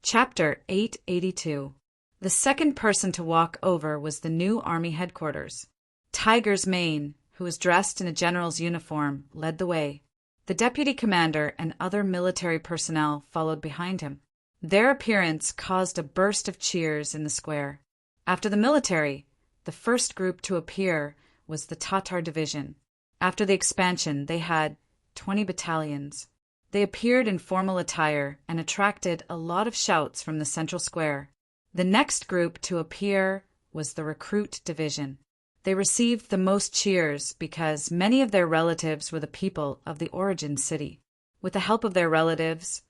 Chapter 882. The second person to walk over was the new army headquarters. Tiger's Mane, who was dressed in a general's uniform, led the way. The deputy commander and other military personnel followed behind him. Their appearance caused a burst of cheers in the square. After the military, the first group to appear was the Tatar division. After the expansion, they had 20 battalions. They appeared in formal attire and attracted a lot of shouts from the central square. The next group to appear was the recruit division. They received the most cheers because many of their relatives were the people of the origin city. With the help of their relatives,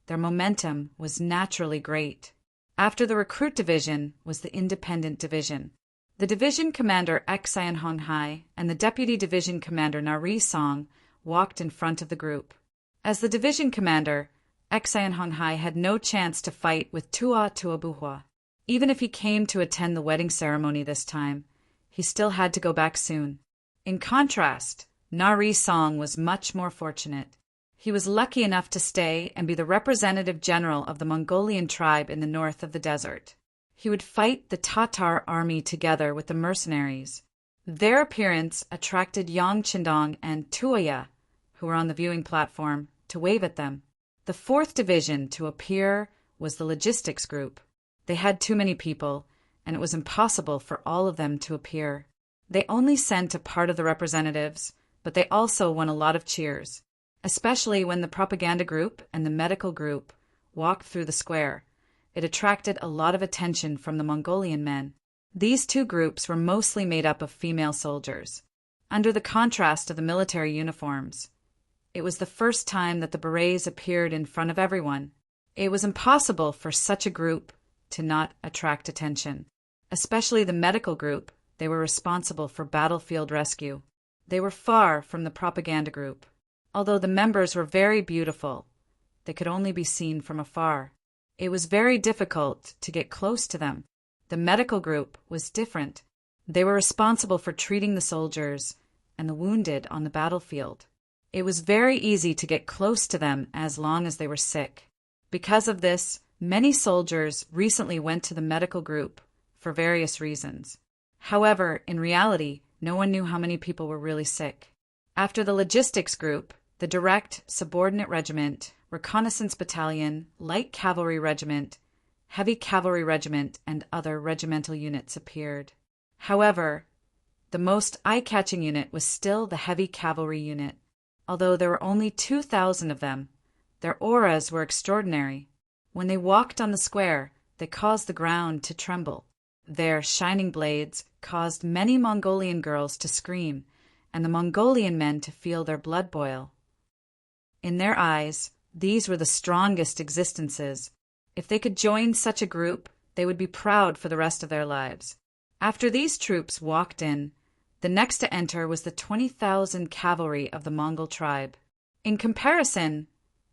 their momentum was naturally great. After the recruit division was the independent division. The division commander Xian Honghai and the deputy division commander Nari Song walked in front of the group. As the division commander, Xian Honghai had no chance to fight with Tua Tuabuhua. Even if he came to attend the wedding ceremony this time, he still had to go back soon. In contrast, Nari Song was much more fortunate. He was lucky enough to stay and be the representative general of the Mongolian tribe in the north of the desert. He would fight the Tatar army together with the mercenaries. Their appearance attracted Yang Qindong and Tuoya, who were on the viewing platform, to wave at them. The fourth division to appear was the logistics group. They had too many people, and it was impossible for all of them to appear. They only sent a part of the representatives, but they also won a lot of cheers, especially when the propaganda group and the medical group walked through the square. It attracted a lot of attention from the Mongolian men. These two groups were mostly made up of female soldiers. Under the contrast of the military uniforms, it was the first time that the berets appeared in front of everyone. It was impossible for such a group to not attract attention. Especially the medical group, they were responsible for battlefield rescue. They were far from the propaganda group. Although the members were very beautiful, they could only be seen from afar. It was very difficult to get close to them. The medical group was different. They were responsible for treating the soldiers and the wounded on the battlefield. It was very easy to get close to them as long as they were sick. Because of this, many soldiers recently went to the medical group for various reasons. However, in reality, no one knew how many people were really sick. After the logistics group, the direct subordinate regiment, reconnaissance battalion, light cavalry regiment, heavy cavalry regiment, and other regimental units appeared. However, the most eye-catching unit was still the heavy cavalry unit. Although there were only 2,000 of them, their auras were extraordinary. When they walked on the square, they caused the ground to tremble. Their shining blades caused many Mongolian girls to scream, and the Mongolian men to feel their blood boil. In their eyes, these were the strongest existences. If they could join such a group, they would be proud for the rest of their lives. After these troops walked in, the next to enter was the 20,000 cavalry of the Mongol tribe. In comparison,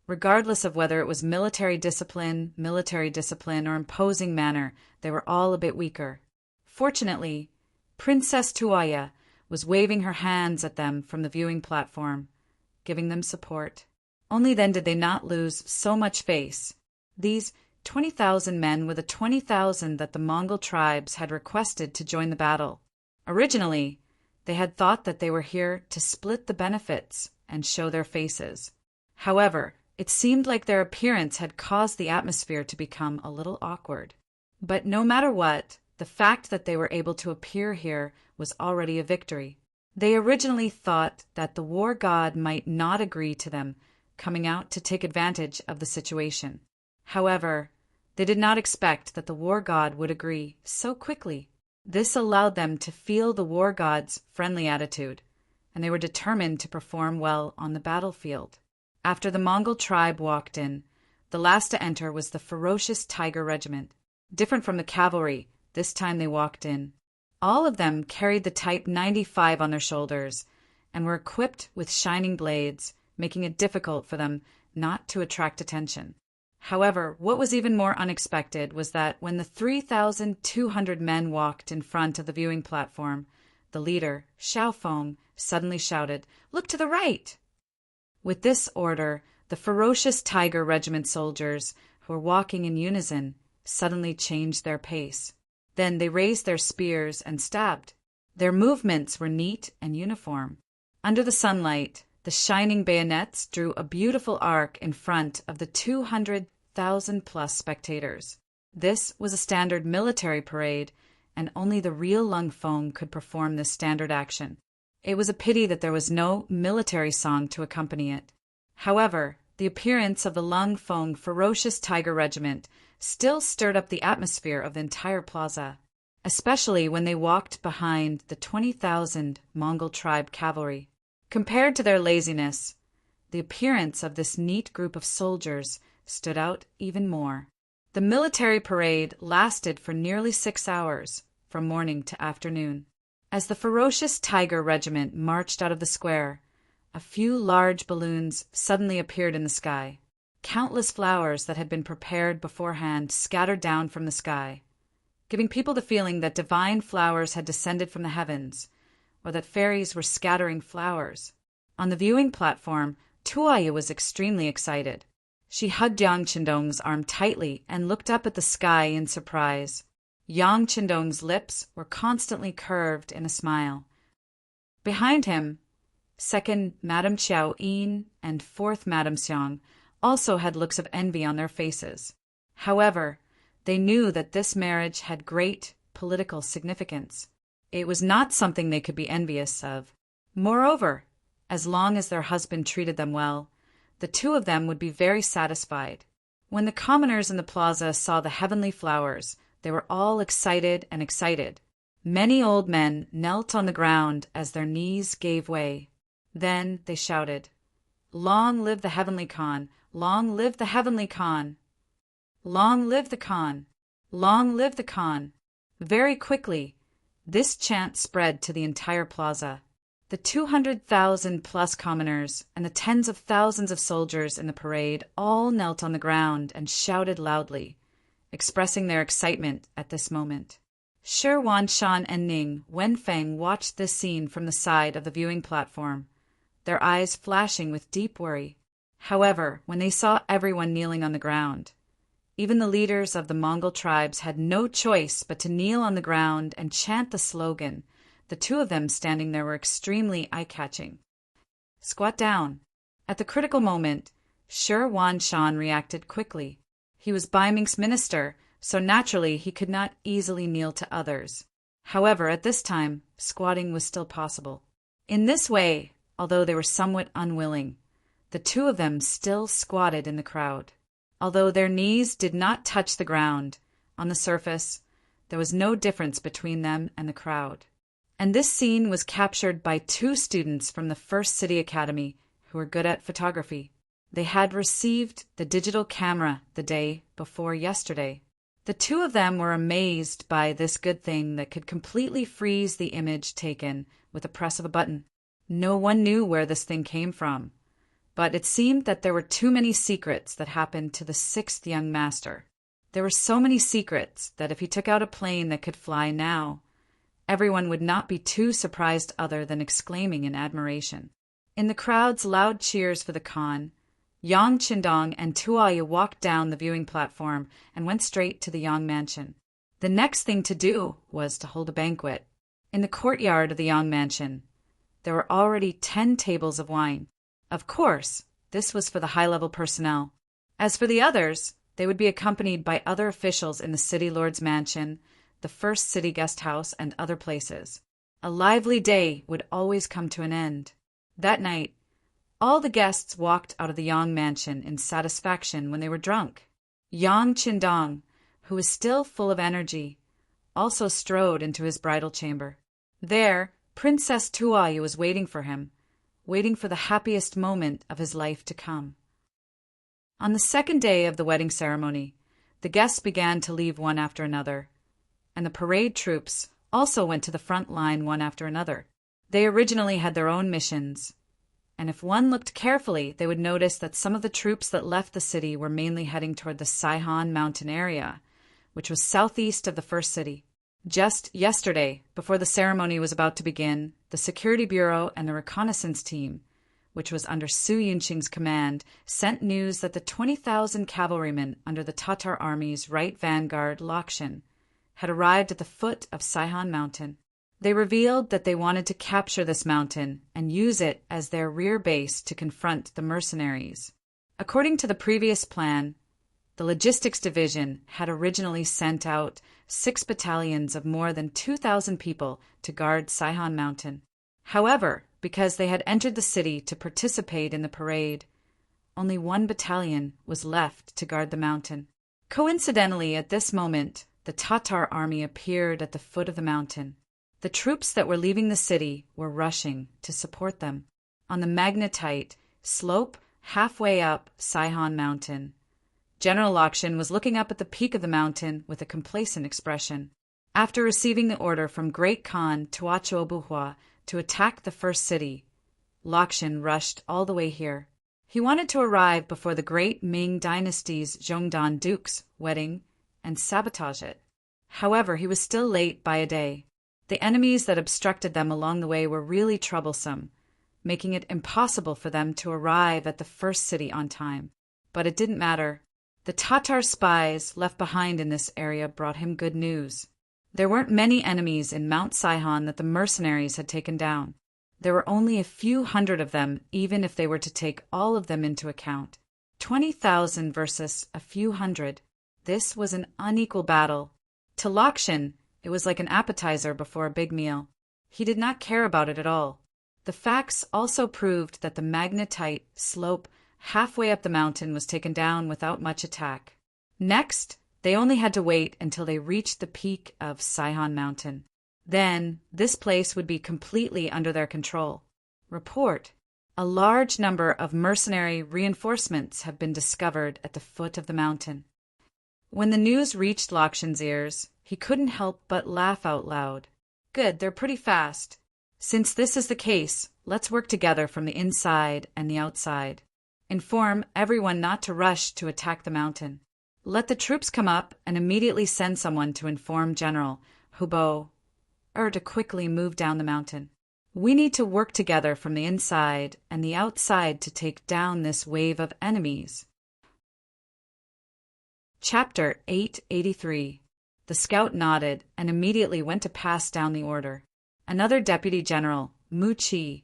regardless of whether it was military discipline, or imposing manner, they were all a bit weaker. Fortunately, Princess Tuoya was waving her hands at them from the viewing platform, giving them support. Only then did they not lose so much face. These 20,000 men were the 20,000 that the Mongol tribes had requested to join the battle. Originally, they had thought that they were here to split the benefits and show their faces. However, it seemed like their appearance had caused the atmosphere to become a little awkward. But no matter what, the fact that they were able to appear here was already a victory. They originally thought that the war god might not agree to them coming out to take advantage of the situation. However, they did not expect that the war god would agree so quickly. This allowed them to feel the war god's friendly attitude, and they were determined to perform well on the battlefield. After the Mongol tribe walked in, the last to enter was the ferocious Tiger Regiment. Different from the cavalry, this time they walked in. All of them carried the Type 95 on their shoulders and were equipped with shining blades, making it difficult for them not to attract attention. However, what was even more unexpected was that when the 3,200 men walked in front of the viewing platform, the leader, Xiaofeng, suddenly shouted, "Look to the right!" With this order, the ferocious Tiger Regiment soldiers, who were walking in unison, suddenly changed their pace. Then they raised their spears and stabbed. Their movements were neat and uniform. Under the sunlight, the shining bayonets drew a beautiful arc in front of the 200,000+ spectators. This was a standard military parade, and only the real Lung Feng could perform this standard action. It was a pity that there was no military song to accompany it. However, the appearance of the Lung Feng ferocious tiger regiment still stirred up the atmosphere of the entire plaza, especially when they walked behind the 20,000 Mongol tribe cavalry. Compared to their laziness, the appearance of this neat group of soldiers stood out even more. The military parade lasted for nearly 6 hours, from morning to afternoon. As the ferocious tiger regiment marched out of the square, a few large balloons suddenly appeared in the sky. Countless flowers that had been prepared beforehand scattered down from the sky, giving people the feeling that divine flowers had descended from the heavens, or that fairies were scattering flowers. On the viewing platform, Tuoyu was extremely excited. She hugged Yang Qindong's arm tightly and looked up at the sky in surprise. Yang Qindong's lips were constantly curved in a smile. Behind him, second Madame Xiao Yin and fourth Madame Xiang also had looks of envy on their faces. However, they knew that this marriage had great political significance. It was not something they could be envious of. Moreover, as long as their husband treated them well, the two of them would be very satisfied. When the commoners in the plaza saw the heavenly flowers, they were all excited and excited. Many old men knelt on the ground as their knees gave way. Then they shouted, "Long live the heavenly Khan! Long live the heavenly Khan! Long live the Khan! Long live the Khan!" Very quickly, this chant spread to the entire plaza. The 200,000+ commoners and the tens of thousands of soldiers in the parade all knelt on the ground and shouted loudly, expressing their excitement at this moment. Shi Wanshan and Ning Wenfeng watched this scene from the side of the viewing platform, their eyes flashing with deep worry. However, when they saw everyone kneeling on the ground, even the leaders of the Mongol tribes had no choice but to kneel on the ground and chant the slogan. The two of them standing there were extremely eye-catching. "Squat down." At the critical moment, Shi Wanshan reacted quickly. He was Bai Ming's minister, so naturally he could not easily kneel to others. However, at this time, squatting was still possible. In this way, although they were somewhat unwilling, the two of them still squatted in the crowd. Although their knees did not touch the ground, on the surface, there was no difference between them and the crowd. And this scene was captured by 2 students from the First City Academy who were good at photography. They had received the digital camera the day before yesterday. The 2 of them were amazed by this good thing that could completely freeze the image taken with a press of a button. No one knew where this thing came from, but it seemed that there were too many secrets that happened to the 6th young master. There were so many secrets that if he took out a plane that could fly now, everyone would not be too surprised other than exclaiming in admiration. In the crowd's loud cheers for the Khan, Yang Qindong and Tuoyu walked down the viewing platform and went straight to the Yang mansion. The next thing to do was to hold a banquet. In the courtyard of the Yang mansion, there were already 10 tables of wine. Of course, this was for the high-level personnel. As for the others, they would be accompanied by other officials in the city lord's mansion, the First City Guest House, and other places. A lively day would always come to an end. That night, all the guests walked out of the Yang mansion in satisfaction when they were drunk. Yang Qindong, who was still full of energy, also strode into his bridal chamber. There, Princess Tuoyu was waiting for him, waiting for the happiest moment of his life to come. On the second day of the wedding ceremony, the guests began to leave one after another, and the parade troops also went to the front line one after another. They originally had their own missions, and if one looked carefully, they would notice that some of the troops that left the city were mainly heading toward the Saihan mountain area, which was southeast of the first city. Just yesterday, before the ceremony was about to begin, the Security Bureau and the reconnaissance team, which was under Su Yunqing's command, sent news that the 20,000 cavalrymen under the Tatar army's right vanguard, Lakshin, had arrived at the foot of Saihan Mountain. They revealed that they wanted to capture this mountain and use it as their rear base to confront the mercenaries. According to the previous plan, the Logistics Division had originally sent out 6 battalions of more than 2,000 people to guard Saihan Mountain. However, because they had entered the city to participate in the parade, only 1 battalion was left to guard the mountain. Coincidentally, at this moment, the Tatar army appeared at the foot of the mountain. The troops that were leaving the city were rushing to support them. On the magnetite slope halfway up Saihan Mountain, General Lakshin was looking up at the peak of the mountain with a complacent expression. After receiving the order from Great Khan Tuachobuhua to attack the first city, Lakshin rushed all the way here. He wanted to arrive before the great Ming dynasty's Zhongdan Duke's wedding and sabotage it. However, he was still late by a day. The enemies that obstructed them along the way were really troublesome, making it impossible for them to arrive at the first city on time. But it didn't matter. The Tatar spies left behind in this area brought him good news. There weren't many enemies in Mount Saihan that the mercenaries had taken down. There were only a few hundred of them, even if they were to take all of them into account. 20,000 versus a few hundred. This was an unequal battle. To Lakshin, it was like an appetizer before a big meal. He did not care about it at all. The facts also proved that the magnetite slope halfway up the mountain was taken down without much attack. Next, they only had to wait until they reached the peak of Saihan Mountain. Then, this place would be completely under their control. Report: a large number of mercenary reinforcements have been discovered at the foot of the mountain. When the news reached Lakshin's ears, he couldn't help but laugh out loud. Good, they're pretty fast. Since this is the case, let's work together from the inside and the outside. Inform everyone not to rush to attack the mountain. Let the troops come up and immediately send someone to inform General Hubo to quickly move down the mountain. We need to work together from the inside and the outside to take down this wave of enemies. Chapter 883. The scout nodded and immediately went to pass down the order. Another deputy general, Mu Chi,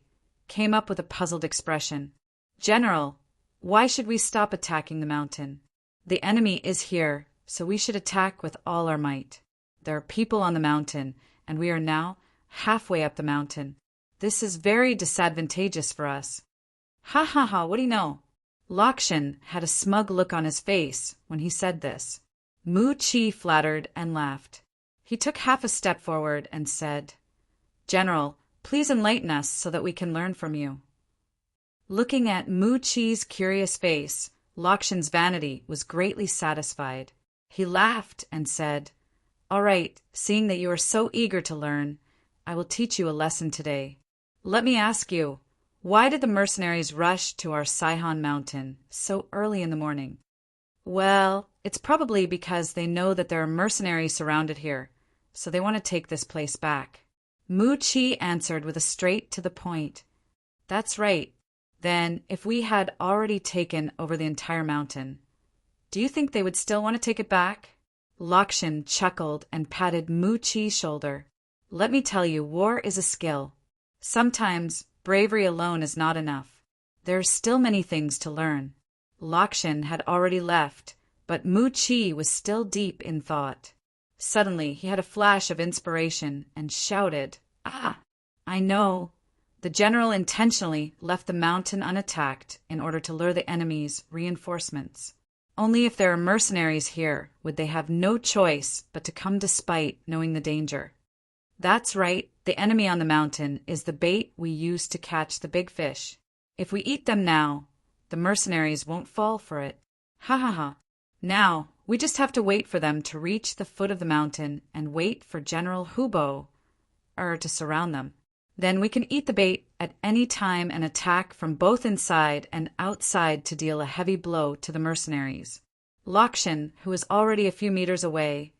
came up with a puzzled expression. General, why should we stop attacking the mountain? The enemy is here, so we should attack with all our might. There are people on the mountain, and we are now halfway up the mountain. This is very disadvantageous for us. Ha ha ha, what do you know? Lakshin had a smug look on his face when he said this. Mu Chi flattered and laughed. He took half a step forward and said, General, please enlighten us so that we can learn from you. Looking at Mu Chi's curious face, Lakshin's vanity was greatly satisfied. He laughed and said, All right, seeing that you are so eager to learn, I will teach you a lesson today. Let me ask you, why did the mercenaries rush to our Saihan Mountain so early in the morning? Well, it's probably because they know that there are mercenaries surrounded here, so they want to take this place back. Mu Chi answered with a straight to the point. That's right. Then, if we had already taken over the entire mountain, do you think they would still want to take it back? Lakshin chuckled and patted Mu Chi's shoulder. Let me tell you, war is a skill. Sometimes bravery alone is not enough. There are still many things to learn. Lakshin had already left, but Mu Chi was still deep in thought. Suddenly, he had a flash of inspiration and shouted, Ah, I know. The general intentionally left the mountain unattacked in order to lure the enemy's reinforcements. Only if there are mercenaries here would they have no choice but to come despite knowing the danger. That's right, the enemy on the mountain is the bait we use to catch the big fish. If we eat them now, the mercenaries won't fall for it. Ha ha ha. Now, we just have to wait for them to reach the foot of the mountain and wait for General Hubo to surround them. Then we can eat the bait at any time and attack from both inside and outside to deal a heavy blow to the mercenaries. Lakshin, who was already a few meters away,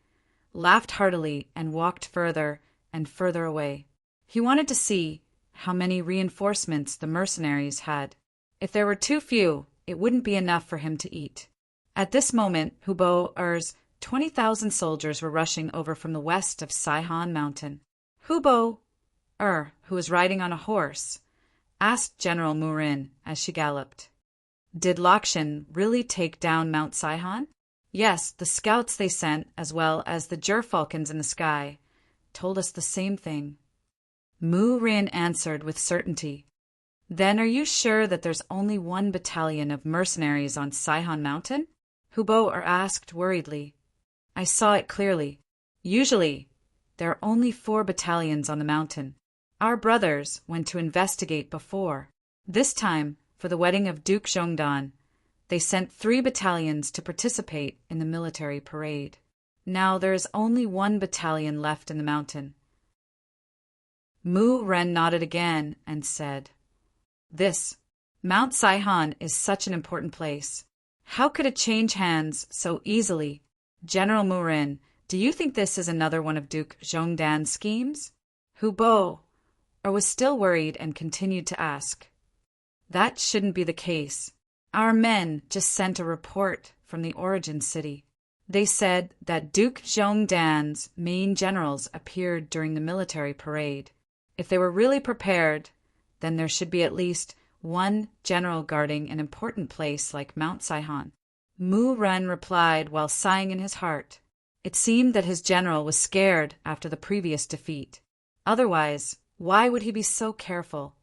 laughed heartily and walked further and further away. He wanted to see how many reinforcements the mercenaries had. If there were too few, it wouldn't be enough for him to eat. At this moment, Hubo-Er's 20,000 soldiers were rushing over from the west of Saihan Mountain. Hubo-Er, who was riding on a horse, asked General Murin as she galloped, "Did Lakshan really take down Mount Saihan?" "Yes, the scouts they sent, as well as the gerfalcons in the sky, told us the same thing." Murin answered with certainty. "Then are you sure that there's only one battalion of mercenaries on Saihan Mountain?" Hubo-Er asked worriedly. "I saw it clearly. Usually, there are only 4 battalions on the mountain. Our brothers went to investigate before. This time, for the wedding of Duke Zhongdan, they sent 3 battalions to participate in the military parade. Now there is only 1 battalion left in the mountain." Mu Ren nodded again and said, Mount Saihan is such an important place. How could it change hands so easily? General Murin, do you think this is another one of Duke Zhongdan's schemes?" Hubo-Er was still worried and continued to ask. "That shouldn't be the case. Our men just sent a report from the origin city. They said that Duke Zhongdan's main generals appeared during the military parade. If they were really prepared, then there should be at least 1 general guarding an important place like Mount Saihan." Mu Ren replied while sighing in his heart. It seemed that his general was scared after the previous defeat. Otherwise, why would he be so careful?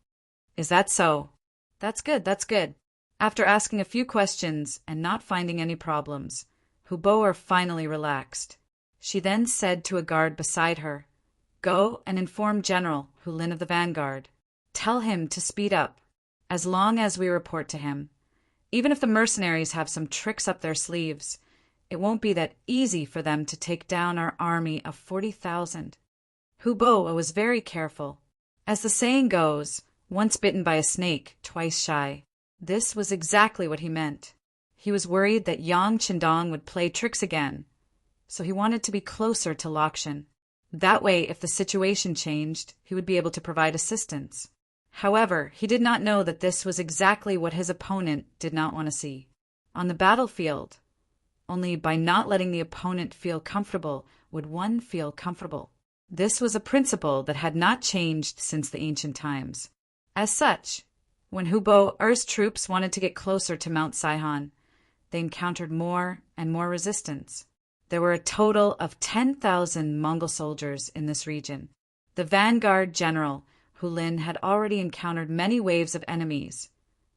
"Is that so? That's good, that's good." After asking a few questions and not finding any problems, Hubo-Er finally relaxed. She then said to a guard beside her, "Go and inform General Hulin of the Vanguard. Tell him to speed up, as long as we report to him. Even if the mercenaries have some tricks up their sleeves, it won't be that easy for them to take down our army of 40,000. Hubo-Er was very careful. As the saying goes, once bitten by a snake, twice shy. This was exactly what he meant. He was worried that Yang Qindong would play tricks again, so he wanted to be closer to Lakshan. That way, if the situation changed, he would be able to provide assistance. However, he did not know that this was exactly what his opponent did not want to see. On the battlefield, only by not letting the opponent feel comfortable would one feel comfortable. This was a principle that had not changed since the ancient times. As such, when Hubo-Er's troops wanted to get closer to Mount Saihan, they encountered more and more resistance. There were a total of 10,000 Mongol soldiers in this region. The vanguard general, Hulin, had already encountered many waves of enemies,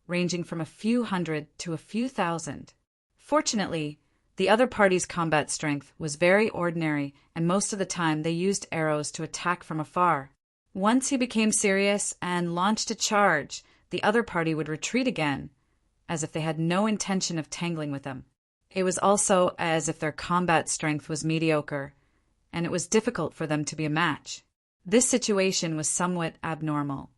ranging from a few hundred to a few thousand. Fortunately, the other party's combat strength was very ordinary, and most of the time they used arrows to attack from afar. Once he became serious and launched a charge, the other party would retreat again, as if they had no intention of tangling with them. It was also as if their combat strength was mediocre, and it was difficult for them to be a match. This situation was somewhat abnormal,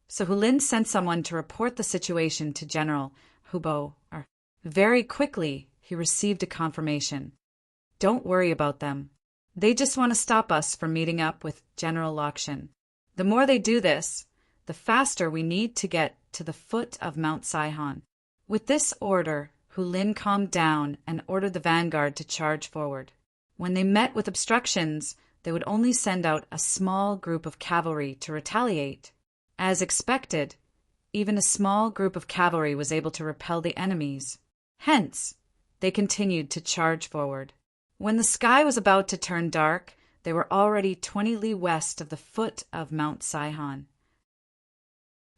so Hulin sent someone to report the situation to General Hubo-Er. Very quickly, he received a confirmation. "Don't worry about them. They just want to stop us from meeting up with General Lakshan. The more they do this, the faster we need to get to the foot of Mount Saihan." With this order, Hulin calmed down and ordered the vanguard to charge forward. When they met with obstructions, they would only send out a small group of cavalry to retaliate. As expected, even a small group of cavalry was able to repel the enemies. Hence, they continued to charge forward. When the sky was about to turn dark, they were already 20 li west of the foot of Mount Saihan.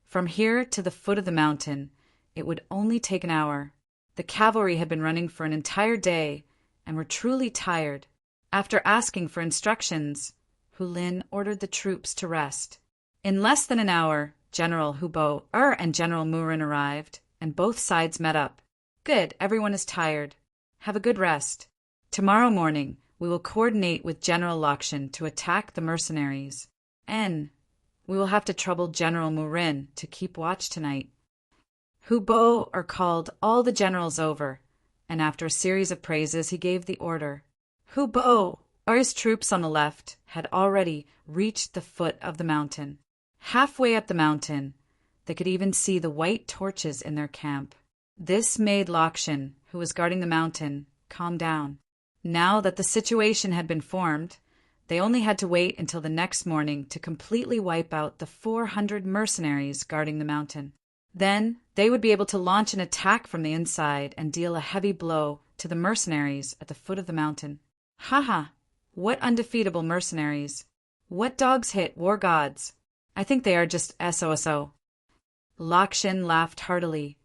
From here to the foot of the mountain, it would only take an hour. The cavalry had been running for an entire day and were truly tired. After asking for instructions, Hulin ordered the troops to rest. In less than an hour, General Hubo-Er and General Murin arrived, and both sides met up. "Good, everyone is tired. Have a good rest. Tomorrow morning, we will coordinate with General Lakshan to attack the mercenaries. And we will have to trouble General Murin to keep watch tonight." Hubo-Er called all the generals over, and after a series of praises, he gave the order. Hubo-Er's troops on the left had already reached the foot of the mountain. Halfway up the mountain, They could even see the white torches in their camp. This made Lakshan, who was guarding the mountain, calm down. Now that the situation had been formed, they only had to wait until the next morning to completely wipe out the 400 mercenaries guarding the mountain. Then they would be able to launch an attack from the inside and deal a heavy blow to the mercenaries at the foot of the mountain. Haha, what undefeatable mercenaries. What dogs hit war gods? I think they are just SOSO. Lakshan laughed heartily,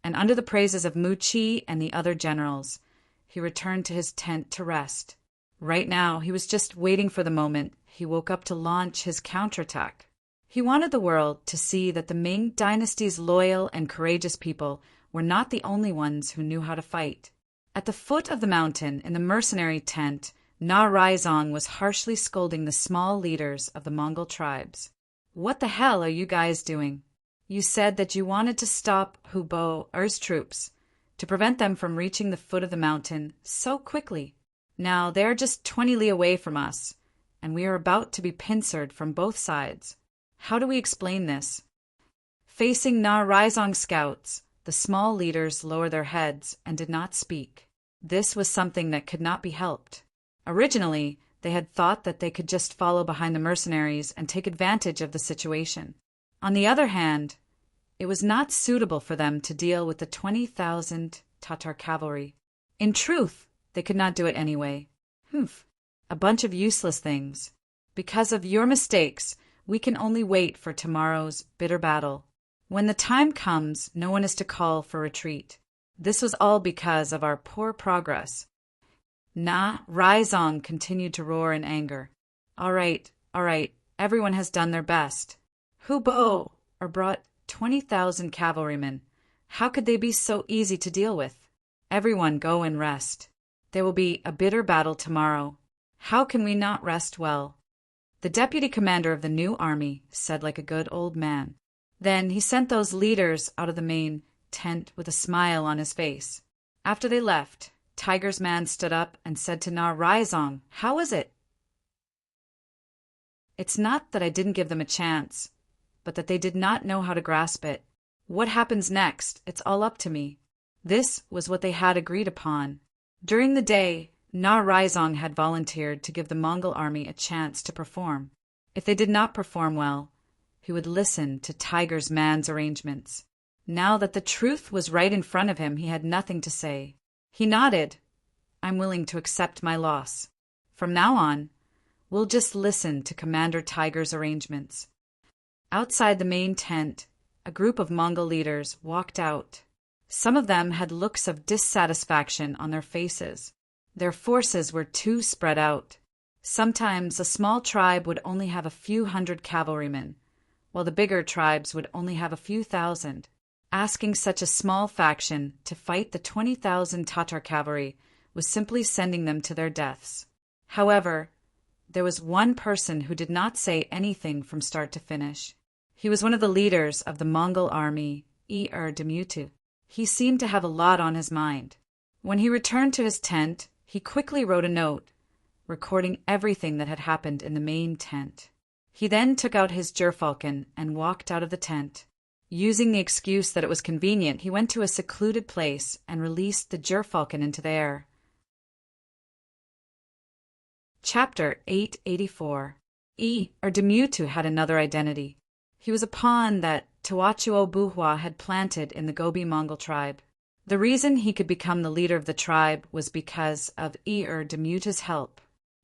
and under the praises of Muchi and the other generals, he returned to his tent to rest. Right now, he was just waiting for the moment he woke up to launch his counterattack. He wanted the world to see that the Ming dynasty's loyal and courageous people were not the only ones who knew how to fight. At the foot of the mountain, in the mercenary tent, Na Raizong was harshly scolding the small leaders of the Mongol tribes. What the hell are you guys doing? You said that you wanted to stop Hubo-Er's troops, to prevent them from reaching the foot of the mountain so quickly. Now they are just 20 li away from us, and we are about to be pincered from both sides. How do we explain this? Facing Na Raizong's scouts, the small leaders lowered their heads and did not speak. This was something that could not be helped. Originally, they had thought that they could just follow behind the mercenaries and take advantage of the situation. On the other hand, it was not suitable for them to deal with the 20,000 Tatar cavalry. In truth, they could not do it anyway. A bunch of useless things. Because of your mistakes, we can only wait for tomorrow's bitter battle. When the time comes, no one is to call for retreat. This was all because of our poor progress. Na Raizong continued to roar in anger. All right, everyone has done their best. Hubo brought 20,000 cavalrymen. How could they be so easy to deal with? Everyone go and rest. There will be a bitter battle tomorrow. How can we not rest well? The deputy commander of the new army said like a good old man. Then he sent those leaders out of the main tent with a smile on his face. After they left, Tiger's man stood up and said to Na Raizong, "How is it?" It's not that I didn't give them a chance, but that they did not know how to grasp it. What happens next? It's all up to me. This was what they had agreed upon. During the day, Na Raizong had volunteered to give the Mongol army a chance to perform. If they did not perform well, he would listen to Tiger's man's arrangements. Now that the truth was right in front of him, he had nothing to say. He nodded. I'm willing to accept my loss. From now on, we'll just listen to Commander Tiger's arrangements. Outside the main tent, a group of Mongol leaders walked out. Some of them had looks of dissatisfaction on their faces. Their forces were too spread out. Sometimes a small tribe would only have a few hundred cavalrymen, while the bigger tribes would only have a few thousand. Asking such a small faction to fight the 20,000 Tatar cavalry was simply sending them to their deaths. However, there was one person who did not say anything from start to finish. He was one of the leaders of the Mongol army, Demutu. He seemed to have a lot on his mind. When he returned to his tent, he quickly wrote a note, recording everything that had happened in the main tent. He then took out his gerfalcon and walked out of the tent. Using the excuse that it was convenient, he went to a secluded place and released the gerfalcon into the air. Chapter 884. Demutu had another identity. He was a pawn that Tawachuo Buhua had planted in the Gobi Mongol tribe. The reason he could become the leader of the tribe was because of Demutu's help.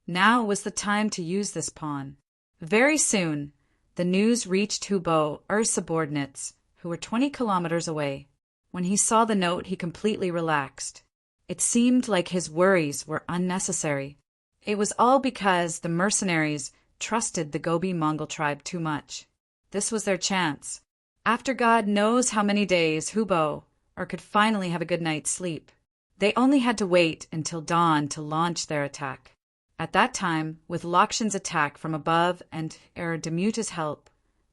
Now was the time to use this pawn. Very soon, the news reached Hubo-Er's subordinates, who were 20 kilometers away. When he saw the note, he completely relaxed. It seemed like his worries were unnecessary. It was all because the mercenaries trusted the Gobi Mongol tribe too much. This was their chance. After God knows how many days, Hubo-Er could finally have a good night's sleep. They only had to wait until dawn to launch their attack. At that time, with Lakshan's attack from above and Demuta's help,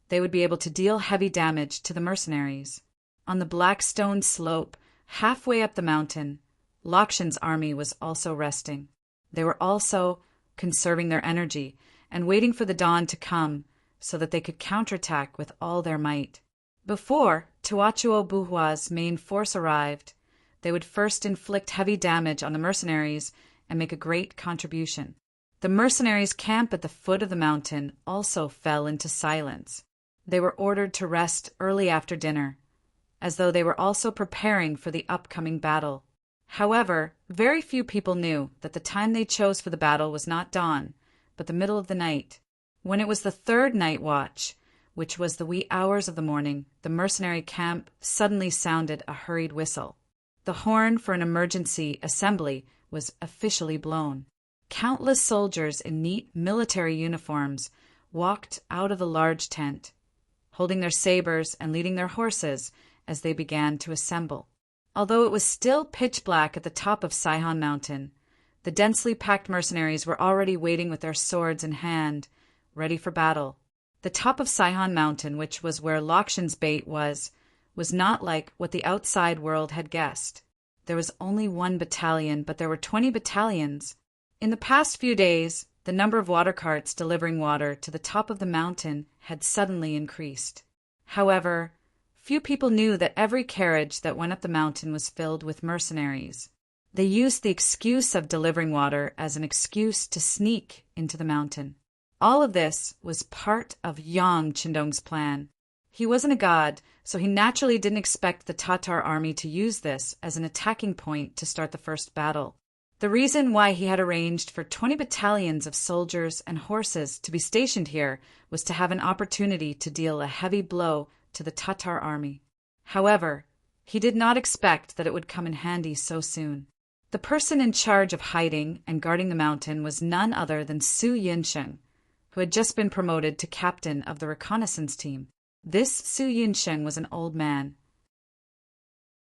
they would be able to deal heavy damage to the mercenaries. On the black stone slope, halfway up the mountain, Lakshan's army was also resting. They were also conserving their energy and waiting for the dawn to come so that they could counterattack with all their might. Before Tuachuo Buhua's main force arrived, they would first inflict heavy damage on the mercenaries and make a great contribution. The mercenaries' camp at the foot of the mountain also fell into silence. They were ordered to rest early after dinner, as though they were also preparing for the upcoming battle. However, very few people knew that the time they chose for the battle was not dawn, but the middle of the night. When it was the third night watch, which was the wee hours of the morning, the mercenary camp suddenly sounded a hurried whistle. The horn for an emergency assembly was officially blown. Countless soldiers in neat military uniforms walked out of the large tent, holding their sabers and leading their horses as they began to assemble. Although it was still pitch black at the top of Saihan Mountain, the densely packed mercenaries were already waiting with their swords in hand, ready for battle. The top of Saihan Mountain, which was where Lakshan's bait was not like what the outside world had guessed. There was only one battalion, but there were 20 battalions. In the past few days, the number of water carts delivering water to the top of the mountain had suddenly increased. However, few people knew that every carriage that went up the mountain was filled with mercenaries. They used the excuse of delivering water as an excuse to sneak into the mountain. All of this was part of Yang Qindong's plan. He wasn't a god, so he naturally didn't expect the Tatar army to use this as an attacking point to start the first battle. The reason why he had arranged for 20 battalions of soldiers and horses to be stationed here was to have an opportunity to deal a heavy blow to the Tatar army. However, he did not expect that it would come in handy so soon. The person in charge of hiding and guarding the mountain was none other than Su Yunsheng, who had just been promoted to captain of the reconnaissance team. This Su Yunsheng was an old man.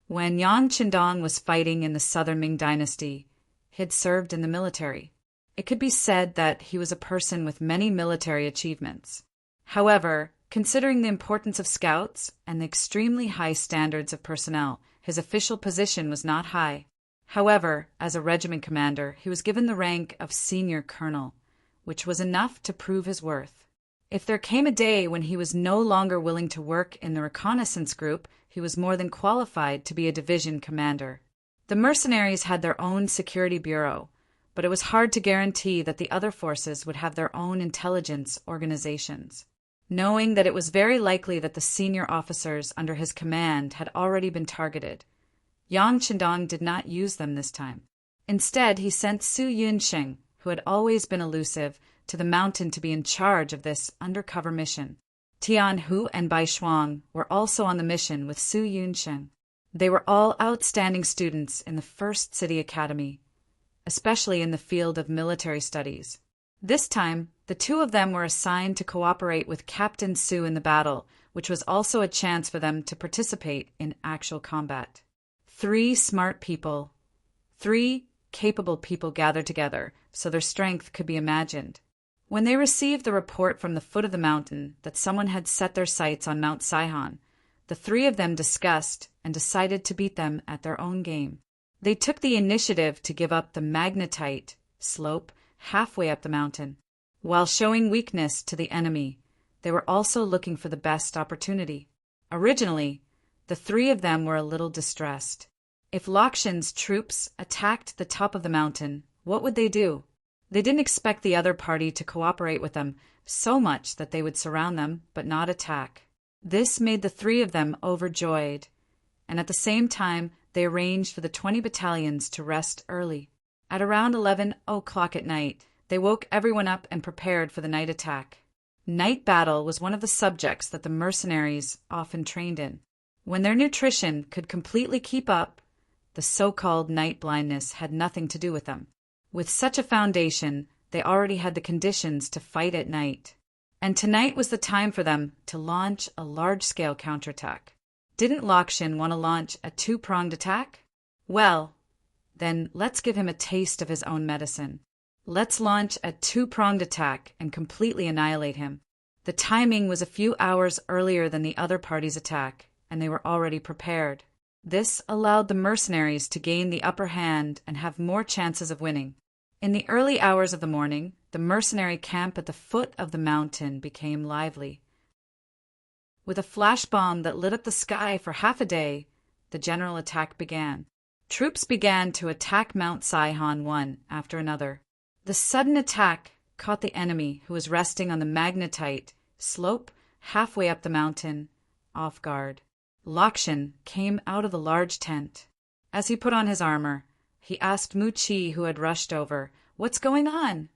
When Yang Qindong was fighting in the southern Ming dynasty, he had served in the military. It could be said that he was a person with many military achievements. However, considering the importance of scouts and the extremely high standards of personnel, his official position was not high. However, as a regiment commander, he was given the rank of senior colonel, which was enough to prove his worth. If there came a day when he was no longer willing to work in the reconnaissance group, he was more than qualified to be a division commander. The mercenaries had their own security bureau, but it was hard to guarantee that the other forces would have their own intelligence organizations. Knowing that it was very likely that the senior officers under his command had already been targeted, Yang Qindong did not use them this time. Instead, he sent Su Yunsheng, who had always been elusive, to the mountain to be in charge of this undercover mission. Tian Hu and Bai Shuang were also on the mission with Su Yunsheng. They were all outstanding students in the First City Academy, especially in the field of military studies. This time, the two of them were assigned to cooperate with Captain Su in the battle, which was also a chance for them to participate in actual combat. 3 smart people, 3 capable people gathered together, so their strength could be imagined. When they received the report from the foot of the mountain that someone had set their sights on Mount Saihan, the 3 of them discussed and decided to beat them at their own game. They took the initiative to give up the magnetite slope halfway up the mountain. While showing weakness to the enemy, they were also looking for the best opportunity. Originally, the 3 of them were a little distressed. If Lakshan's troops attacked the top of the mountain, what would they do? They didn't expect the other party to cooperate with them so much that they would surround them but not attack. This made the 3 of them overjoyed, and at the same time they arranged for the 20 battalions to rest early. At around 11 o'clock at night, they woke everyone up and prepared for the night attack. Night battle was one of the subjects that the mercenaries often trained in. When their nutrition could completely keep up, the so-called night blindness had nothing to do with them. With such a foundation, they already had the conditions to fight at night. And tonight was the time for them to launch a large-scale counterattack. Didn't Lakshan want to launch a 2-pronged attack? Well, then let's give him a taste of his own medicine. Let's launch a 2-pronged attack and completely annihilate him. The timing was a few hours earlier than the other party's attack, and they were already prepared. This allowed the mercenaries to gain the upper hand and have more chances of winning. In the early hours of the morning, the mercenary camp at the foot of the mountain became lively. With a flash bomb that lit up the sky for half a day, the general attack began. Troops began to attack Mount Saihan one after another. The sudden attack caught the enemy, who was resting on the magnetite slope halfway up the mountain, off guard. Lakshan came out of the large tent. As he put on his armor, he asked Mu Chi, who had rushed over, "What's going on?"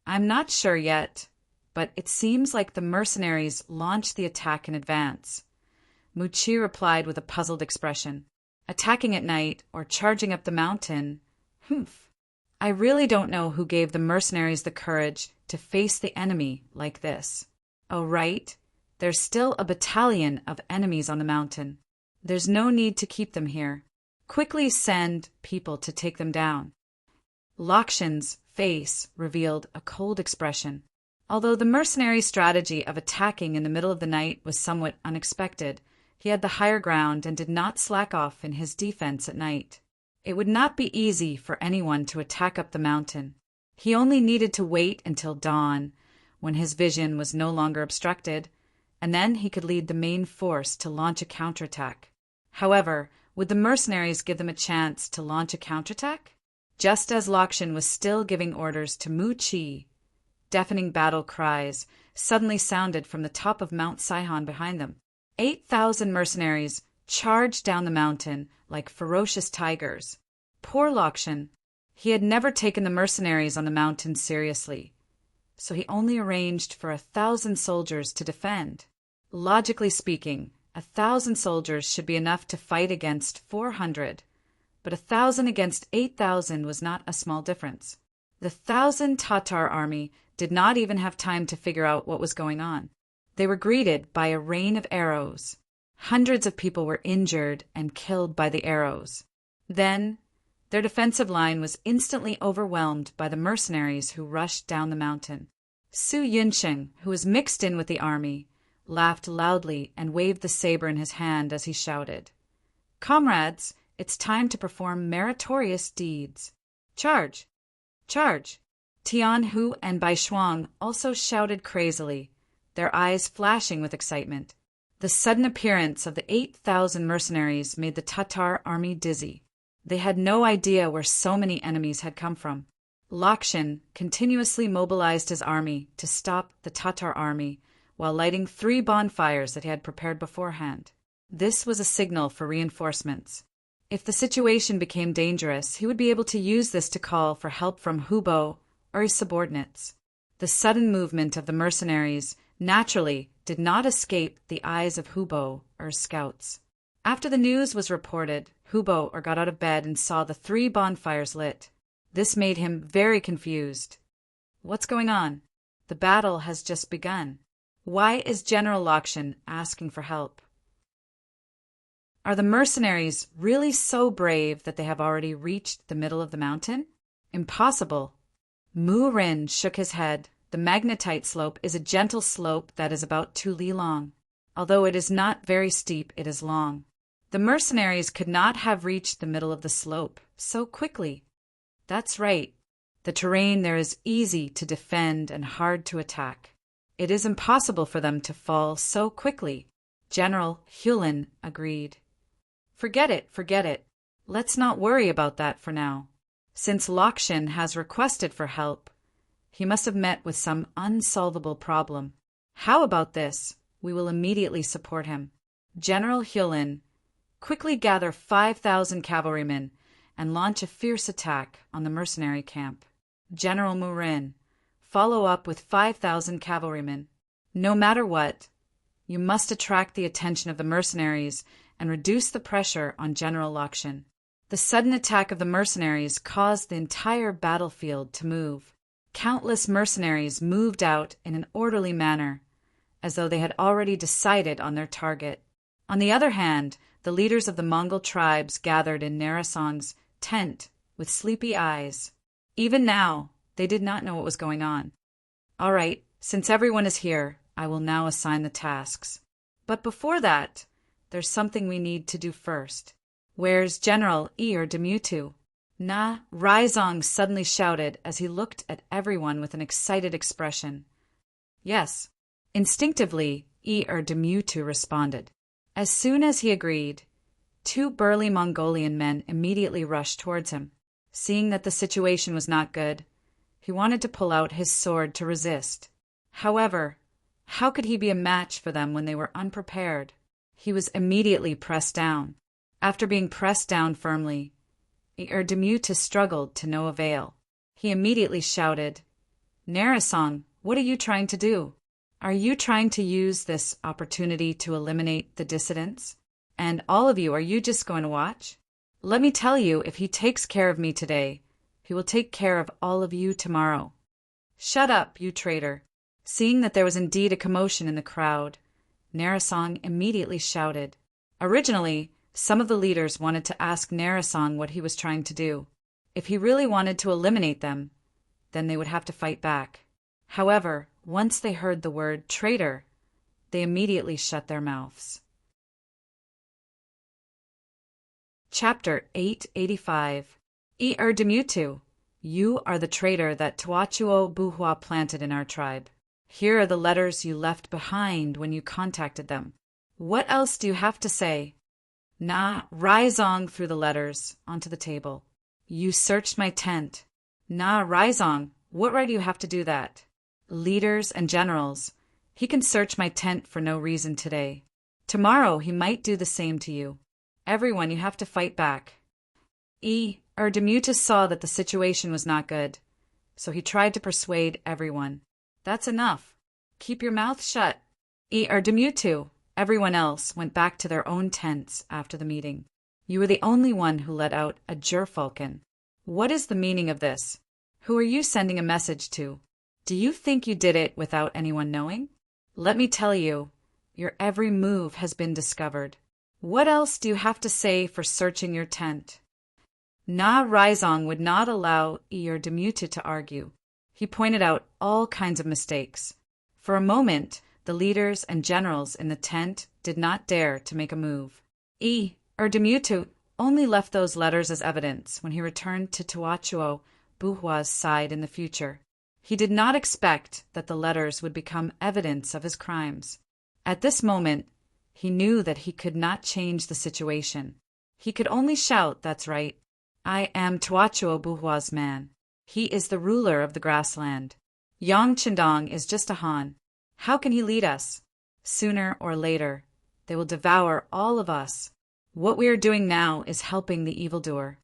"I'm not sure yet, but it seems like the mercenaries launched the attack in advance." Mu Chi replied with a puzzled expression. "Attacking at night or charging up the mountain? Humph. I really don't know who gave the mercenaries the courage to face the enemy like this." "Oh, right. There's still a battalion of enemies on the mountain. There's no need to keep them here. Quickly send people to take them down." Lakshan's face revealed a cold expression. Although the mercenary strategy of attacking in the middle of the night was somewhat unexpected, he had the higher ground and did not slack off in his defense at night. It would not be easy for anyone to attack up the mountain. He only needed to wait until dawn, when his vision was no longer obstructed, and then he could lead the main force to launch a counterattack. However, would the mercenaries give them a chance to launch a counterattack? Just as Lakshan was still giving orders to Mu Chi, deafening battle cries suddenly sounded from the top of Mount Saihan behind them. 8,000 mercenaries charged down the mountain like ferocious tigers. Poor Lakshan. He had never taken the mercenaries on the mountain seriously, so he only arranged for 1,000 soldiers to defend. Logically speaking, 1,000 soldiers should be enough to fight against 400, but 1,000 against 8,000 was not a small difference. The 1,000 Tatar army did not even have time to figure out what was going on. They were greeted by a rain of arrows. Hundreds of people were injured and killed by the arrows. Then, their defensive line was instantly overwhelmed by the mercenaries who rushed down the mountain. Su Yunsheng, who was mixed in with the army, laughed loudly and waved the saber in his hand as he shouted, "Comrades, it's time to perform meritorious deeds. Charge! Charge!" Tian Hu and Bai Shuang also shouted crazily, their eyes flashing with excitement. The sudden appearance of the 8,000 mercenaries made the Tatar army dizzy. They had no idea where so many enemies had come from. Lakshan continuously mobilized his army to stop the Tatar army while lighting 3 bonfires that he had prepared beforehand. This was a signal for reinforcements. If the situation became dangerous, he would be able to use this to call for help from Hubo or his subordinates. The sudden movement of the mercenaries naturally did not escape the eyes of Hubo or scouts. After the news was reported, Hubo got out of bed and saw the 3 bonfires lit. This made him very confused. What's going on? The battle has just begun. Why is General Lakshan asking for help? Are the mercenaries really so brave that they have already reached the middle of the mountain? Impossible. Mu Rin shook his head. The magnetite slope is a gentle slope that is about 2 li long. Although it is not very steep, it is long. The mercenaries could not have reached the middle of the slope so quickly. That's right. The terrain there is easy to defend and hard to attack. It is impossible for them to fall so quickly. General Hulin agreed. Forget it. Let's not worry about that for now. Since Lakshan has requested for help, he must have met with some unsolvable problem. How about this? We will immediately support him. General Hulin, quickly gather 5,000 cavalrymen and launch a fierce attack on the mercenary camp. General Murin, follow up with 5,000 cavalrymen. No matter what, you must attract the attention of the mercenaries and reduce the pressure on General Lakshan. The sudden attack of the mercenaries caused the entire battlefield to move. Countless mercenaries moved out in an orderly manner, as though they had already decided on their target. On the other hand, the leaders of the Mongol tribes gathered in Narasong's tent with sleepy eyes. Even now, they did not know what was going on. All right, since everyone is here, I will now assign the tasks. But before that, there's something we need to do first. Where's General Demutu? Na, Raizong suddenly shouted as he looked at everyone with an excited expression. Yes. Instinctively, Demutu responded. As soon as he agreed, 2 burly Mongolian men immediately rushed towards him. Seeing that the situation was not good, he wanted to pull out his sword to resist. However, how could he be a match for them when they were unprepared? He was immediately pressed down. After being pressed down firmly, Demutu struggled to no avail. He immediately shouted, "Narasong, what are you trying to do? Are you trying to use this opportunity to eliminate the dissidents? And all of you, are you just going to watch? Let me tell you, if he takes care of me today, he will take care of all of you tomorrow." "Shut up, you traitor." Seeing that there was indeed a commotion in the crowd, Narasong immediately shouted. Originally, some of the leaders wanted to ask Narasong what he was trying to do. If he really wanted to eliminate them, then they would have to fight back. However, once they heard the word traitor, they immediately shut their mouths. Chapter 885. Demutu, you are the traitor that Tuachuo Buhua planted in our tribe. Here are the letters you left behind when you contacted them. What else do you have to say? Na Raizong threw the letters onto the table. You searched my tent. Na Raizong, what right do you have to do that? Leaders and generals, he can search my tent for no reason today. Tomorrow he might do the same to you. Everyone, you have to fight back. Demutu saw that the situation was not good, so he tried to persuade everyone. That's enough. Keep your mouth shut. Demutu, everyone else went back to their own tents after the meeting. You were the only one who let out a gerfalcon. What is the meaning of this? Who are you sending a message to? Do you think you did it without anyone knowing? Let me tell you, your every move has been discovered. What else do you have to say for searching your tent? Na Raizong would not allow Demutu to argue. He pointed out all kinds of mistakes. For a moment, the leaders and generals in the tent did not dare to make a move. Demutu only left those letters as evidence when he returned to Tuachuo Buhua's side in the future. He did not expect that the letters would become evidence of his crimes. At this moment, he knew that he could not change the situation. He could only shout, "That's right. I am Tuachuo Buhua's man. He is the ruler of the grassland. Yang Chendong is just a Han. How can he lead us? Sooner or later, they will devour all of us. What we are doing now is helping the evildoer.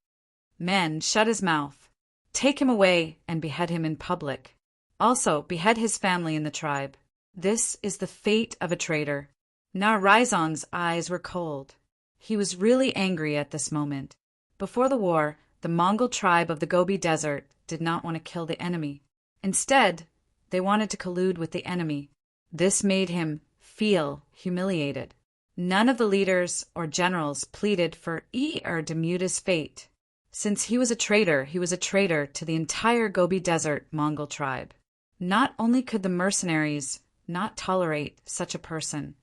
Men, shut his mouth. Take him away and behead him in public. Also, behead his family in the tribe. This is the fate of a traitor." Na Raizong's eyes were cold. He was really angry at this moment. Before the war, the Mongol tribe of the Gobi Desert did not want to kill the enemy. Instead, they wanted to collude with the enemy. This made him feel humiliated. None of the leaders or generals pleaded for Demutu's fate. Since he was a traitor to the entire Gobi Desert Mongol tribe. Not only could the mercenaries not tolerate such a person,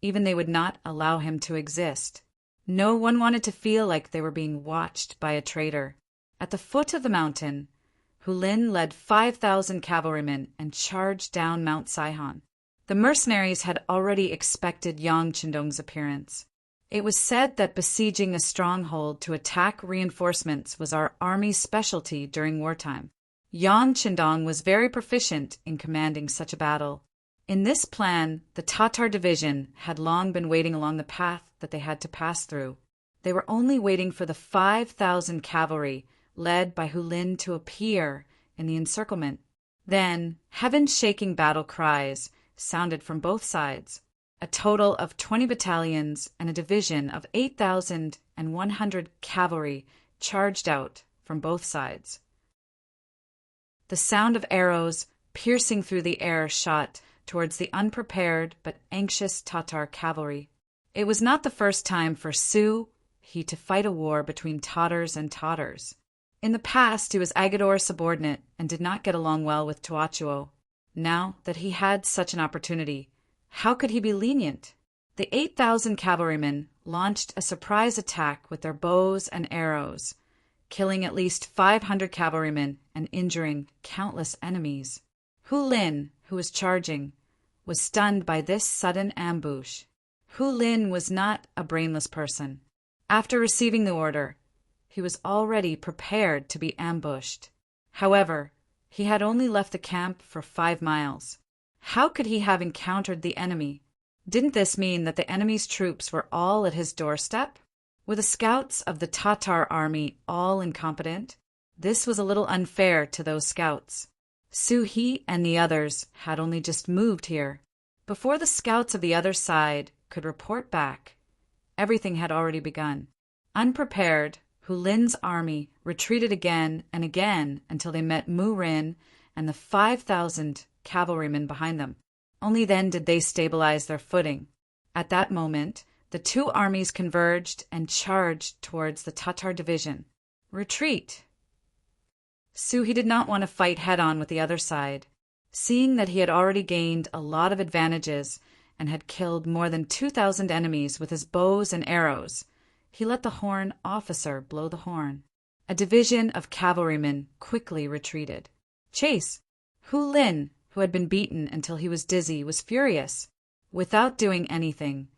even they would not allow him to exist. No one wanted to feel like they were being watched by a traitor. At the foot of the mountain, Hulin led 5,000 cavalrymen and charged down Mount Saihon. The mercenaries had already expected Yang Chendong's appearance. It was said that besieging a stronghold to attack reinforcements was our army's specialty during wartime. Yang Chendong was very proficient in commanding such a battle. In this plan, the Tatar division had long been waiting along the path that they had to pass through. They were only waiting for the 5,000 cavalry led by Hulin to appear in the encirclement. Then, heaven-shaking battle cries sounded from both sides. A total of 20 battalions and a division of 8,100 cavalry charged out from both sides. The sound of arrows piercing through the air shot towards the unprepared but anxious Tatar cavalry. It was not the first time for he to fight a war between Tatars and Tatars. In the past, he was Agador's subordinate and did not get along well with Tuachuo. Now that he had such an opportunity, how could he be lenient? The 8,000 cavalrymen launched a surprise attack with their bows and arrows, killing at least 500 cavalrymen and injuring countless enemies. Hulin, who was charging, was stunned by this sudden ambush. Hu Lin was not a brainless person. After receiving the order, he was already prepared to be ambushed. However, he had only left the camp for 5 miles. How could he have encountered the enemy? Didn't this mean that the enemy's troops were all at his doorstep? Were the scouts of the Tatar army all incompetent? This was a little unfair to those scouts. Su He and the others had only just moved here. Before the scouts of the other side could report back, everything had already begun. Unprepared, Hu Lin's army retreated again and again until they met Mu Rin and the 5,000 cavalrymen behind them. Only then did they stabilize their footing. At that moment, the two armies converged and charged towards the Tatar division. Retreat! Su He did not want to fight head-on with the other side. Seeing that he had already gained a lot of advantages and had killed more than 2,000 enemies with his bows and arrows, he let the horn officer blow the horn. A division of cavalrymen quickly retreated. Chase! Hu Lin, who had been beaten until he was dizzy, was furious. Without doing anything,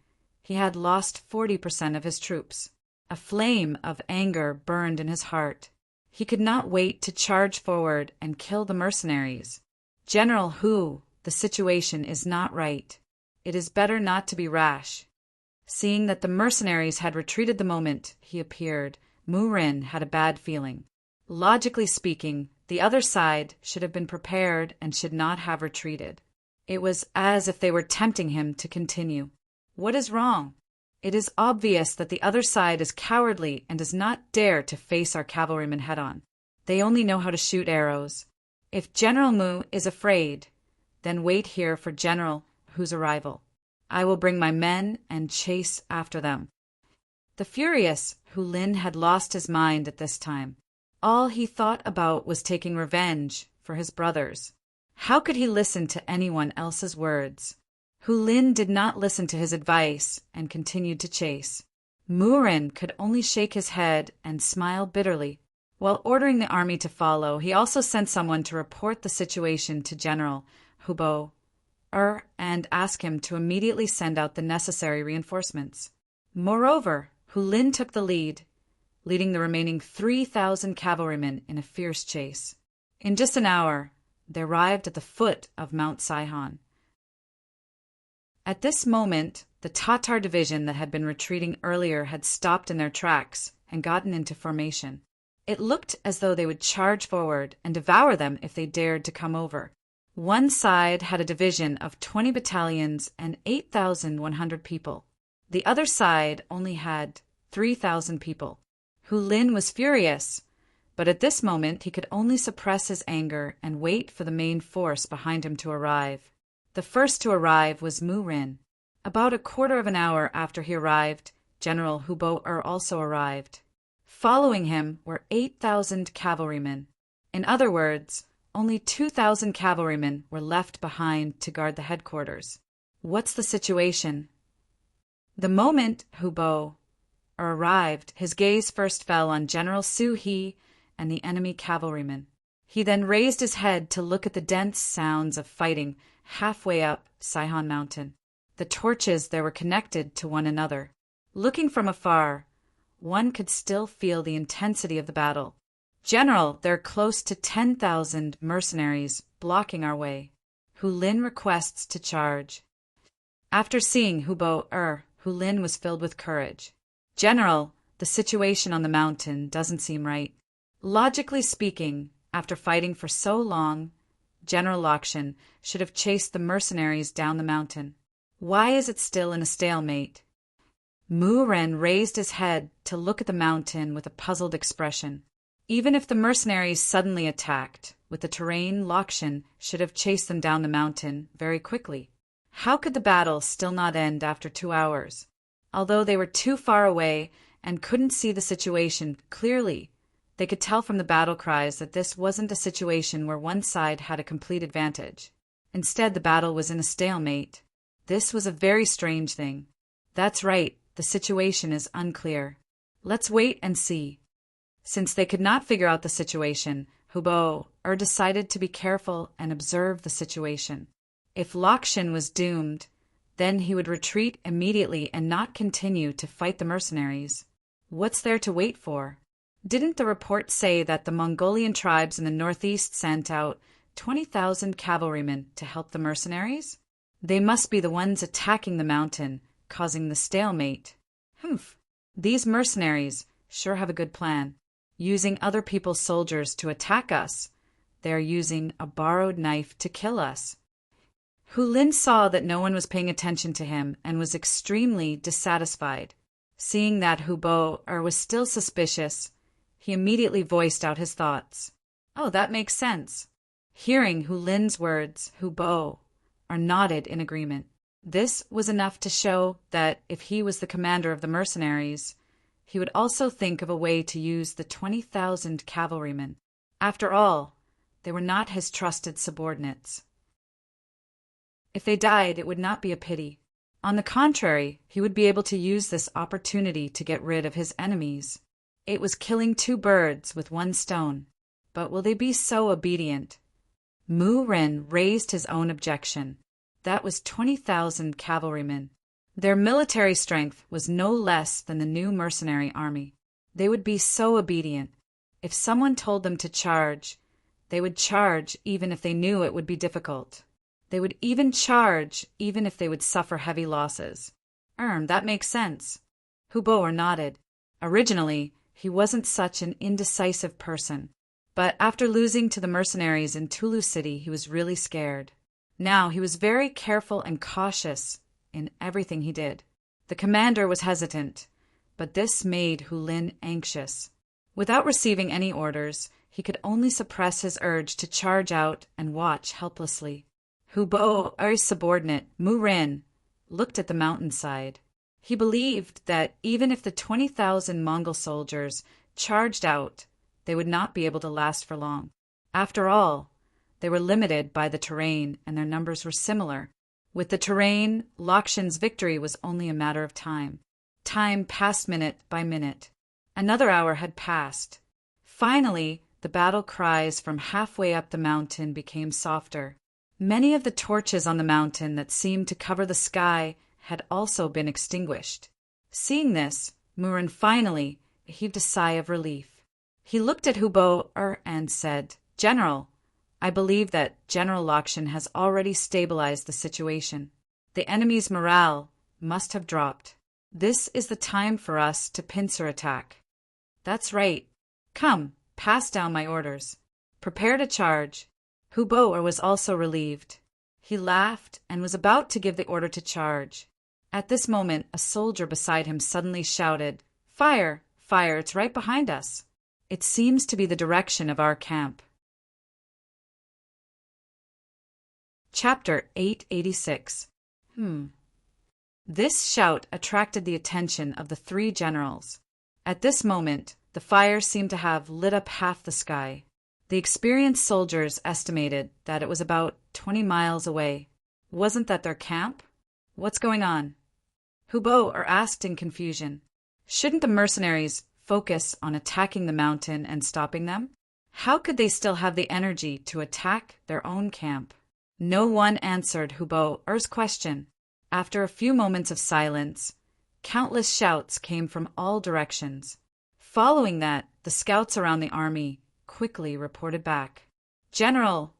he had lost 40% of his troops. A flame of anger burned in his heart. He could not wait to charge forward and kill the mercenaries. General Hu, the situation is not right. It is better not to be rash. Seeing that the mercenaries had retreated the moment he appeared, Mu Rin had a bad feeling. Logically speaking, the other side should have been prepared and should not have retreated. It was as if they were tempting him to continue. What is wrong? It is obvious that the other side is cowardly and does not dare to face our cavalrymen head-on. They only know how to shoot arrows. If General Mu is afraid, then wait here for General Hu's arrival. I will bring my men and chase after them. The furious Hu Lin had lost his mind at this time. All he thought about was taking revenge for his brothers. How could he listen to anyone else's words? Hu Lin did not listen to his advice and continued to chase. Mu Rin could only shake his head and smile bitterly. While ordering the army to follow, he also sent someone to report the situation to General Hubo and ask him to immediately send out the necessary reinforcements. Moreover, Hu Lin took the lead, leading the remaining 3,000 cavalrymen in a fierce chase. In just an hour, they arrived at the foot of Mount Saihan. At this moment, the Tatar division that had been retreating earlier had stopped in their tracks and gotten into formation. It looked as though they would charge forward and devour them if they dared to come over. One side had a division of 20 battalions and 8,100 people. The other side only had 3,000 people. Hu Lin was furious, but at this moment he could only suppress his anger and wait for the main force behind him to arrive. The first to arrive was Mu Rin. About a quarter of an hour after he arrived, General Hubo also arrived. Following him were 8,000 cavalrymen. In other words, only 2,000 cavalrymen were left behind to guard the headquarters. What's the situation? The moment Hubo arrived, his gaze first fell on General Su He and the enemy cavalrymen. He then raised his head to look at the dense sounds of fighting halfway up Saihan Mountain. The torches there were connected to one another. Looking from afar, one could still feel the intensity of the battle. General, there are close to 10,000 mercenaries blocking our way. Hu Lin requests to charge. After seeing Hubo Hu Lin was filled with courage. General, the situation on the mountain doesn't seem right. Logically speaking, after fighting for so long, General Lakshan should have chased the mercenaries down the mountain. Why is it still in a stalemate? Mu Ren raised his head to look at the mountain with a puzzled expression. Even if the mercenaries suddenly attacked, with the terrain, Lakshan should have chased them down the mountain very quickly. How could the battle still not end after 2 hours? Although they were too far away and couldn't see the situation clearly, they could tell from the battle cries that this wasn't a situation where one side had a complete advantage. Instead, the battle was in a stalemate. This was a very strange thing. That's right, the situation is unclear. Let's wait and see. Since they could not figure out the situation, Hubo decided to be careful and observe the situation. If Lakshin was doomed, then he would retreat immediately and not continue to fight the mercenaries. What's there to wait for? Didn't the report say that the Mongolian tribes in the northeast sent out 20,000 cavalrymen to help the mercenaries? They must be the ones attacking the mountain, causing the stalemate. Humph! These mercenaries sure have a good plan. Using other people's soldiers to attack us. They are using a borrowed knife to kill us. Hu Lin saw that no one was paying attention to him and was extremely dissatisfied. Seeing that Hu Bo was still suspicious, he immediately voiced out his thoughts. Oh, that makes sense. Hearing Hu Lin's words, Hu Bo nodded in agreement. This was enough to show that if he was the commander of the mercenaries, he would also think of a way to use the 20,000 cavalrymen. After all, they were not his trusted subordinates. If they died, it would not be a pity. On the contrary, he would be able to use this opportunity to get rid of his enemies. It was killing two birds with one stone. But will they be so obedient? Mu Ren raised his own objection. That was 20,000 cavalrymen. Their military strength was no less than the new mercenary army. They would be so obedient. If someone told them to charge, they would charge even if they knew it would be difficult. They would even charge even if they would suffer heavy losses. That makes sense. Hu Bo nodded. Originally, he wasn't such an indecisive person. But after losing to the mercenaries in Tulu City, he was really scared. Now he was very careful and cautious in everything he did. The commander was hesitant, but this made Hu Lin anxious. Without receiving any orders, he could only suppress his urge to charge out and watch helplessly. Hu Bo's subordinate, Mu Ren, looked at the mountainside. He believed that even if the 20,000 Mongol soldiers charged out, they would not be able to last for long. After all, they were limited by the terrain and their numbers were similar. With the terrain, Lakshin's victory was only a matter of time. Time passed minute by minute. Another hour had passed. Finally, the battle cries from halfway up the mountain became softer. Many of the torches on the mountain that seemed to cover the sky had also been extinguished. Seeing this, Mu Ren finally heaved a sigh of relief. He looked at Hu Bo and said, "General, I believe that General Lakshin has already stabilized the situation. The enemy's morale must have dropped. This is the time for us to pincer attack." "That's right. Come, pass down my orders. Prepare to charge." Hu Bo was also relieved. He laughed and was about to give the order to charge. At this moment, a soldier beside him suddenly shouted, "Fire! Fire! It's right behind us. It seems to be the direction of our camp." Chapter 886. This shout attracted the attention of the three generals. At this moment, the fire seemed to have lit up half the sky. The experienced soldiers estimated that it was about 20 miles away. Wasn't that their camp? What's going on? Hu Bo asked in confusion. Shouldn't the mercenaries focus on attacking the mountain and stopping them? How could they still have the energy to attack their own camp? No one answered Hu Bo's question. After a few moments of silence, countless shouts came from all directions. Following that, the scouts around the army quickly reported back. "General,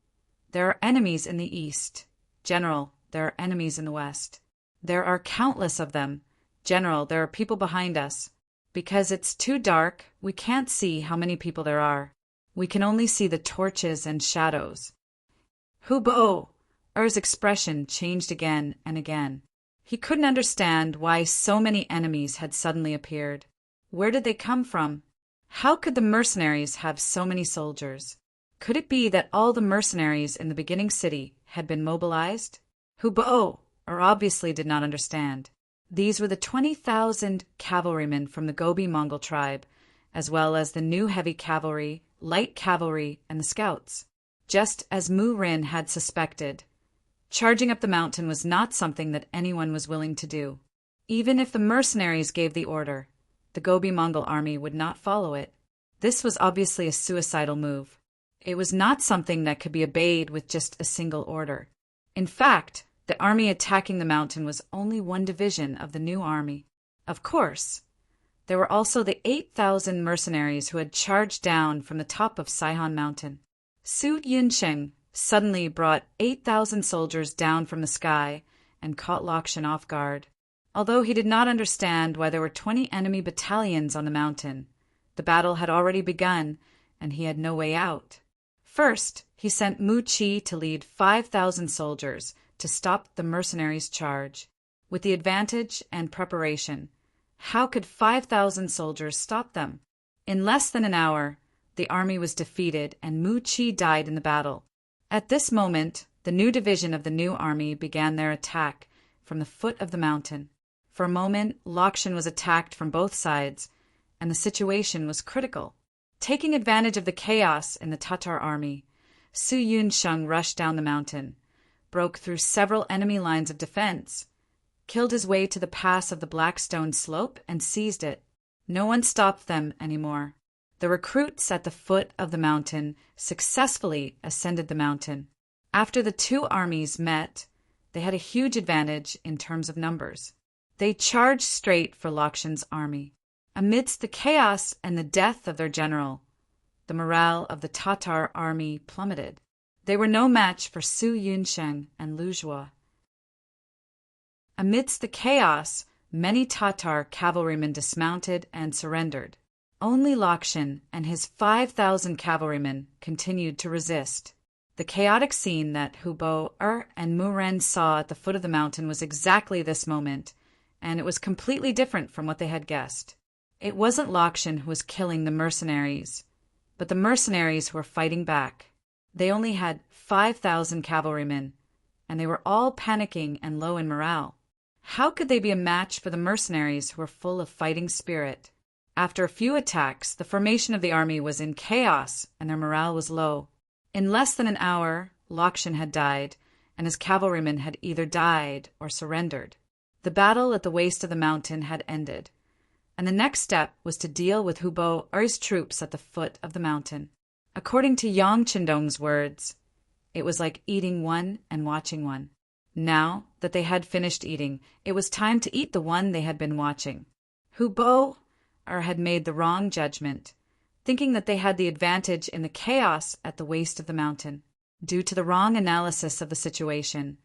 there are enemies in the east. General, there are enemies in the west. There are countless of them. General, there are people behind us. Because it's too dark, we can't see how many people there are. We can only see the torches and shadows." Hu Bo's expression changed again and again. He couldn't understand why so many enemies had suddenly appeared. Where did they come from? How could the mercenaries have so many soldiers? Could it be that all the mercenaries in the beginning city had been mobilized? Hu Bo obviously did not understand. These were the 20,000 cavalrymen from the Gobi Mongol tribe, as well as the new heavy cavalry, light cavalry, and the scouts. Just as Mu Ren had suspected, charging up the mountain was not something that anyone was willing to do. Even if the mercenaries gave the order, the Gobi Mongol army would not follow it. This was obviously a suicidal move. It was not something that could be obeyed with just a single order. In fact, the army attacking the mountain was only one division of the new army. Of course, there were also the 8,000 mercenaries who had charged down from the top of Saihan Mountain. Su Yunsheng suddenly brought 8,000 soldiers down from the sky and caught Lakshan off guard. Although he did not understand why there were 20 enemy battalions on the mountain, the battle had already begun and he had no way out. First, he sent Mu Qi to lead 5,000 soldiers to stop the mercenaries' charge. With the advantage and preparation, how could 5,000 soldiers stop them? In less than an hour, the army was defeated and Mu Qi died in the battle. At this moment, the new division of the new army began their attack from the foot of the mountain. For a moment, Lakshan was attacked from both sides, and the situation was critical. Taking advantage of the chaos in the Tatar army, Su Yunsheng rushed down the mountain, broke through several enemy lines of defense, killed his way to the pass of the Blackstone Slope and seized it. No one stopped them anymore. The recruits at the foot of the mountain successfully ascended the mountain. After the two armies met, they had a huge advantage in terms of numbers. They charged straight for Lakshan's army. Amidst the chaos and the death of their general, the morale of the Tatar army plummeted. They were no match for Su Yunsheng and Lu Zhuo. Amidst the chaos, many Tatar cavalrymen dismounted and surrendered. Only Lakshan and his 5,000 cavalrymen continued to resist. The chaotic scene that Hubo, and Muren saw at the foot of the mountain was exactly this moment, and it was completely different from what they had guessed. It wasn't Lakshan who was killing the mercenaries, but the mercenaries who were fighting back. They only had 5,000 cavalrymen, and they were all panicking and low in morale. How could they be a match for the mercenaries who were full of fighting spirit? After a few attacks, the formation of the army was in chaos and their morale was low. In less than an hour, Lakshan had died, and his cavalrymen had either died or surrendered. The battle at the waist of the mountain had ended, and the next step was to deal with Hubo's troops at the foot of the mountain. According to Yang Qindong's words, it was like eating one and watching one. Now that they had finished eating, it was time to eat the one they had been watching. Hubo had made the wrong judgment, thinking that they had the advantage in the chaos at the waist of the mountain. Due to the wrong analysis of the situation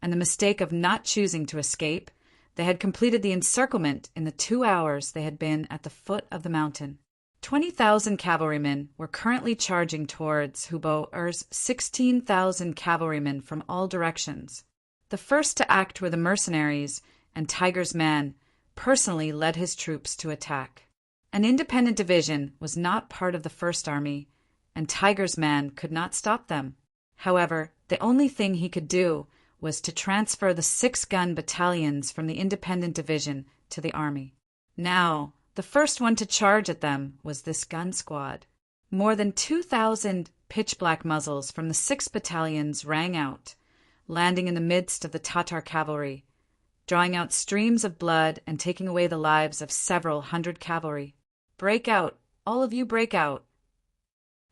and the mistake of not choosing to escape, they had completed the encirclement in the 2 hours they had been at the foot of the mountain. 20,000 cavalrymen were currently charging towards Hubo's 16,000 cavalrymen from all directions. The first to act were the mercenaries, and Tiger's man personally led his troops to attack. An independent division was not part of the first army, and Tiger's man could not stop them. However, the only thing he could do was to transfer the 6-gun battalions from the independent division to the army. Now, the first one to charge at them was this gun squad. More than 2,000 pitch-black muzzles from the 6 battalions rang out, landing in the midst of the Tatar cavalry, drawing out streams of blood and taking away the lives of several hundred cavalry. "Break out! All of you break out!"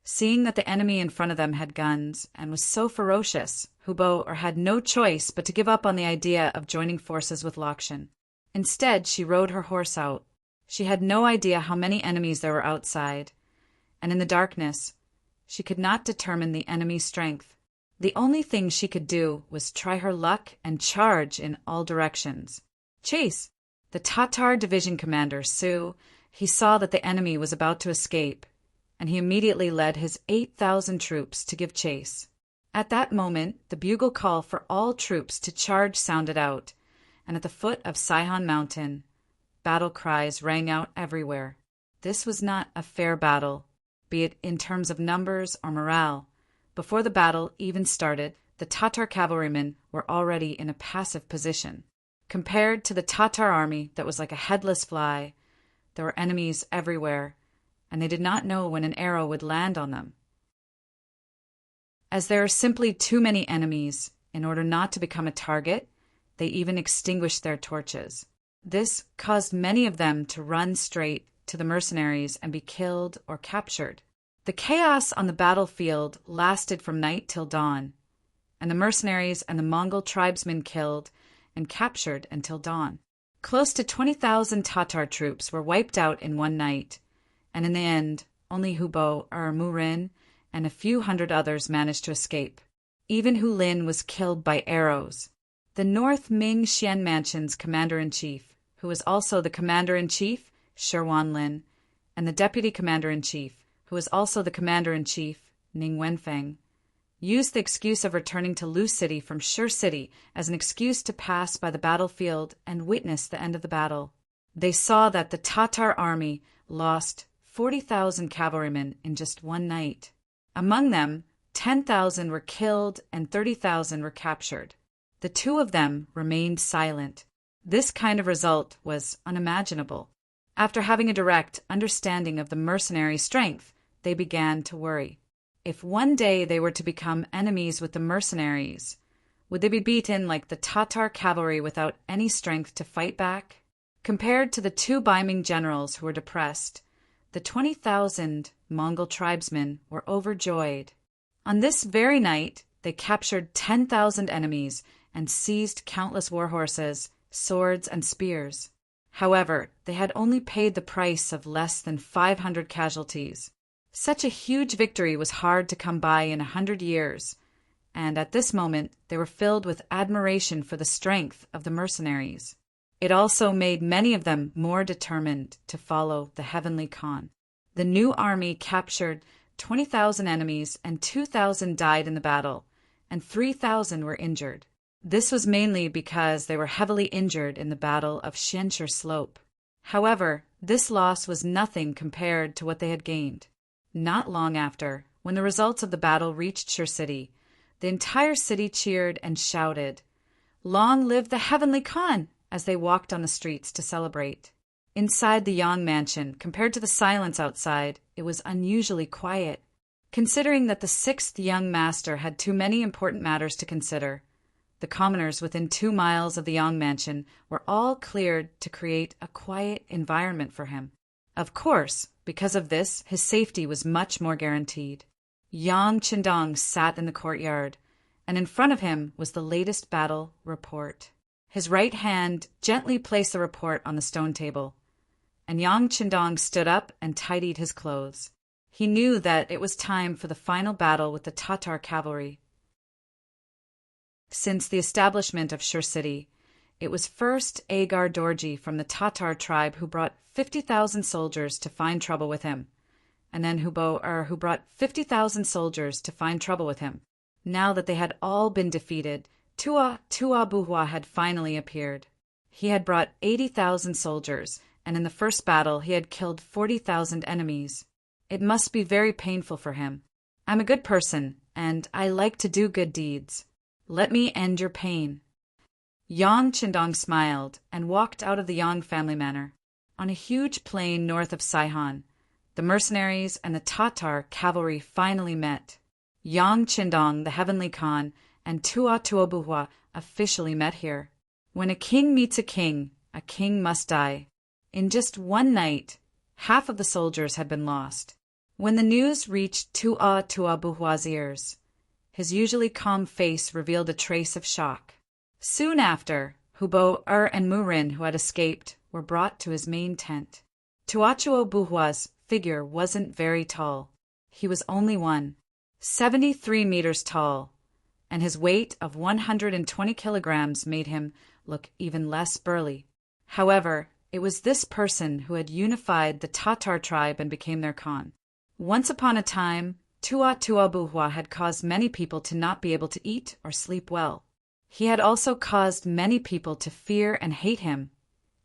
Seeing that the enemy in front of them had guns and was so ferocious, Hubo had no choice but to give up on the idea of joining forces with Lakshan. Instead, she rode her horse out. She had no idea how many enemies there were outside, and in the darkness, she could not determine the enemy's strength. The only thing she could do was try her luck and charge in all directions. Chase! The Tatar division commander, Su, he saw that the enemy was about to escape, and he immediately led his 8,000 troops to give chase. At that moment, the bugle call for all troops to charge sounded out, and at the foot of Saihan Mountain, battle cries rang out everywhere. This was not a fair battle, be it in terms of numbers or morale. Before the battle even started, the Tatar cavalrymen were already in a passive position. Compared to the Tatar army that was like a headless fly, there were enemies everywhere, and they did not know when an arrow would land on them. As there are simply too many enemies, in order not to become a target, they even extinguished their torches. This caused many of them to run straight to the mercenaries and be killed or captured. The chaos on the battlefield lasted from night till dawn, and the mercenaries and the Mongol tribesmen killed and captured until dawn. Close to 20,000 Tatar troops were wiped out in one night, and in the end, only Hubo Murin and a few hundred others managed to escape. Even Hu Lin was killed by arrows. The North Ming Xian Mansion's commander-in-chief, who was also the commander-in-chief, Shi Wanlin, and the deputy commander-in-chief, who was also the commander-in-chief, Ning Wenfeng, used the excuse of returning to Lu City from Shi City as an excuse to pass by the battlefield and witness the end of the battle. They saw that the Tatar army lost 40,000 cavalrymen in just one night. Among them, 10,000 were killed and 30,000 were captured. The two of them remained silent. This kind of result was unimaginable. After having a direct understanding of the mercenary strength, they began to worry. If one day they were to become enemies with the mercenaries, would they be beaten like the Tatar cavalry without any strength to fight back? Compared to the two Ming generals who were depressed, the 20,000 Mongol tribesmen were overjoyed. On this very night, they captured 10,000 enemies and seized countless war horses, swords, and spears. However, they had only paid the price of less than 500 casualties. Such a huge victory was hard to come by in 100 years, and at this moment they were filled with admiration for the strength of the mercenaries. It also made many of them more determined to follow the Heavenly Khan. The new army captured 20,000 enemies and 2,000 died in the battle, and 3,000 were injured. This was mainly because they were heavily injured in the Battle of Xianshi Slope. However, this loss was nothing compared to what they had gained. Not long after, when the results of the battle reached Shi City, the entire city cheered and shouted, "Long live the Heavenly Khan!" as they walked on the streets to celebrate. Inside the Yang mansion, compared to the silence outside, it was unusually quiet. Considering that the sixth young master had too many important matters to consider, the commoners within 2 miles of the Yang mansion were all cleared to create a quiet environment for him. Of course, because of this, his safety was much more guaranteed. Yang Qindong sat in the courtyard, and in front of him was the latest battle report. His right hand gently placed the report on the stone table, and Yang Qindong stood up and tidied his clothes. He knew that it was time for the final battle with the Tatar cavalry. Since the establishment of Shi City, it was first Agar Dorji from the Tatar tribe who brought 50,000 soldiers to find trouble with him, and then who brought 50,000 soldiers to find trouble with him. Now that they had all been defeated, Tua Buhua had finally appeared. He had brought 80,000 soldiers, and in the first battle he had killed 40,000 enemies. It must be very painful for him. I'm a good person, and I like to do good deeds. Let me end your pain. Yang Qindong smiled and walked out of the Yang family manor. On a huge plain north of Saihan, the mercenaries and the Tatar cavalry finally met. Yang Qindong, the Heavenly Khan, and Tua Buhua officially met here. When a king meets a king must die. In just one night, half of the soldiers had been lost. When the news reached Tua Buhua's ears, his usually calm face revealed a trace of shock. Soon after, Hubo and Murin, who had escaped, were brought to his main tent. Tua Buhua's figure wasn't very tall. He was only 73 meters tall, and his weight of 120 kilograms made him look even less burly. However, it was this person who had unified the Tatar tribe and became their Khan. Once upon a time, Tua Buhua had caused many people to not be able to eat or sleep well. He had also caused many people to fear and hate him,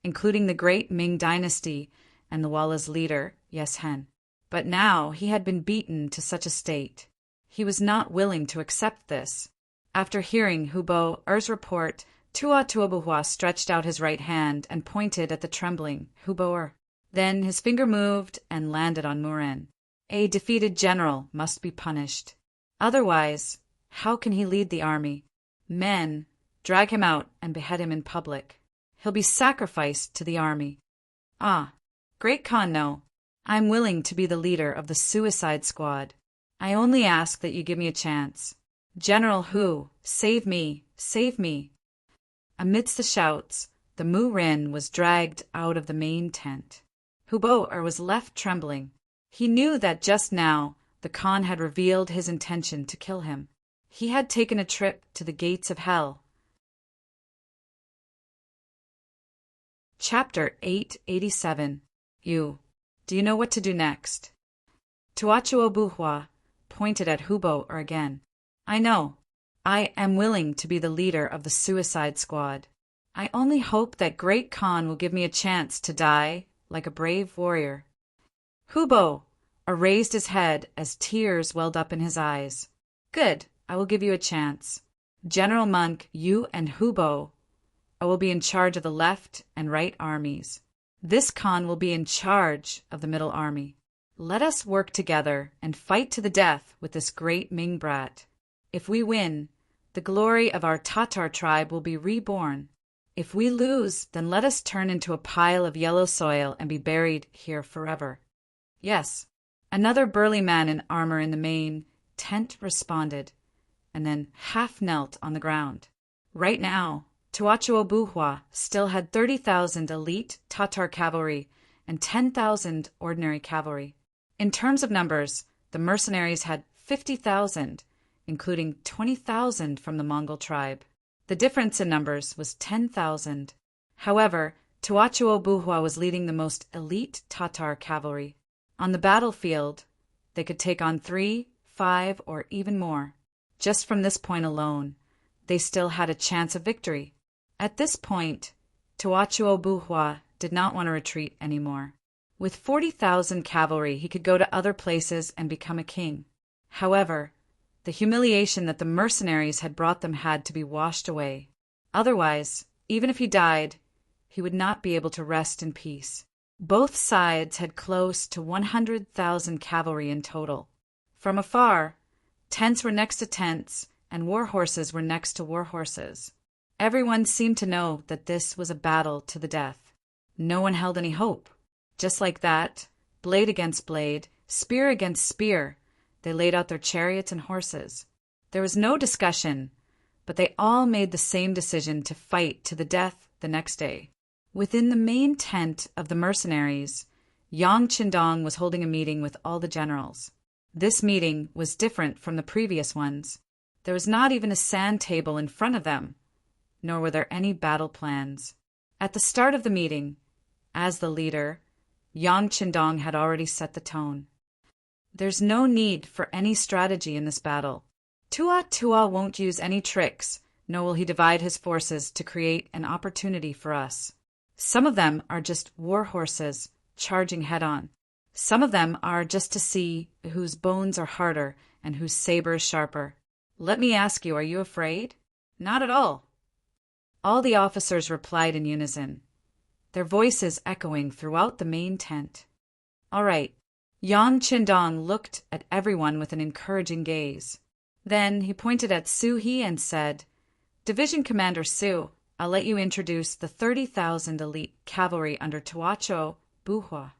including the great Ming dynasty and the Walla's leader, Yeshen. But now he had been beaten to such a state. He was not willing to accept this. After hearing Hubo's report, Tua Buhua stretched out his right hand and pointed at the trembling Hubo. Then his finger moved and landed on Murin. A defeated general must be punished. Otherwise, how can he lead the army? Men, drag him out and behead him in public. He'll be sacrificed to the army. Ah, Great Khan, no. I'm willing to be the leader of the suicide squad. I only ask that you give me a chance. "General Hu, save me, save me." Amidst the shouts, the Mu Rin was dragged out of the main tent. Hubo was left trembling. He knew that just now the Khan had revealed his intention to kill him. He had taken a trip to the gates of hell. Chapter 887. Do you know what to do next? Tuachuo Buhua pointed at Hubo again. I know. I am willing to be the leader of the suicide squad. I only hope that Great Khan will give me a chance to die like a brave warrior. Hubo raised his head as tears welled up in his eyes. Good, I will give you a chance. General Monk, you and Hubo will be in charge of the left and right armies. This Khan will be in charge of the middle army. Let us work together and fight to the death with this great Ming brat. If we win, the glory of our Tatar tribe will be reborn. If we lose, then let us turn into a pile of yellow soil and be buried here forever. Yes, another burly man in armor in the main tent responded, and then half knelt on the ground. Right now, Tuachuo Buhua still had 30,000 elite Tatar cavalry and 10,000 ordinary cavalry. In terms of numbers, the mercenaries had 50,000, including 20,000 from the Mongol tribe. The difference in numbers was 10,000. However, Tuachuo Buhua was leading the most elite Tatar cavalry. On the battlefield, they could take on 3, 5, or even more. Just from this point alone, they still had a chance of victory. At this point, Tuachuo Buhua did not want to retreat anymore. With 40,000 cavalry, he could go to other places and become a king. However, the humiliation that the mercenaries had brought them had to be washed away. Otherwise, even if he died, he would not be able to rest in peace. Both sides had close to 100,000 cavalry in total. From afar, tents were next to tents, and war horses were next to war horses. Everyone seemed to know that this was a battle to the death. No one held any hope. Just like that, blade against blade, spear against spear, they laid out their chariots and horses. There was no discussion, but they all made the same decision to fight to the death the next day. Within the main tent of the mercenaries, Yang Qindong was holding a meeting with all the generals. This meeting was different from the previous ones. There was not even a sand table in front of them, nor were there any battle plans. At the start of the meeting, as the leader, Yang Qindong had already set the tone. There's no need for any strategy in this battle. Tua won't use any tricks, nor will he divide his forces to create an opportunity for us. Some of them are just war horses charging head-on. Some of them are just to see whose bones are harder and whose saber is sharper. Let me ask you, are you afraid? Not at all. All the officers replied in unison, their voices echoing throughout the main tent. All right. Yang Qindong looked at everyone with an encouraging gaze. Then he pointed at Su He and said, Division Commander Su, I'll let you introduce the 30,000 elite cavalry under Tuachuo Buhua.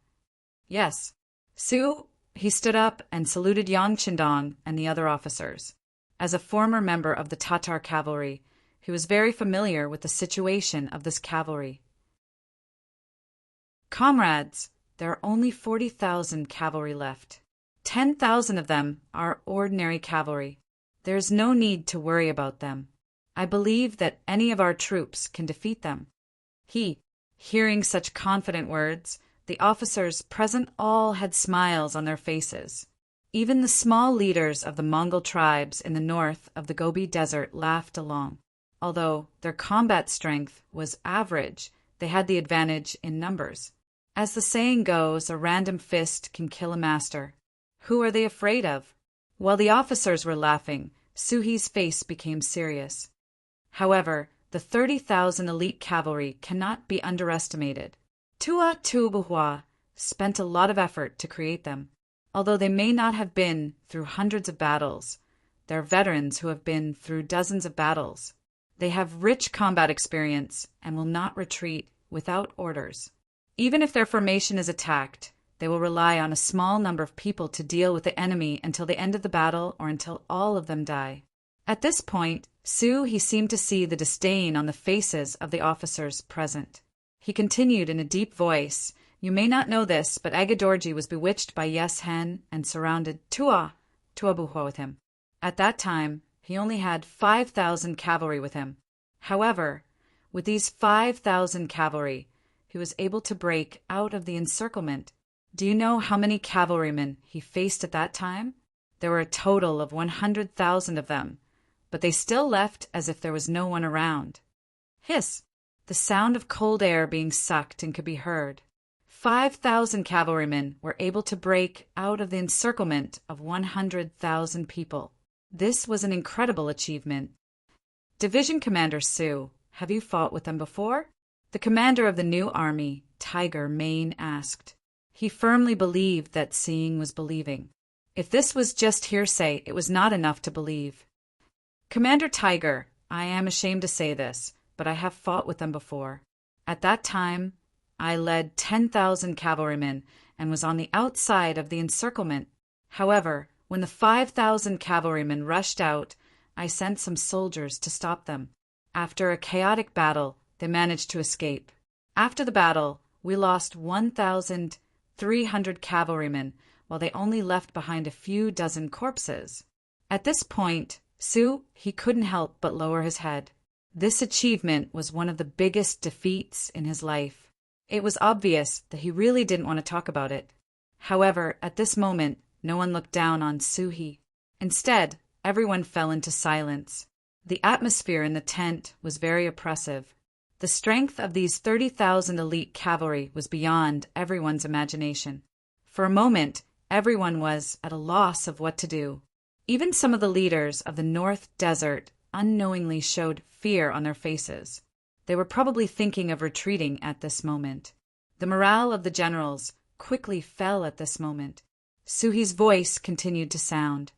Yes. Su, he stood up and saluted Yang Qindong and the other officers. As a former member of the Tatar cavalry, he was very familiar with the situation of this cavalry. Comrades, there are only 40,000 cavalry left. 10,000 of them are ordinary cavalry. There is no need to worry about them. I believe that any of our troops can defeat them. Hearing such confident words, the officers present all had smiles on their faces. Even the small leaders of the Mongol tribes in the north of the Gobi Desert laughed along. Although their combat strength was average, they had the advantage in numbers. As the saying goes, a random fist can kill a master. Who are they afraid of? While the officers were laughing, Suhi's face became serious. However, the 30,000 elite cavalry cannot be underestimated. Tuachuo Buhua spent a lot of effort to create them. Although they may not have been through hundreds of battles, they're veterans who have been through dozens of battles. They have rich combat experience and will not retreat without orders. Even if their formation is attacked, they will rely on a small number of people to deal with the enemy until the end of the battle or until all of them die. At this point, he seemed to see the disdain on the faces of the officers present. He continued in a deep voice, "You may not know this, but Agadorji was bewitched by Yes Hen and surrounded Tuabuhua with him. At that time, he only had 5,000 cavalry with him. However, with these 5,000 cavalry, he was able to break out of the encirclement. Do you know how many cavalrymen he faced at that time? There were a total of 100,000 of them, but they still left as if there was no one around. Hiss! The sound of cold air being sucked and could be heard. 5,000 cavalrymen were able to break out of the encirclement of 100,000 people. This was an incredible achievement. Division Commander Su, have you fought with them before? The commander of the new army, Ming, asked. He firmly believed that seeing was believing. If this was just hearsay, it was not enough to believe. Commander Tiger, I am ashamed to say this, but I have fought with them before. At that time, I led 10,000 cavalrymen and was on the outside of the encirclement. However, when the 5,000 cavalrymen rushed out, I sent some soldiers to stop them. After a chaotic battle, they managed to escape. After the battle, we lost 1,300 cavalrymen, while they only left behind a few dozen corpses. At this point, he couldn't help but lower his head. This achievement was one of the biggest defeats in his life. It was obvious that he really didn't want to talk about it. However, at this moment, no one looked down on Suhi. Instead, everyone fell into silence. The atmosphere in the tent was very oppressive. The strength of these 30,000 elite cavalry was beyond everyone's imagination. For a moment, everyone was at a loss of what to do. Even some of the leaders of the North Desert unknowingly showed fear on their faces. They were probably thinking of retreating at this moment. The morale of the generals quickly fell at this moment. Suhi's voice continued to sound.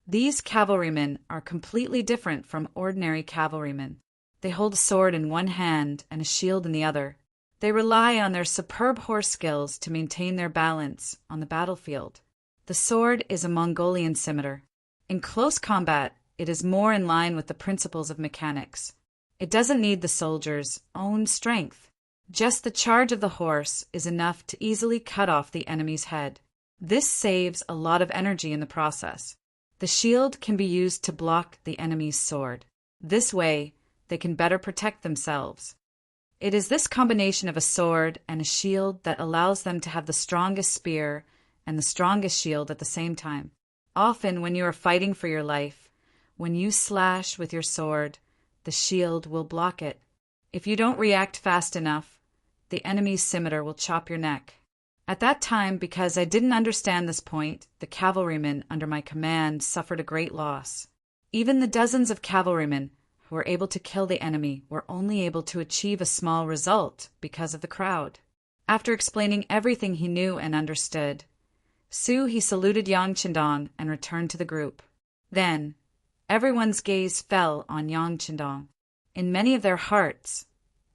These cavalrymen are completely different from ordinary cavalrymen. They hold a sword in one hand and a shield in the other. They rely on their superb horse skills to maintain their balance on the battlefield. The sword is a Mongolian scimitar. In close combat, it is more in line with the principles of mechanics. It doesn't need the soldier's own strength. Just the charge of the horse is enough to easily cut off the enemy's head. This saves a lot of energy in the process. The shield can be used to block the enemy's sword. This way, they can better protect themselves. It is this combination of a sword and a shield that allows them to have the strongest spear and the strongest shield at the same time. Often, when you are fighting for your life, when you slash with your sword, the shield will block it. If you don't react fast enough, the enemy's scimitar will chop your neck. At that time, because I didn't understand this point, the cavalrymen under my command suffered a great loss. Even the dozens of cavalrymen who were able to kill the enemy were only able to achieve a small result because of the crowd. After explaining everything he knew and understood, he saluted Yang Qindong and returned to the group. Then, everyone's gaze fell on Yang Qindong. In many of their hearts,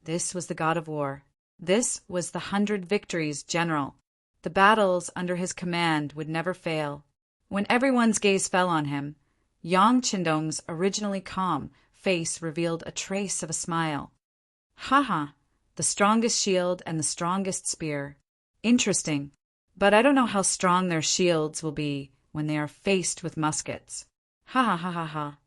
this was the god of war. This was the 100 victories general. The battles under his command would never fail. When everyone's gaze fell on him, Yang Qindong's originally calm face revealed a trace of a smile. "Haha, the strongest shield and the strongest spear. Interesting, but I don't know how strong their shields will be when they are faced with muskets. Ha ha ha ha ha."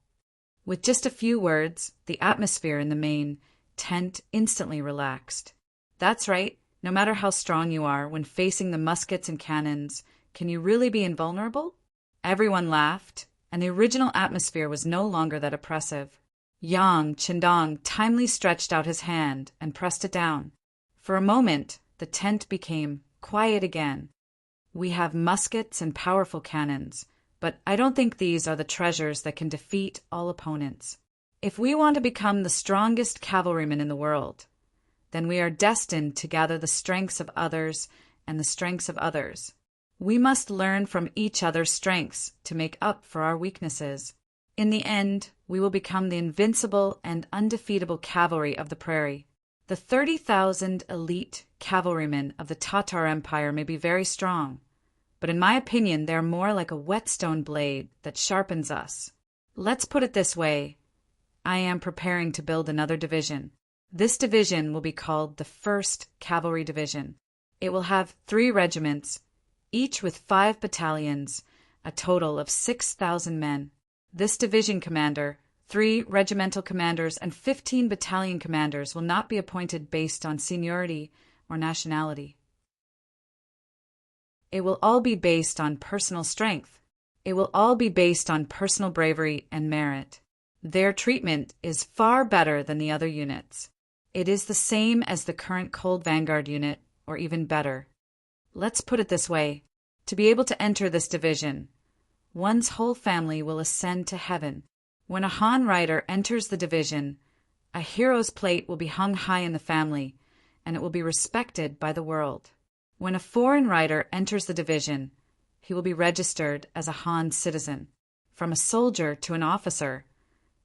With just a few words, the atmosphere in the main tent instantly relaxed. That's right, no matter how strong you are when facing the muskets and cannons, can you really be invulnerable? Everyone laughed, and the original atmosphere was no longer that oppressive. Yang Qindong timely stretched out his hand and pressed it down. For a moment, the tent became quiet again. We have muskets and powerful cannons, but I don't think these are the treasures that can defeat all opponents. If we want to become the strongest cavalrymen in the world, then we are destined to gather the strengths of others and the strengths of others. We must learn from each other's strengths to make up for our weaknesses. In the end, we will become the invincible and undefeatable cavalry of the prairie. The 30,000 elite cavalrymen of the Tatar Empire may be very strong, but in my opinion they are more like a whetstone blade that sharpens us. Let's put it this way. I am preparing to build another division. This division will be called the 1st Cavalry Division. It will have 3 regiments, each with 5 battalions, a total of 6,000 men. This division commander, 3 regimental commanders, and 15 battalion commanders will not be appointed based on seniority or nationality. It will all be based on personal strength. It will all be based on personal bravery and merit. Their treatment is far better than the other units. It is the same as the current Cold Vanguard unit, or even better. Let's put it this way. To be able to enter this division, one's whole family will ascend to heaven. When a Han rider enters the division, a hero's plate will be hung high in the family, and it will be respected by the world. When a foreign rider enters the division, he will be registered as a Han citizen. From a soldier to an officer,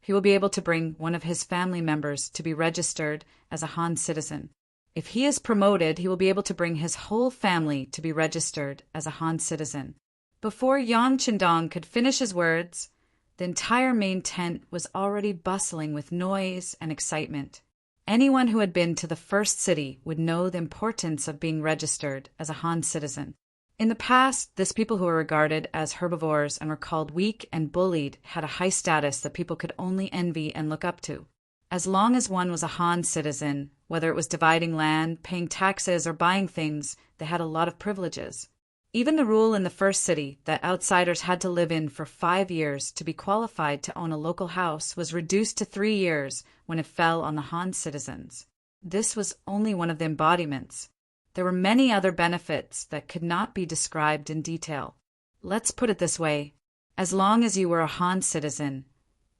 he will be able to bring one of his family members to be registered as a Han citizen. If he is promoted, he will be able to bring his whole family to be registered as a Han citizen. Before Yang Qindong could finish his words, the entire main tent was already bustling with noise and excitement. Anyone who had been to the first city would know the importance of being registered as a Han citizen. In the past, this people who were regarded as herbivores and were called weak and bullied had a high status that people could only envy and look up to. As long as one was a Han citizen, whether it was dividing land, paying taxes, or buying things, they had a lot of privileges. Even the rule in the first city that outsiders had to live in for 5 years to be qualified to own a local house was reduced to 3 years when it fell on the Han citizens. This was only one of the embodiments. There were many other benefits that could not be described in detail. Let's put it this way. As long as you were a Han citizen,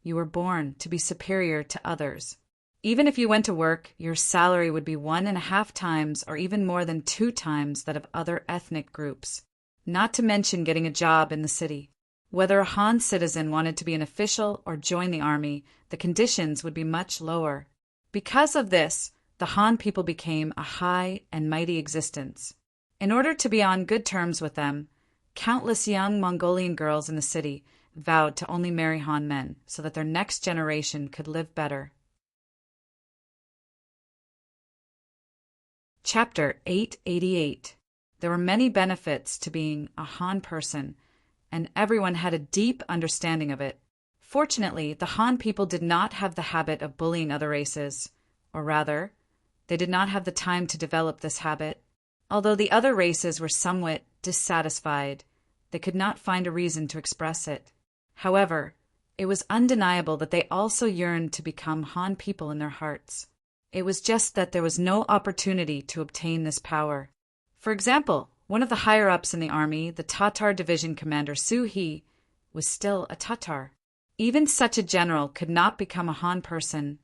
you were born to be superior to others. Even if you went to work, your salary would be 1.5 times or even more than 2 times that of other ethnic groups. Not to mention getting a job in the city. Whether a Han citizen wanted to be an official or join the army, the conditions would be much lower. Because of this, the Han people became a high and mighty existence. In order to be on good terms with them, countless young Mongolian girls in the city vowed to only marry Han men so that their next generation could live better. Chapter 888. There were many benefits to being a Han person, and everyone had a deep understanding of it. Fortunately, the Han people did not have the habit of bullying other races, or rather, they did not have the time to develop this habit. Although the other races were somewhat dissatisfied, they could not find a reason to express it. However, it was undeniable that they also yearned to become Han people in their hearts. It was just that there was no opportunity to obtain this power. For example, one of the higher-ups in the army, the Tatar division commander Su He, was still a Tatar. Even such a general could not become a Han person,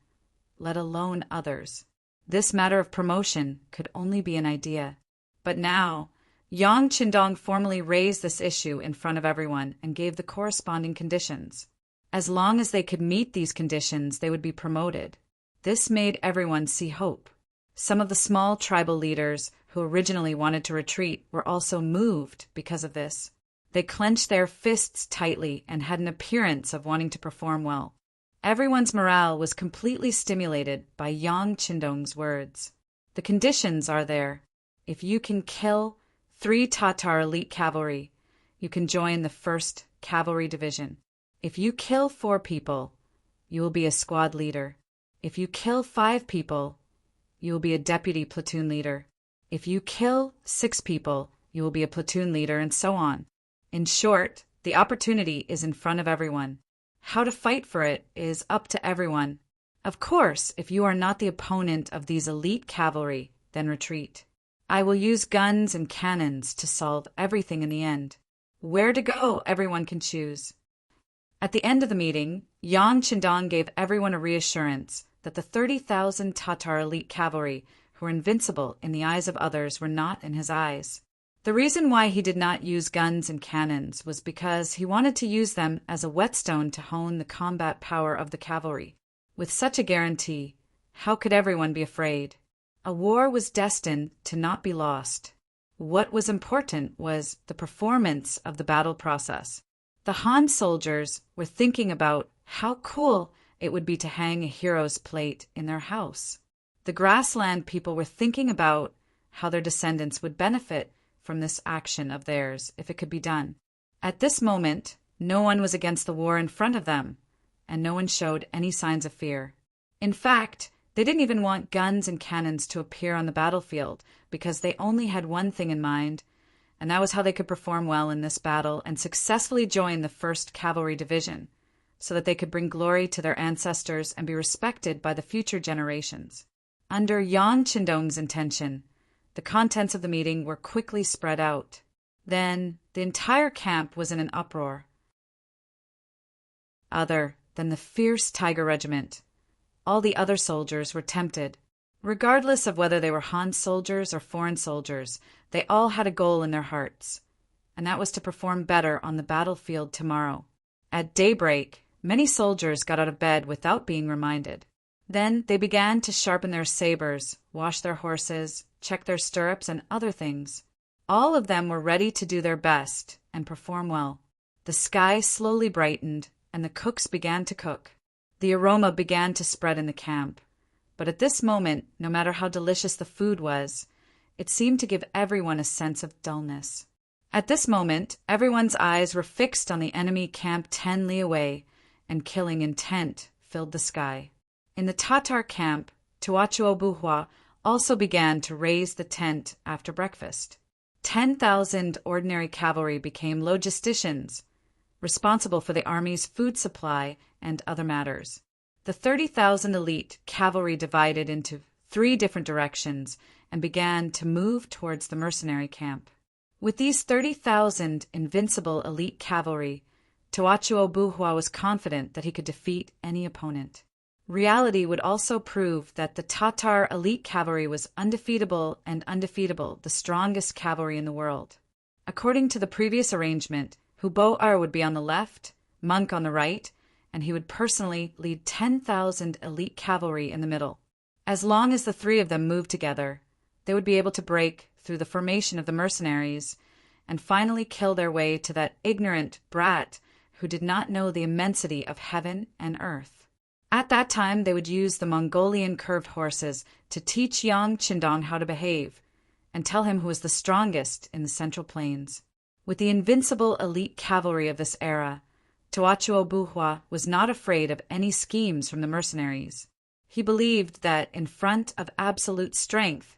let alone others. This matter of promotion could only be an idea. But now, Yang Qindong formally raised this issue in front of everyone and gave the corresponding conditions. As long as they could meet these conditions, they would be promoted. This made everyone see hope. Some of the small tribal leaders who originally wanted to retreat were also moved because of this. They clenched their fists tightly and had an appearance of wanting to perform well. Everyone's morale was completely stimulated by Yang Qindong's words. The conditions are there. If you can kill 3 Tatar elite cavalry, you can join the 1st Cavalry Division. If you kill 4 people, you will be a squad leader. If you kill 5 people, you will be a deputy platoon leader. If you kill 6 people, you will be a platoon leader, and so on. In short, the opportunity is in front of everyone. How to fight for it is up to everyone. Of course, if you are not the opponent of these elite cavalry, then retreat. I will use guns and cannons to solve everything in the end. Where to go, everyone can choose. At the end of the meeting, Yang Qindong gave everyone a reassurance that the 30,000 Tatar elite cavalry who were invincible in the eyes of others were not in his eyes. The reason why he did not use guns and cannons was because he wanted to use them as a whetstone to hone the combat power of the cavalry. With such a guarantee, how could everyone be afraid? A war was destined to not be lost. What was important was the performance of the battle process. The Han soldiers were thinking about how cool it would be to hang a hero's plate in their house. The grassland people were thinking about how their descendants would benefit from this action of theirs if it could be done. At this moment, no one was against the war in front of them, and no one showed any signs of fear. In fact, they didn't even want guns and cannons to appear on the battlefield because they only had one thing in mind, and that was how they could perform well in this battle and successfully join the 1st Cavalry Division, so that they could bring glory to their ancestors and be respected by the future generations. Under Yang Qindong's intention, the contents of the meeting were quickly spread out. Then the entire camp was in an uproar. Other than the fierce Tiger Regiment, all the other soldiers were tempted. Regardless of whether they were Han soldiers or foreign soldiers, they all had a goal in their hearts, and that was to perform better on the battlefield tomorrow. At daybreak, many soldiers got out of bed without being reminded. Then they began to sharpen their sabers, wash their horses, check their stirrups, and other things. All of them were ready to do their best and perform well. The sky slowly brightened, and the cooks began to cook. The aroma began to spread in the camp, but at this moment, no matter how delicious the food was, it seemed to give everyone a sense of dullness. At this moment, everyone's eyes were fixed on the enemy camp 10 li away, and killing intent filled the sky. In the Tatar camp, Tuachuo Buhua also began to raise the tent after breakfast. 10,000 ordinary cavalry became logisticians, responsible for the army's food supply and other matters. The 30,000 elite cavalry divided into 3 different directions and began to move towards the mercenary camp. With these 30,000 invincible elite cavalry, Tuachuo Buhua was confident that he could defeat any opponent. Reality would also prove that the Tatar elite cavalry was undefeatable and undefeatable, the strongest cavalry in the world. According to the previous arrangement, Hubo would be on the left, Monk on the right, and he would personally lead 10,000 elite cavalry in the middle. As long as the 3 of them moved together, they would be able to break through the formation of the mercenaries and finally kill their way to that ignorant brat who did not know the immensity of heaven and earth. At that time, they would use the Mongolian curved horses to teach Yang Qindong how to behave and tell him who was the strongest in the Central Plains. With the invincible elite cavalry of this era, Tuachuo Buhua was not afraid of any schemes from the mercenaries. He believed that in front of absolute strength,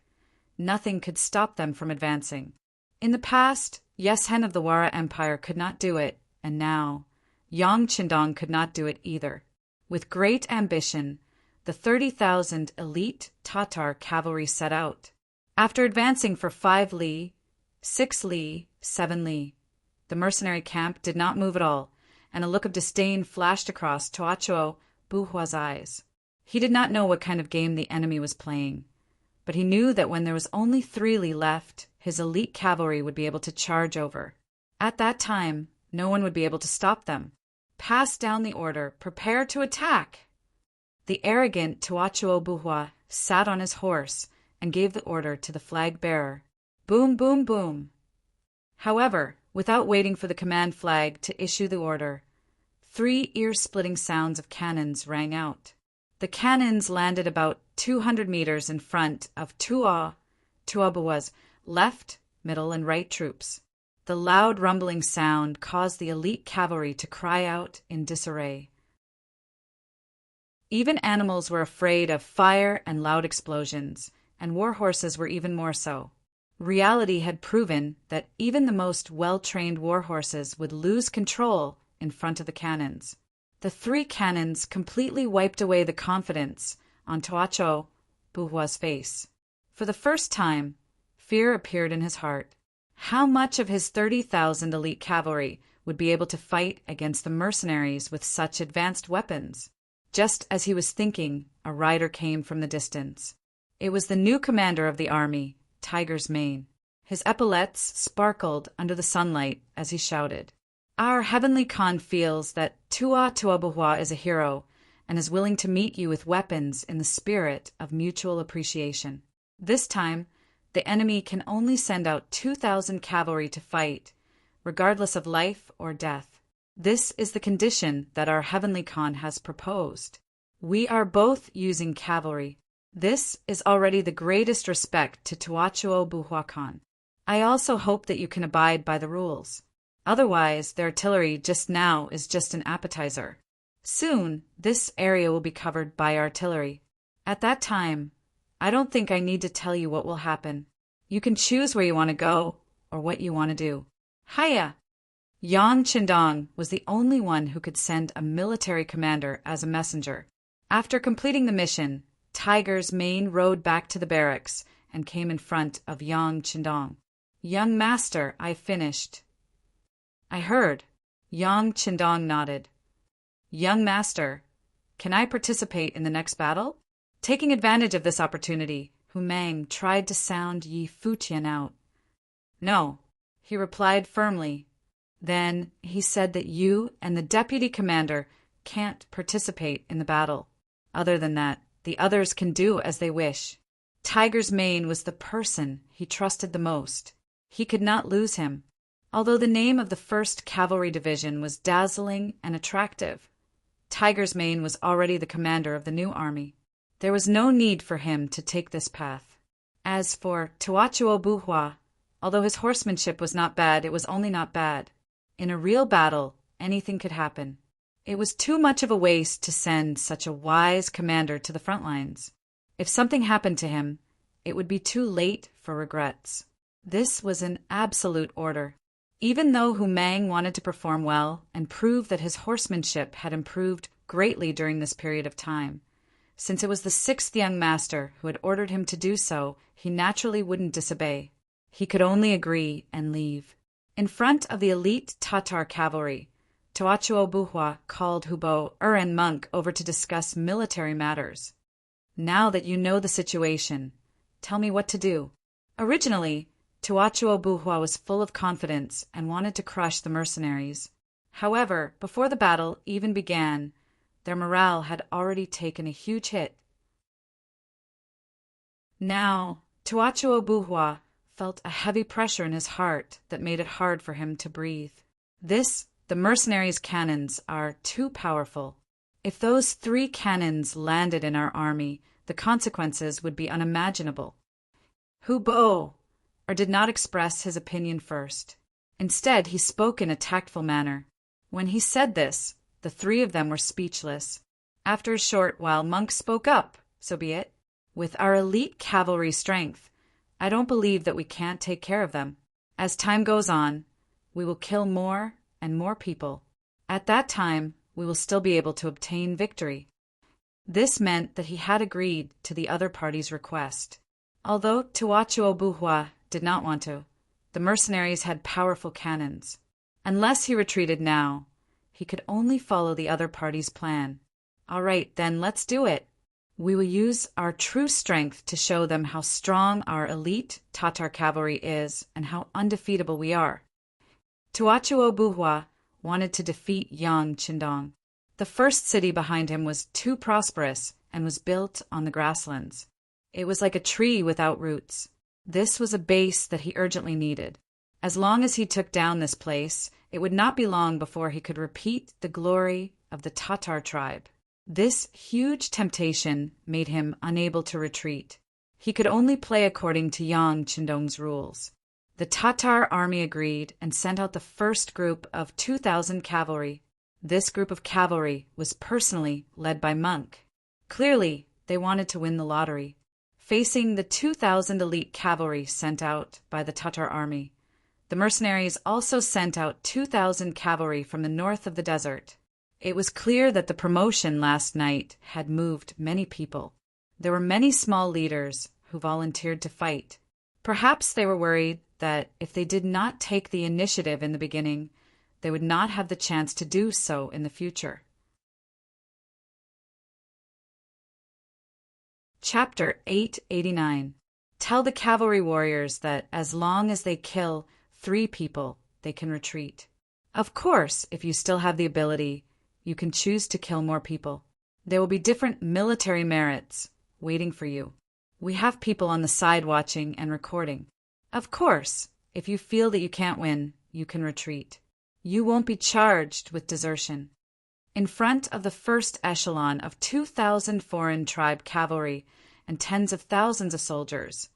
nothing could stop them from advancing. In the past, Yeshen of the Wara Empire could not do it, and now, Yang Qindong could not do it either. With great ambition, the 30,000 elite Tatar cavalry set out. After advancing for 5 li, 6 li, 7 li, the mercenary camp did not move at all, and a look of disdain flashed across Tuachuo Buhua's eyes. He did not know what kind of game the enemy was playing, but he knew that when there was only 3 li left, his elite cavalry would be able to charge over. At that time, no one would be able to stop them. Pass down the order, prepare to attack. The arrogant Tuachuo Buhua sat on his horse and gave the order to the flag bearer. Boom, boom, boom. However, without waiting for the command flag to issue the order, 3 ear-splitting sounds of cannons rang out. The cannons landed about 200 meters in front of Tuabua's left, middle, and right troops. The loud rumbling sound caused the elite cavalry to cry out in disarray. Even animals were afraid of fire and loud explosions, and war horses were even more so. Reality had proven that even the most well-trained war horses would lose control in front of the cannons. The 3 cannons completely wiped away the confidence on Tuachuo Buhua's face. For the first time, fear appeared in his heart. How much of his 30,000 elite cavalry would be able to fight against the mercenaries with such advanced weapons? Just as he was thinking, a rider came from the distance. It was the new commander of the army, Tiger's Mane. His epaulets sparkled under the sunlight as he shouted, "Our heavenly Khan feels that Tuachuo Buhua is a hero and is willing to meet you with weapons in the spirit of mutual appreciation." This time, the enemy can only send out 2,000 cavalry to fight, regardless of life or death. This is the condition that our heavenly Khan has proposed. We are both using cavalry. This is already the greatest respect to Tuachuo Buhua Khan. I also hope that you can abide by the rules. Otherwise, the artillery just now is just an appetizer. Soon, this area will be covered by artillery. At that time, I don't think I need to tell you what will happen. You can choose where you want to go or what you want to do. Hiya! Yang Qindong was the only one who could send a military commander as a messenger. After completing the mission, Tiger's Mane rode back to the barracks and came in front of Yang Qindong. Young master, I finished. I heard. Yang Qindong nodded. Young master, can I participate in the next battle? Taking advantage of this opportunity, Hu Mang tried to sound Yi Fuqian out. No, he replied firmly. Then he said that you and the deputy commander can't participate in the battle. Other than that, the others can do as they wish. Tiger's Mane was the person he trusted the most. He could not lose him. Although the name of the 1st Cavalry Division was dazzling and attractive, Tiger's Mane was already the commander of the new army. There was no need for him to take this path. As for Tuachuo Buhua, although his horsemanship was not bad, it was only not bad. In a real battle, anything could happen. It was too much of a waste to send such a wise commander to the front lines. If something happened to him, it would be too late for regrets. This was an absolute order. Even though Hu Mang wanted to perform well and prove that his horsemanship had improved greatly during this period of time, since it was the 6th young master who had ordered him to do so, he naturally wouldn't disobey. He could only agree and leave. In front of the elite Tatar cavalry, Tuachuo Buhua called Hubo and Monk over to discuss military matters. Now that you know the situation, tell me what to do. Originally, Tuachuo Buhua was full of confidence and wanted to crush the mercenaries. However, before the battle even began, their morale had already taken a huge hit. Now, Tuachuo Buhua felt a heavy pressure in his heart that made it hard for him to breathe. The mercenaries' cannons are too powerful. If those 3 cannons landed in our army, the consequences would be unimaginable. Hubo did not express his opinion first. Instead, he spoke in a tactful manner. When he said this, the 3 of them were speechless. After a short while, Monk spoke up. So be it. With our elite cavalry strength, I don't believe that we can't take care of them. As time goes on, we will kill more and more people. At that time, we will still be able to obtain victory. This meant that he had agreed to the other party's request. Although Tuachuo Buhua did not want to, the mercenaries had powerful cannons. Unless he retreated now, he could only follow the other party's plan. All right, then let's do it. We will use our true strength to show them how strong our elite Tatar cavalry is and how undefeatable we are. Tuachuo Buhua wanted to defeat Yang Qindong. The first city behind him was too prosperous and was built on the grasslands. It was like a tree without roots. This was a base that he urgently needed. As long as he took down this place, it would not be long before he could repeat the glory of the Tatar tribe. This huge temptation made him unable to retreat. He could only play according to Yang Qindong's rules. The Tatar army agreed and sent out the first group of 2,000 cavalry. This group of cavalry was personally led by Monk. Clearly, they wanted to win the lottery. Facing the 2,000 elite cavalry sent out by the Tatar army, the mercenaries also sent out 2,000 cavalry from the north of the desert. It was clear that the promotion last night had moved many people. There were many small leaders who volunteered to fight. Perhaps they were worried that if they did not take the initiative in the beginning, they would not have the chance to do so in the future. Chapter 889. Tell the cavalry warriors that as long as they kill 3 people, they can retreat. Of course, if you still have the ability, you can choose to kill more people. There will be different military merits waiting for you. We have people on the side watching and recording. Of course, if you feel that you can't win, you can retreat. You won't be charged with desertion. In front of the first echelon of 2,000 foreign tribe cavalry and tens of thousands of soldiers,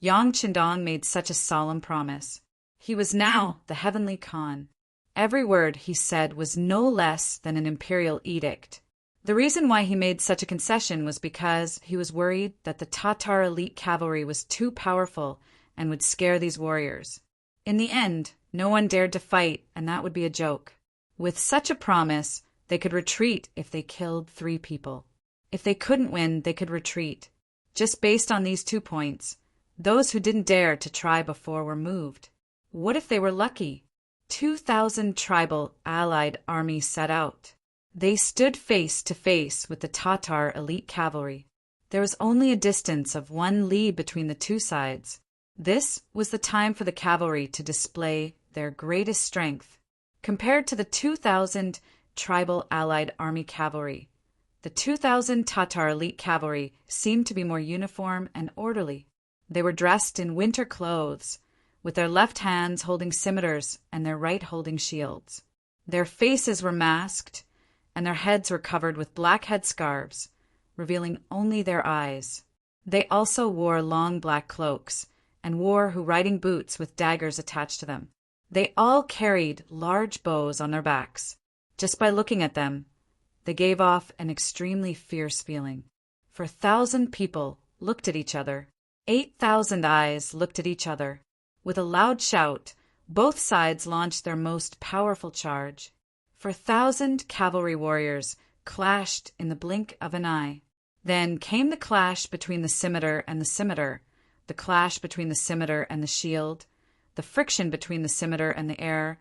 Yang Qindong made such a solemn promise. He was now the heavenly Khan. Every word he said was no less than an imperial edict. The reason why he made such a concession was because he was worried that the Tatar elite cavalry was too powerful and would scare these warriors. In the end, no one dared to fight, and that would be a joke. With such a promise, they could retreat if they killed 3 people. If they couldn't win, they could retreat. Just based on these 2 points, those who didn't dare to try before were moved. What if they were lucky? 2,000 tribal allied armies set out. They stood face to face with the Tatar elite cavalry. There was only a distance of 1 li between the 2 sides. This was the time for the cavalry to display their greatest strength. Compared to the 2,000 tribal allied army cavalry, the 2,000 Tatar elite cavalry seemed to be more uniform and orderly. They were dressed in winter clothes, with their left hands holding scimitars and their right holding shields. Their faces were masked, and their heads were covered with black headscarves, revealing only their eyes. They also wore long black cloaks, and wore riding boots with daggers attached to them. They all carried large bows on their backs. Just by looking at them, they gave off an extremely fierce feeling. For 1,000 people looked at each other. 8,000 eyes looked at each other. With a loud shout, both sides launched their most powerful charge. For 1,000 cavalry warriors clashed in the blink of an eye. Then came the clash between the scimitar and the scimitar, the clash between the scimitar and the shield, the friction between the scimitar and the air,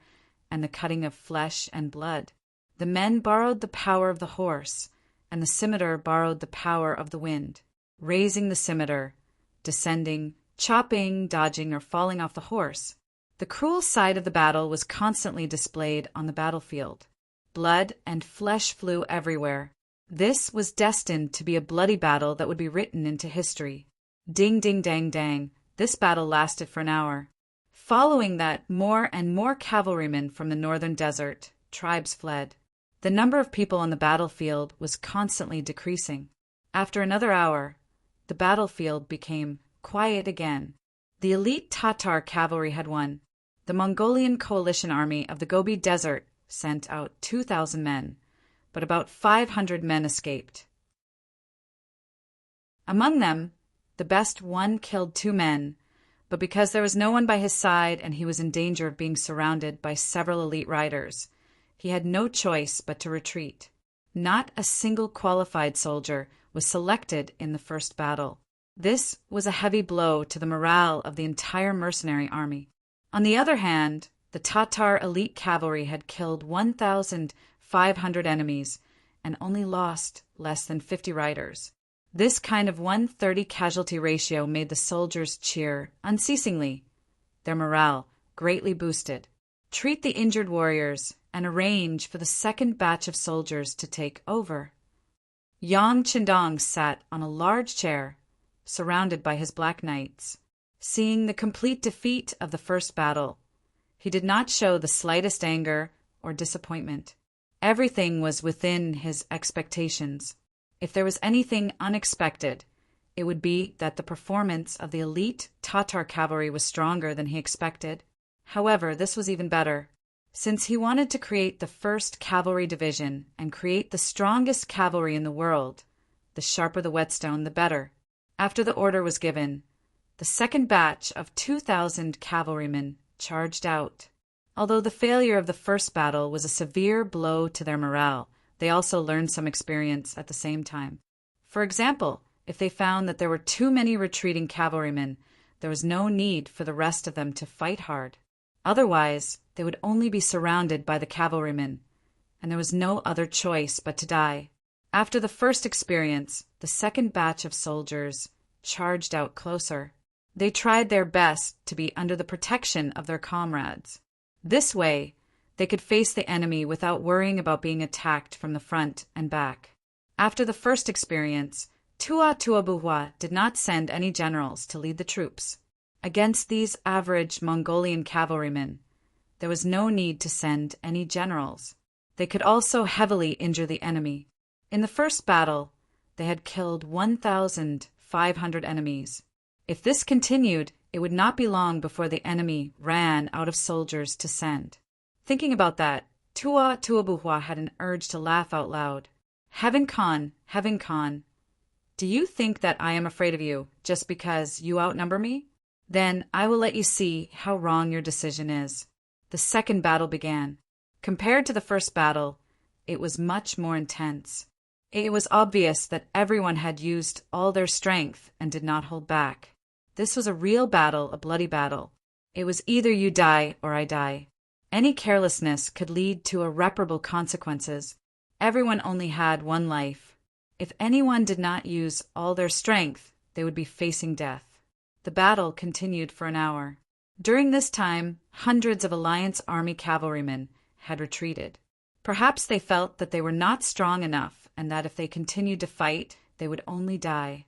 and the cutting of flesh and blood. The men borrowed the power of the horse, and the scimitar borrowed the power of the wind, raising the scimitar, descending, chopping, dodging, or falling off the horse. The cruel side of the battle was constantly displayed on the battlefield. Blood and flesh flew everywhere. This was destined to be a bloody battle that would be written into history. Ding, ding, dang, dang. This battle lasted for an hour. Following that, more and more cavalrymen from the northern desert tribes fled. The number of people on the battlefield was constantly decreasing. After another hour, the battlefield became quiet again. The elite Tatar cavalry had won. The Mongolian coalition army of the Gobi Desert sent out 2,000 men, but about 500 men escaped. Among them, the best one killed 2 men, but because there was no one by his side and he was in danger of being surrounded by several elite riders, he had no choice but to retreat. Not a single qualified soldier was selected in the first battle. This was a heavy blow to the morale of the entire mercenary army. On the other hand, the Tatar elite cavalry had killed 1,500 enemies and only lost less than 50 riders. This kind of 1:30 casualty ratio made the soldiers cheer unceasingly, their morale greatly boosted, treat the injured warriors, and arrange for the second batch of soldiers to take over. Yang Qindong sat on a large chair, surrounded by his black knights. Seeing the complete defeat of the first battle, he did not show the slightest anger or disappointment. Everything was within his expectations. If there was anything unexpected, it would be that the performance of the elite Tatar cavalry was stronger than he expected. However, this was even better. Since he wanted to create the first cavalry division and create the strongest cavalry in the world, the sharper the whetstone, the better. After the order was given, the second batch of 2,000 cavalrymen charged out. Although the failure of the first battle was a severe blow to their morale, they also learned some experience at the same time. For example, if they found that there were too many retreating cavalrymen, there was no need for the rest of them to fight hard. Otherwise, they would only be surrounded by the cavalrymen, and there was no other choice but to die. After the first experience, the second batch of soldiers charged out closer. They tried their best to be under the protection of their comrades. This way, they could face the enemy without worrying about being attacked from the front and back. After the first experience, Tuatuabuhua did not send any generals to lead the troops. Against these average Mongolian cavalrymen, there was no need to send any generals. They could also heavily injure the enemy. In the first battle, they had killed 1,500 enemies. If this continued, it would not be long before the enemy ran out of soldiers to send. Thinking about that, Tuatuabuhua had an urge to laugh out loud. Heaven Khan, do you think that I am afraid of you just because you outnumber me? Then I will let you see how wrong your decision is. The second battle began. Compared to the first battle, it was much more intense. It was obvious that everyone had used all their strength and did not hold back. This was a real battle, a bloody battle. It was either you die or I die. Any carelessness could lead to irreparable consequences. Everyone only had one life. If anyone did not use all their strength, they would be facing death. The battle continued for an hour. During this time, hundreds of Alliance Army cavalrymen had retreated. Perhaps they felt that they were not strong enough and that if they continued to fight, they would only die.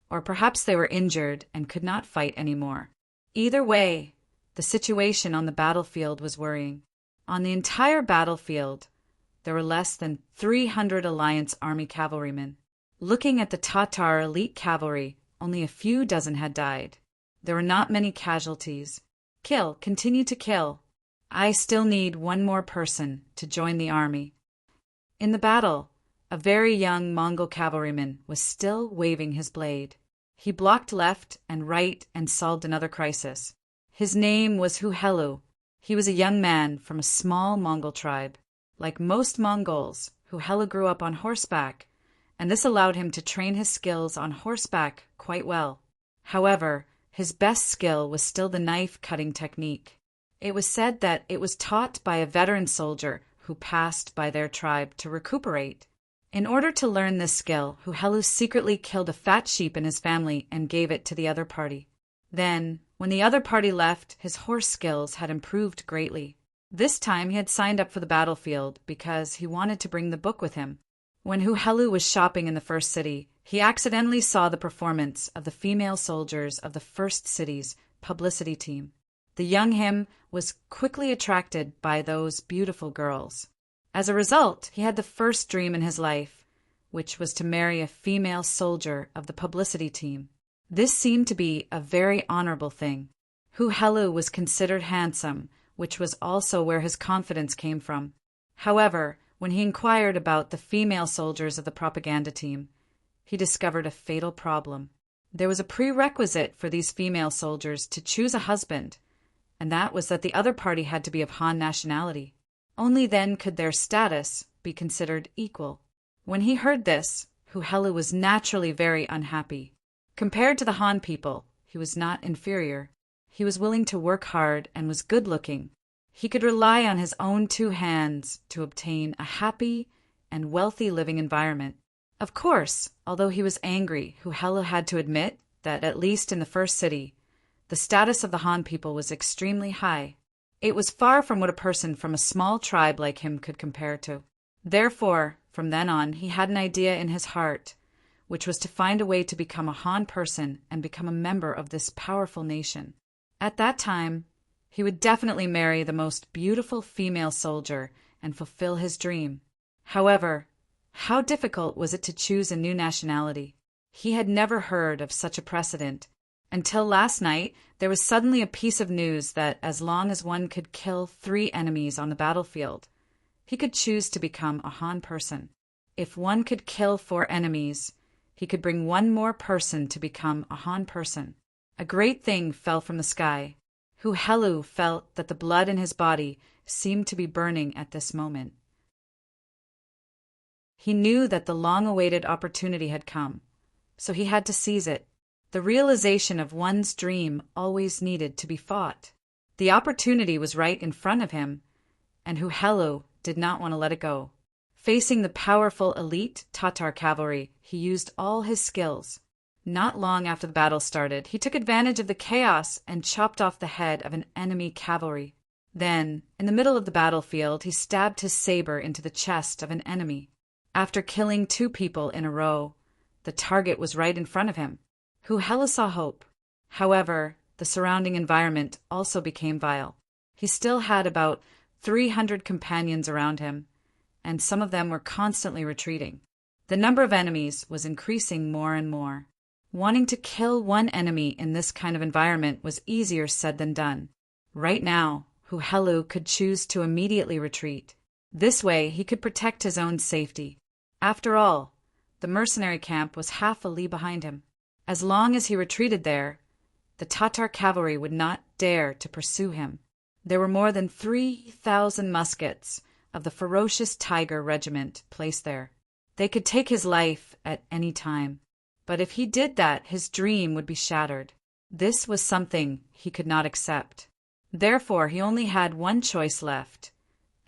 Or perhaps they were injured and could not fight anymore. Either way, the situation on the battlefield was worrying. On the entire battlefield, there were less than 300 Alliance Army cavalrymen. Looking at the Tatar elite cavalry, only a few dozen had died. There were not many casualties. Kill, continue to kill. I still need one more person to join the army. In the battle, a very young Mongol cavalryman was still waving his blade. He blocked left and right and solved another crisis. His name was Huhelu. He was a young man from a small Mongol tribe. Like most Mongols, Huhelu grew up on horseback, and this allowed him to train his skills on horseback quite well. However, his best skill was still the knife-cutting technique. It was said that it was taught by a veteran soldier who passed by their tribe to recuperate. In order to learn this skill, Huhelu secretly killed a fat sheep in his family and gave it to the other party. Then, when the other party left, his horse skills had improved greatly. This time he had signed up for the battlefield because he wanted to bring the book with him. When Huhelu was shopping in the first city, he accidentally saw the performance of the female soldiers of the first city's publicity team. The young him was quickly attracted by those beautiful girls. As a result, he had the first dream in his life, which was to marry a female soldier of the publicity team. This seemed to be a very honorable thing. Huhelu was considered handsome, which was also where his confidence came from. However, when he inquired about the female soldiers of the propaganda team, he discovered a fatal problem. There was a prerequisite for these female soldiers to choose a husband, and that was that the other party had to be of Han nationality. Only then could their status be considered equal. When he heard this, Huhelu was naturally very unhappy. Compared to the Han people, he was not inferior. He was willing to work hard and was good-looking. He could rely on his own two hands to obtain a happy and wealthy living environment. Of course, although he was angry, Huhelu had to admit that, at least in the first city, the status of the Han people was extremely high. It was far from what a person from a small tribe like him could compare to. Therefore, from then on, he had an idea in his heart, which was to find a way to become a Han person and become a member of this powerful nation. At that time, he would definitely marry the most beautiful female soldier and fulfill his dream. However, how difficult was it to choose a new nationality? He had never heard of such a precedent. Until last night, there was suddenly a piece of news that as long as one could kill 3 enemies on the battlefield, he could choose to become a Han person. If one could kill 4 enemies, he could bring one more person to become a Han person. A great thing fell from the sky. Huhelu felt that the blood in his body seemed to be burning at this moment. He knew that the long-awaited opportunity had come, so he had to seize it. The realization of one's dream always needed to be fought. The opportunity was right in front of him, and Huhelu did not want to let it go. Facing the powerful elite Tatar cavalry, he used all his skills. Not long after the battle started, he took advantage of the chaos and chopped off the head of an enemy cavalry. Then, in the middle of the battlefield, he stabbed his saber into the chest of an enemy. After killing 2 people in a row, the target was right in front of him. Huhelu saw hope. However, the surrounding environment also became vile. He still had about 300 companions around him, and some of them were constantly retreating. The number of enemies was increasing more and more. Wanting to kill one enemy in this kind of environment was easier said than done. Right now, Huhelu could choose to immediately retreat. This way, he could protect his own safety. After all, the mercenary camp was half a li behind him. As long as he retreated there, the Tatar cavalry would not dare to pursue him. There were more than 3,000 muskets of the ferocious Tiger Regiment placed there. They could take his life at any time. But if he did that, his dream would be shattered. This was something he could not accept. Therefore, he only had one choice left,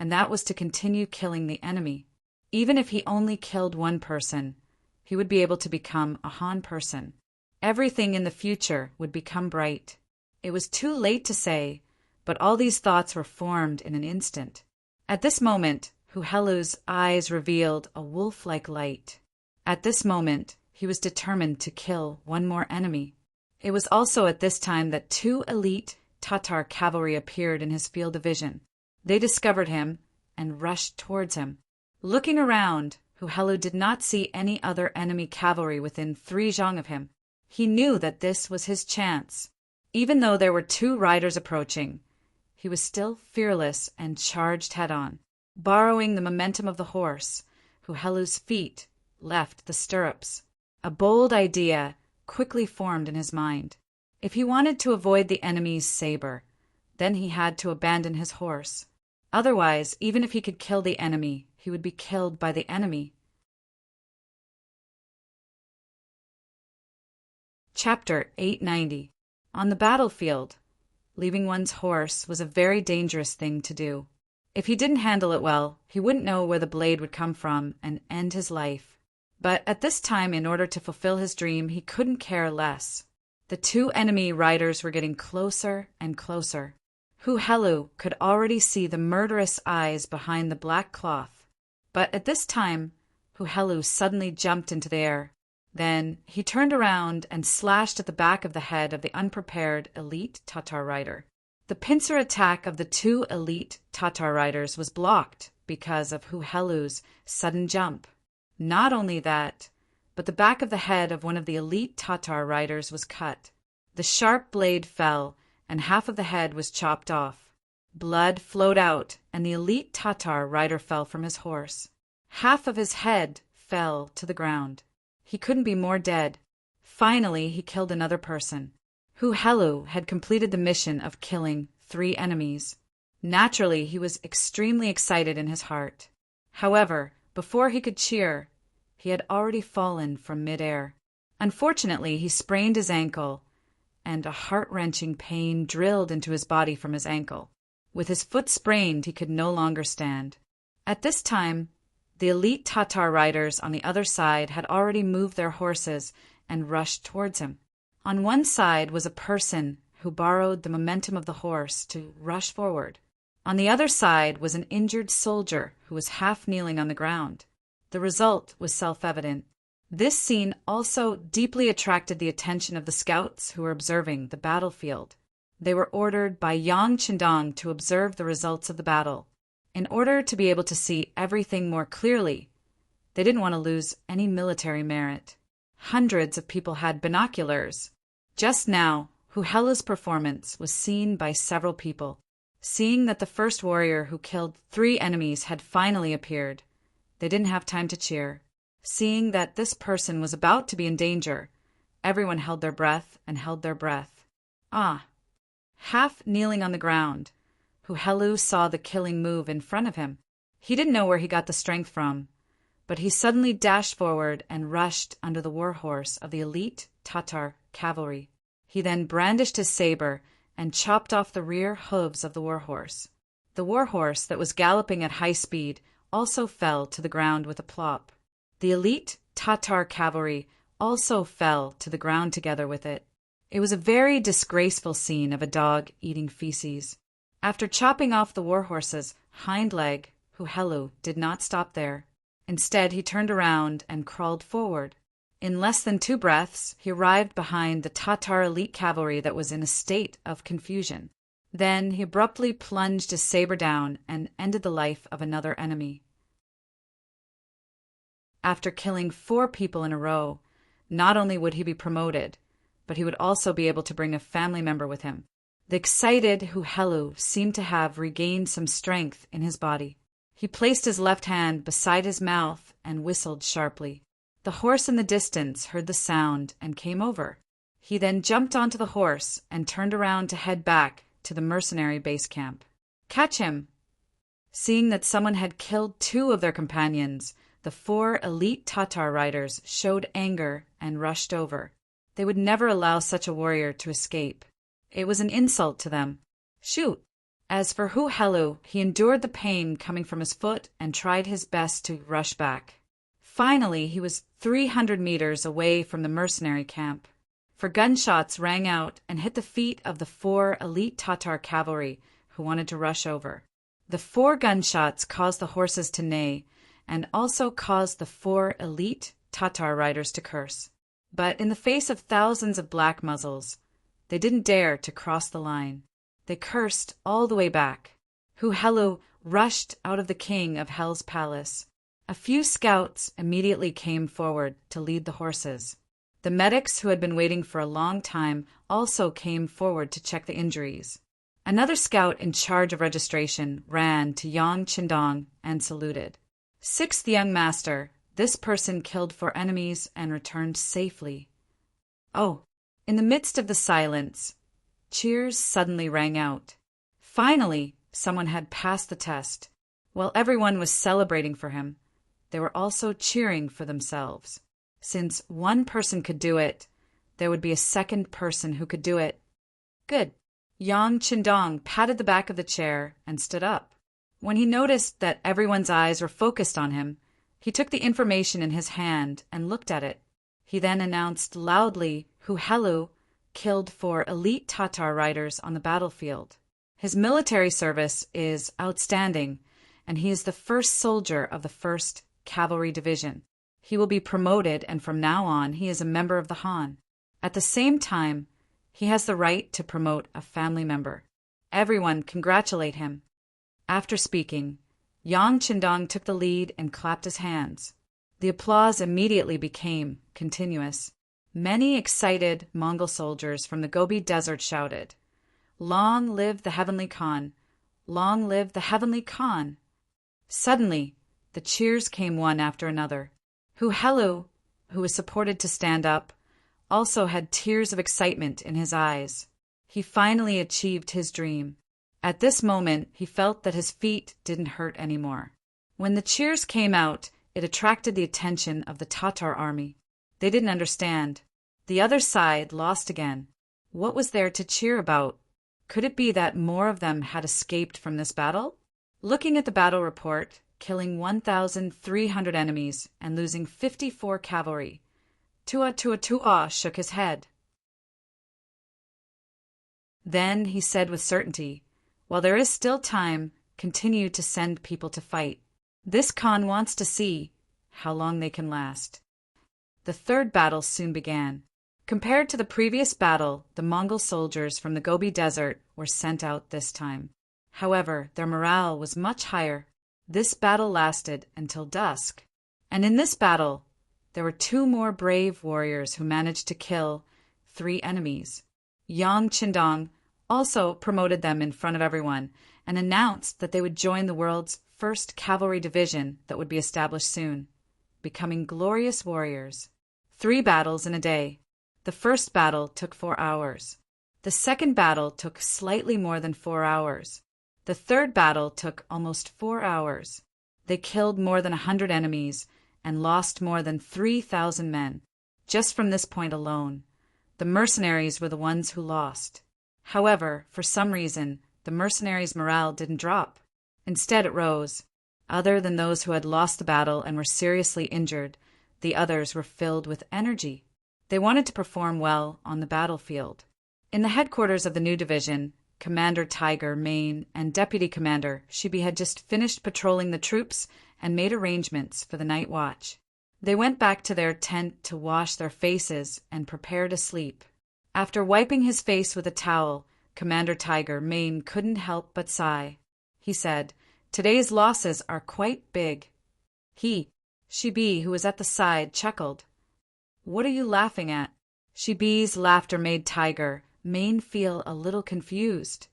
and that was to continue killing the enemy. Even if he only killed one person, he would be able to become a Han person. Everything in the future would become bright. It was too late to say, but all these thoughts were formed in an instant. At this moment, Huhelu's eyes revealed a wolf-like light. At this moment, he was determined to kill one more enemy. It was also at this time that 2 elite Tatar cavalry appeared in his field of vision. They discovered him and rushed towards him. Looking around, Huhelu did not see any other enemy cavalry within 3 zhang of him. He knew that this was his chance. Even though there were 2 riders approaching, he was still fearless and charged head-on. Borrowing the momentum of the horse, Huhelu's feet left the stirrups. A bold idea quickly formed in his mind. If he wanted to avoid the enemy's saber, then he had to abandon his horse. Otherwise, even if he could kill the enemy, he would be killed by the enemy. Chapter 890. On the battlefield, leaving one's horse was a very dangerous thing to do. If he didn't handle it well, he wouldn't know where the blade would come from and end his life. But at this time, in order to fulfill his dream, he couldn't care less. The 2 enemy riders were getting closer and closer. Huhelu could already see the murderous eyes behind the black cloth. But at this time, Huhelu suddenly jumped into the air. Then he turned around and slashed at the back of the head of the unprepared elite Tatar rider. The pincer attack of the 2 elite Tatar riders was blocked because of Huhelu's sudden jump. Not only that, but the back of the head of one of the elite Tatar riders was cut. The sharp blade fell, and half of the head was chopped off. Blood flowed out, and the elite Tatar rider fell from his horse. Half of his head fell to the ground. He couldn't be more dead. Finally, he killed another person. Huhelu had completed the mission of killing 3 enemies. Naturally, he was extremely excited in his heart. However, before he could cheer, he had already fallen from mid-air. Unfortunately, he sprained his ankle, and a heart-wrenching pain drilled into his body from his ankle. With his foot sprained, he could no longer stand. At this time, the elite Tatar riders on the other side had already moved their horses and rushed towards him. On one side was a person who borrowed the momentum of the horse to rush forward. On the other side was an injured soldier who was half kneeling on the ground. The result was self-evident. This scene also deeply attracted the attention of the scouts who were observing the battlefield. They were ordered by Yang Qindong to observe the results of the battle. In order to be able to see everything more clearly, they didn't want to lose any military merit. Hundreds of people had binoculars. Just now, Huhelu's performance was seen by several people. Seeing that the first warrior who killed 3 enemies had finally appeared, they didn't have time to cheer. Seeing that this person was about to be in danger, everyone held their breath and held their breath. Half kneeling on the ground, Huhelu saw the killing move in front of him. He didn't know where he got the strength from, but he suddenly dashed forward and rushed under the warhorse of the elite Tatar cavalry. He then brandished his saber and chopped off the rear hooves of the warhorse. The warhorse that was galloping at high speed also fell to the ground with a plop. The elite Tatar cavalry also fell to the ground together with it. It was a very disgraceful scene of a dog eating feces. After chopping off the warhorse's hind leg, Huhelu did not stop there. Instead, he turned around and crawled forward. In less than 2 breaths, he arrived behind the Tatar elite cavalry that was in a state of confusion. Then he abruptly plunged his saber down and ended the life of another enemy. After killing 4 people in a row, not only would he be promoted, but he would also be able to bring a family member with him. The excited Huhelu seemed to have regained some strength in his body. He placed his left hand beside his mouth and whistled sharply. The horse in the distance heard the sound and came over. He then jumped onto the horse and turned around to head back to the mercenary base camp. "Catch him!" Seeing that someone had killed 2 of their companions, the 4 elite Tatar riders showed anger and rushed over. They would never allow such a warrior to escape. It was an insult to them. "Shoot!" As for Huhelu, he endured the pain coming from his foot and tried his best to rush back. Finally, he was 300 meters away from the mercenary camp, for gunshots rang out and hit the feet of the 4 elite Tatar cavalry who wanted to rush over. The 4 gunshots caused the horses to neigh and also caused the 4 elite Tatar riders to curse. But in the face of thousands of black muzzles, they didn't dare to cross the line. They cursed all the way back. Huhelu rushed out of the king of Hell's palace. A few scouts immediately came forward to lead the horses. The medics who had been waiting for a long time also came forward to check the injuries. Another scout in charge of registration ran to Yang Qindong and saluted. "Sixth young master, this person killed 4 enemies and returned safely." Oh, in the midst of the silence, cheers suddenly rang out. Finally, someone had passed the test. While everyone was celebrating for him, they were also cheering for themselves. Since one person could do it, there would be a second person who could do it. Good. Yang Qindong patted the back of the chair and stood up. When he noticed that everyone's eyes were focused on him, he took the information in his hand and looked at it. He then announced loudly Huhelu killed 4 elite Tatar riders on the battlefield. His military service is outstanding, and he is the first soldier of the 1st Cavalry Division. He will be promoted, and from now on he is a member of the Han. At the same time, he has the right to promote a family member. Everyone congratulate him. After speaking, Yang Qindong took the lead and clapped his hands. The applause immediately became continuous. Many excited Mongol soldiers from the Gobi Desert shouted, "Long live the Heavenly Khan! Long live the Heavenly Khan!" Suddenly, the cheers came one after another. Huhelu, who was supported to stand up, also had tears of excitement in his eyes. He finally achieved his dream. At this moment, he felt that his feet didn't hurt anymore. When the cheers came out, it attracted the attention of the Tatar army. They didn't understand. The other side lost again. What was there to cheer about? Could it be that more of them had escaped from this battle? Looking at the battle report, killing 1,300 enemies and losing 54 cavalry, Tua shook his head. Then he said with certainty, "While there is still time, continue to send people to fight. This Khan wants to see how long they can last." The 3rd battle soon began. Compared to the previous battle, the Mongol soldiers from the Gobi Desert were sent out this time. However, their morale was much higher. This battle lasted until dusk. And in this battle, there were 2 more brave warriors who managed to kill 3 enemies. Yang Qindong also promoted them in front of everyone and announced that they would join the world's 1st Cavalry Division that would be established soon, becoming glorious warriors. 3 battles in a day. The first battle took 4 hours. The second battle took slightly more than 4 hours. The third battle took almost 4 hours. They killed more than 100 enemies and lost more than 3,000 men. Just from this point alone, the mercenaries were the ones who lost. However, for some reason, the mercenaries' morale didn't drop. Instead, it rose. Other than those who had lost the battle and were seriously injured, the others were filled with energy. They wanted to perform well on the battlefield. In the headquarters of the new division, Commander Tiger, Ming, and Deputy Commander Shibi had just finished patrolling the troops and made arrangements for the night watch. They went back to their tent to wash their faces and prepare to sleep. After wiping his face with a towel, Commander Tiger Ming couldn't help but sigh. He said, "Today's losses are quite big." Shibi, who was at the side, chuckled. "What are you laughing at?" Shibi's laughter made Tiger Ming feel a little confused.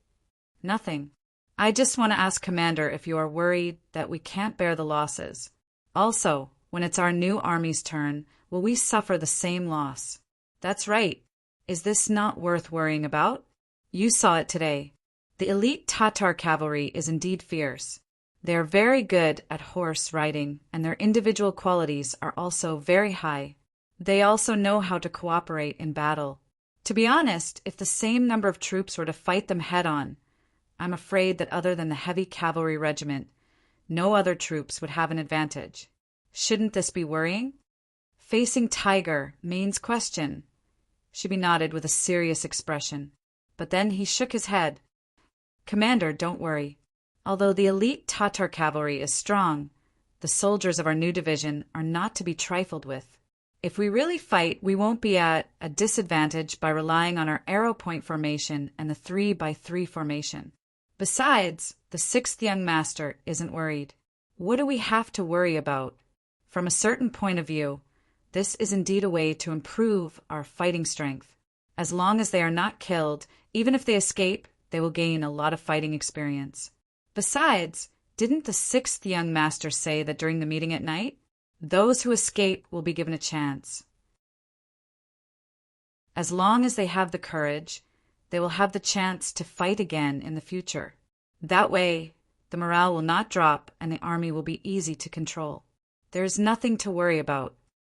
"Nothing. I just want to ask Commander if you are worried that we can't bear the losses. Also, when it's our new army's turn, will we suffer the same loss?" "That's right. Is this not worth worrying about? You saw it today. The elite Tatar cavalry is indeed fierce. They are very good at horse riding, and their individual qualities are also very high. They also know how to cooperate in battle. To be honest, if the same number of troops were to fight them head-on, I'm afraid that other than the heavy cavalry regiment, no other troops would have an advantage. Shouldn't this be worrying?" Facing Tiger Ming's question, Shibi nodded with a serious expression, but then he shook his head. "Commander, don't worry. Although the elite Tatar cavalry is strong, the soldiers of our new division are not to be trifled with. If we really fight, we won't be at a disadvantage by relying on our arrow point formation and the 3-by-3 formation. Besides, the 6th young master isn't worried. What do we have to worry about? From a certain point of view, this is indeed a way to improve our fighting strength. As long as they are not killed, even if they escape, they will gain a lot of fighting experience. Besides, didn't the 6th young master say that during the meeting at night, those who escape will be given a chance? As long as they have the courage, they will have the chance to fight again in the future. That way, the morale will not drop and the army will be easy to control. There is nothing to worry about."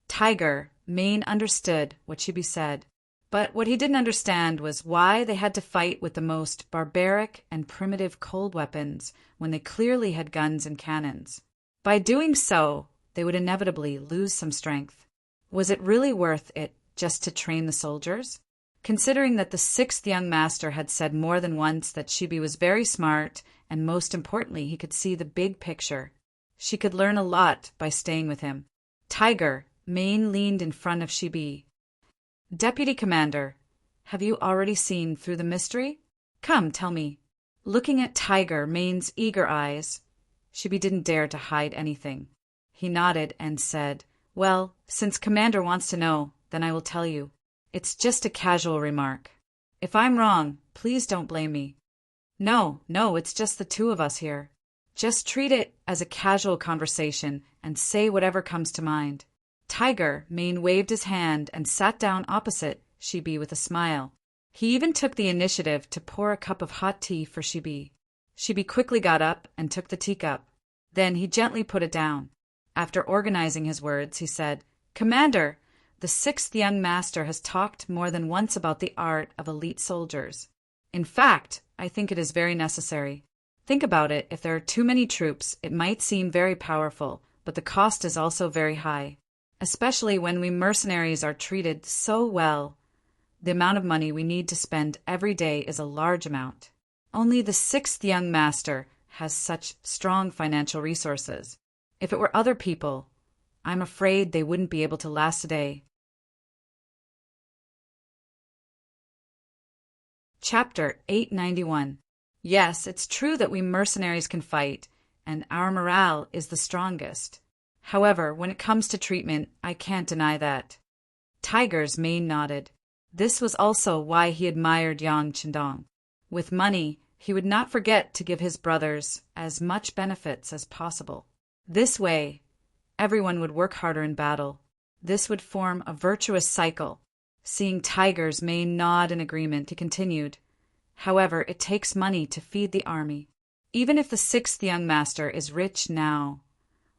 Tiger Ming understood what Shibi said, but what he didn't understand was why they had to fight with the most barbaric and primitive cold weapons when they clearly had guns and cannons. By doing so, they would inevitably lose some strength. Was it really worth it just to train the soldiers? Considering that the 6th young master had said more than once that Shibi was very smart, and most importantly, he could see the big picture. She could learn a lot by staying with him. Tiger Ming leaned in front of Shibi. "Deputy Commander, have you already seen through the mystery? Come, tell me." Looking at Tiger Ming's eager eyes, Shibi didn't dare to hide anything. He nodded and said, "Well, since Commander wants to know, then I will tell you. It's just a casual remark. If I'm wrong, please don't blame me." No, it's just the two of us here. Just treat it as a casual conversation and say whatever comes to mind." Tiger Ming waved his hand and sat down opposite Shibi with a smile. He even took the initiative to pour a cup of hot tea for Shibi. Shibi quickly got up and took the teacup. Then he gently put it down. After organizing his words, he said, "Commander, the 6th young master has talked more than once about the art of elite soldiers. In fact, I think it is very necessary. Think about it, if there are too many troops, it might seem very powerful, but the cost is also very high. Especially when we mercenaries are treated so well. The amount of money we need to spend every day is a large amount. Only the 6th young master has such strong financial resources. If it were other people, I'm afraid they wouldn't be able to last a day." Chapter 891. Yes, it's true that we mercenaries can fight, and our morale is the strongest. However, when it comes to treatment, I can't deny that. Tiger's Ming nodded. This was also why he admired Yang Chendong. With money, he would not forget to give his brothers as much benefits as possible. This way, everyone would work harder in battle. This would form a virtuous cycle. Seeing Tiger's Ming nod in agreement, he continued, "However, it takes money to feed the army. Even if the 6th young master is rich now,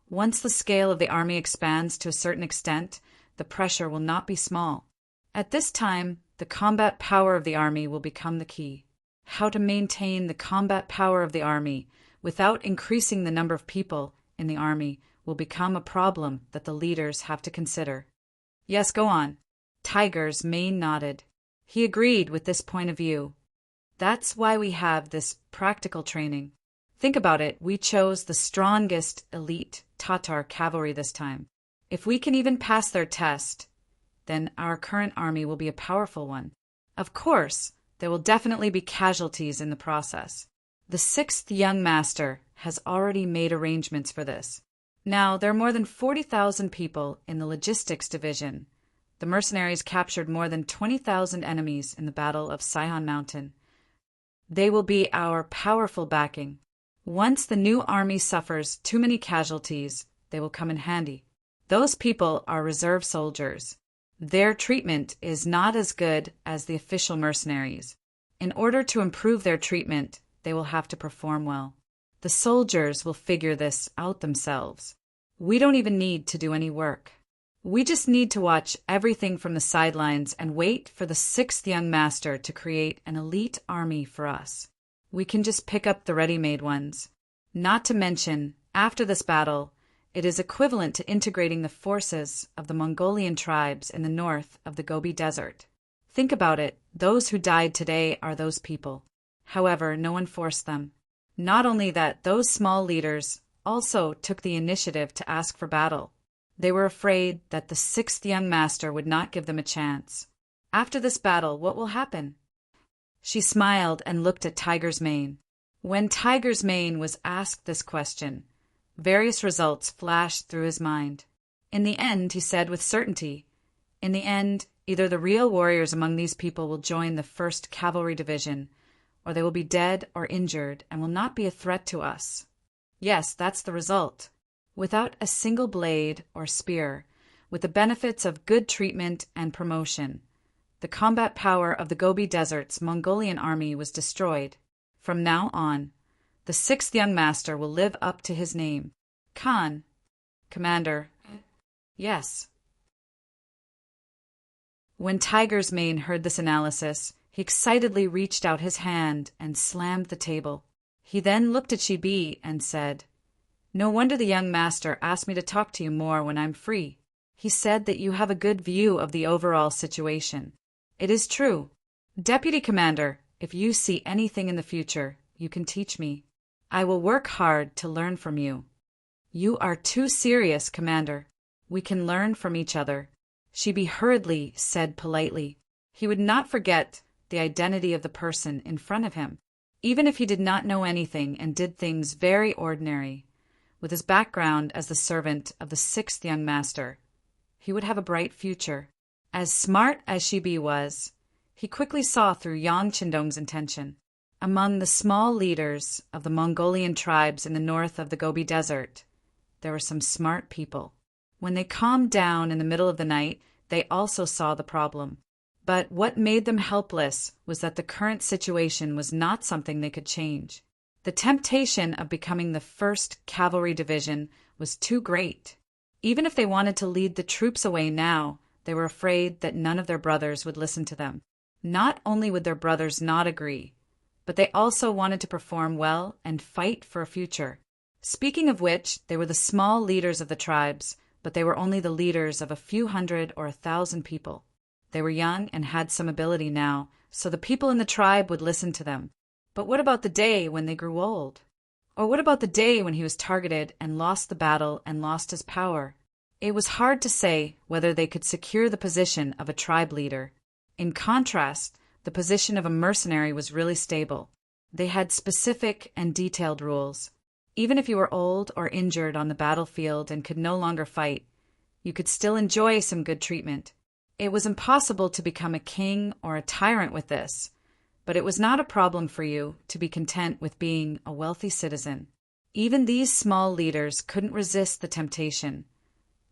once the scale of the army expands to a certain extent, the pressure will not be small. At this time, the combat power of the army will become the key. How to maintain the combat power of the army without increasing the number of people in the army will become a problem that the leaders have to consider." "Yes, go on." Tiger's Ming nodded. He agreed with this point of view. That's why we have this practical training. Think about it, we chose the strongest elite Tatar cavalry this time. If we can even pass their test, then our current army will be a powerful one. Of course, there will definitely be casualties in the process. The sixth young master has already made arrangements for this. Now, there are more than 40,000 people in the logistics division. The mercenaries captured more than 20,000 enemies in the Battle of Sihon Mountain. They will be our powerful backing. Once the new army suffers too many casualties, they will come in handy. Those people are reserve soldiers. Their treatment is not as good as the official mercenaries. In order to improve their treatment, they will have to perform well. The soldiers will figure this out themselves. We don't even need to do any work. We just need to watch everything from the sidelines and wait for the sixth young master to create an elite army for us. We can just pick up the ready-made ones. Not to mention, after this battle, it is equivalent to integrating the forces of the Mongolian tribes in the north of the Gobi Desert. Think about it, those who died today are those people. However, no one forced them. Not only that, those small leaders also took the initiative to ask for battle. They were afraid that the sixth young master would not give them a chance. After this battle, what will happen? She smiled and looked at Tiger's Mane. When Tiger's Mane was asked this question, various results flashed through his mind. In the end, he said with certainty, in the end, either the real warriors among these people will join the 1st Cavalry Division, or they will be dead or injured and will not be a threat to us. Yes, that's the result. Without a single blade or spear, with the benefits of good treatment and promotion, the combat power of the Gobi Desert's Mongolian army was destroyed. From now on, the sixth young master will live up to his name. Khan. Commander. Yes. When Tiger's Mane heard this analysis, he excitedly reached out his hand and slammed the table. He then looked at Shibi and said, "No wonder the young master asked me to talk to you more when I'm free. He said that you have a good view of the overall situation. It is true. Deputy Commander, if you see anything in the future, you can teach me. I will work hard to learn from you." "You are too serious, Commander. We can learn from each other," Shibi hurriedly said politely. He would not forget the identity of the person in front of him, even if he did not know anything and did things very ordinary. With his background as the servant of the sixth young master, he would have a bright future. As smart as Shibi was, he quickly saw through Yang Qindong's intention. Among the small leaders of the Mongolian tribes in the north of the Gobi Desert, there were some smart people. When they calmed down in the middle of the night, they also saw the problem. But what made them helpless was that the current situation was not something they could change. The temptation of becoming the 1st Cavalry Division was too great. Even if they wanted to lead the troops away now, they were afraid that none of their brothers would listen to them. Not only would their brothers not agree, but they also wanted to perform well and fight for a future. Speaking of which, they were the small leaders of the tribes, but they were only the leaders of a few hundred or 1,000 people. They were young and had some ability now, so the people in the tribe would listen to them. But what about the day when they grew old? Or what about the day when he was targeted and lost the battle and lost his power? It was hard to say whether they could secure the position of a tribe leader. In contrast, the position of a mercenary was really stable. They had specific and detailed rules. Even if you were old or injured on the battlefield and could no longer fight, you could still enjoy some good treatment. It was impossible to become a king or a tyrant with this, but it was not a problem for you to be content with being a wealthy citizen. Even these small leaders couldn't resist the temptation,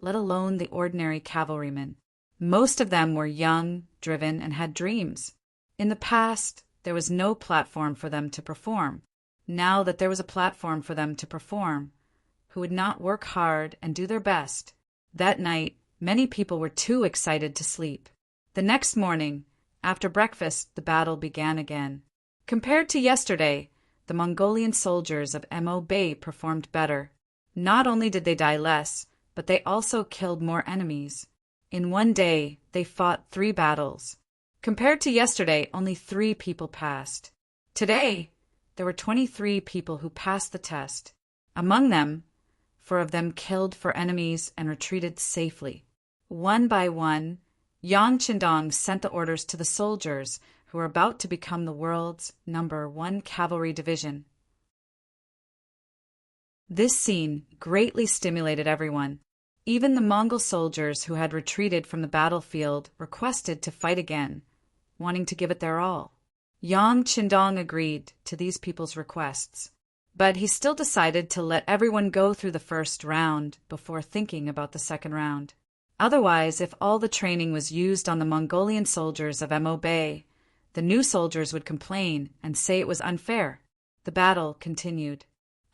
let alone the ordinary cavalrymen. Most of them were young, driven, and had dreams. In the past, there was no platform for them to perform. Now that there was a platform for them to perform, who would not work hard and do their best? That night, many people were too excited to sleep. The next morning, after breakfast, the battle began again. Compared to yesterday, the Mongolian soldiers of Mo Bay performed better. Not only did they die less, but they also killed more enemies. In one day, they fought 3 battles. Compared to yesterday, only 3 people passed. Today, there were 23 people who passed the test. Among them, 4 of them killed for enemies and retreated safely. One by one, Yang Qindong sent the orders to the soldiers who were about to become the world's #1 cavalry division. This scene greatly stimulated everyone. Even the Mongol soldiers who had retreated from the battlefield requested to fight again, wanting to give it their all. Yang Qindong agreed to these people's requests, but he still decided to let everyone go through the first round before thinking about the second round. Otherwise, if all the training was used on the Mongolian soldiers of Mo Bay, the new soldiers would complain and say it was unfair. The battle continued.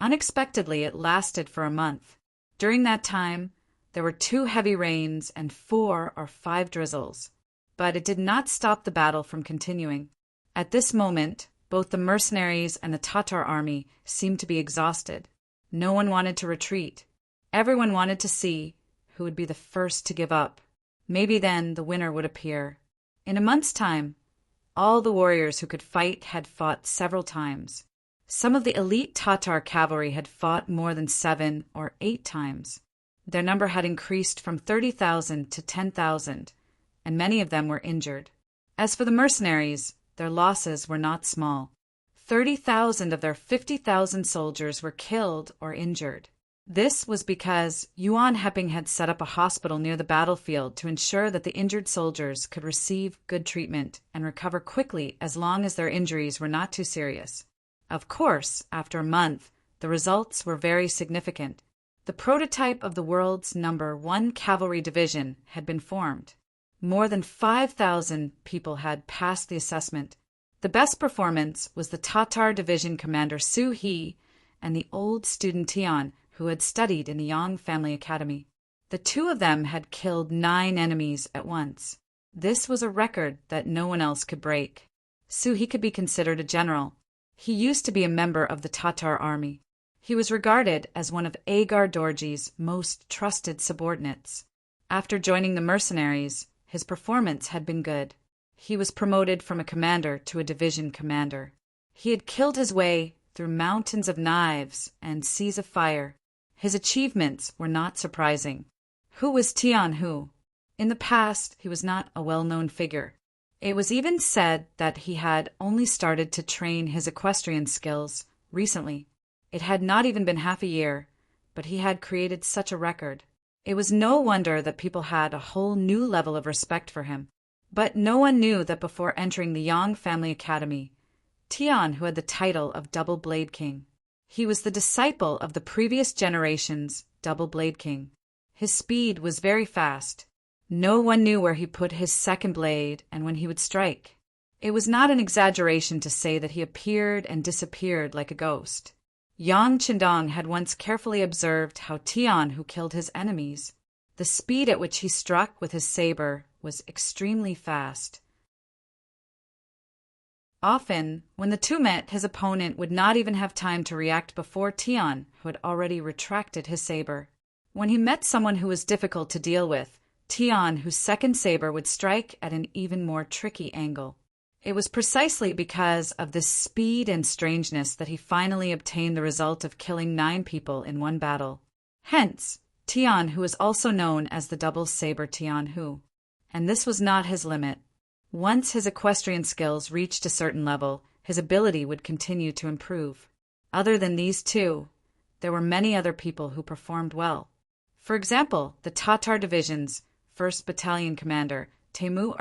Unexpectedly, it lasted for a month. During that time, there were 2 heavy rains and 4 or 5 drizzles, but it did not stop the battle from continuing. At this moment, both the mercenaries and the Tatar army seemed to be exhausted. No one wanted to retreat. Everyone wanted to see who would be the first to give up. Maybe then the winner would appear. In a month's time, all the warriors who could fight had fought several times. Some of the elite Tatar cavalry had fought more than 7 or 8 times. Their number had increased from 30,000 to 10,000, and many of them were injured. As for the mercenaries, their losses were not small. 30,000 of their 50,000 soldiers were killed or injured. This was because Yuan Heping had set up a hospital near the battlefield to ensure that the injured soldiers could receive good treatment and recover quickly as long as their injuries were not too serious. Of course, after a month, the results were very significant. The prototype of the world's #1 cavalry division had been formed. More than 5,000 people had passed the assessment. The best performance was the Tatar division commander Su He and the old student Tian, who had studied in the Yang family academy. The 2 of them had killed 9 enemies at once. This was a record that no one else could break. Su He could be considered a general. He used to be a member of the Tatar army. He was regarded as one of Agar Dorji's most trusted subordinates. After joining the mercenaries, his performance had been good. He was promoted from a commander to a division commander. He had killed his way through mountains of knives and seas of fire. His achievements were not surprising. Who was Tian Hu? In the past, he was not a well-known figure. It was even said that he had only started to train his equestrian skills recently. It had not even been half a year, but he had created such a record. It was no wonder that people had a whole new level of respect for him. But no one knew that before entering the Yang family academy, Tian, who had the title of Double Blade King, he was the disciple of the previous generation's Double Blade King. His speed was very fast. No one knew where he put his second blade and when he would strike. It was not an exaggeration to say that he appeared and disappeared like a ghost. Yang Qindong had once carefully observed how Tian, who killed his enemies, the speed at which he struck with his saber was extremely fast. Often, when the 2 met, his opponent would not even have time to react before Tian, who had already retracted his saber. When he met someone who was difficult to deal with, Tian, whose second saber would strike at an even more tricky angle. It was precisely because of this speed and strangeness that he finally obtained the result of killing 9 people in one battle. Hence, Tian, who is also known as the Double Saber Tian Hu. And this was not his limit. Once his equestrian skills reached a certain level, his ability would continue to improve. Other than these 2, there were many other people who performed well. For example, the Tatar division's 1st Battalion commander, Temu.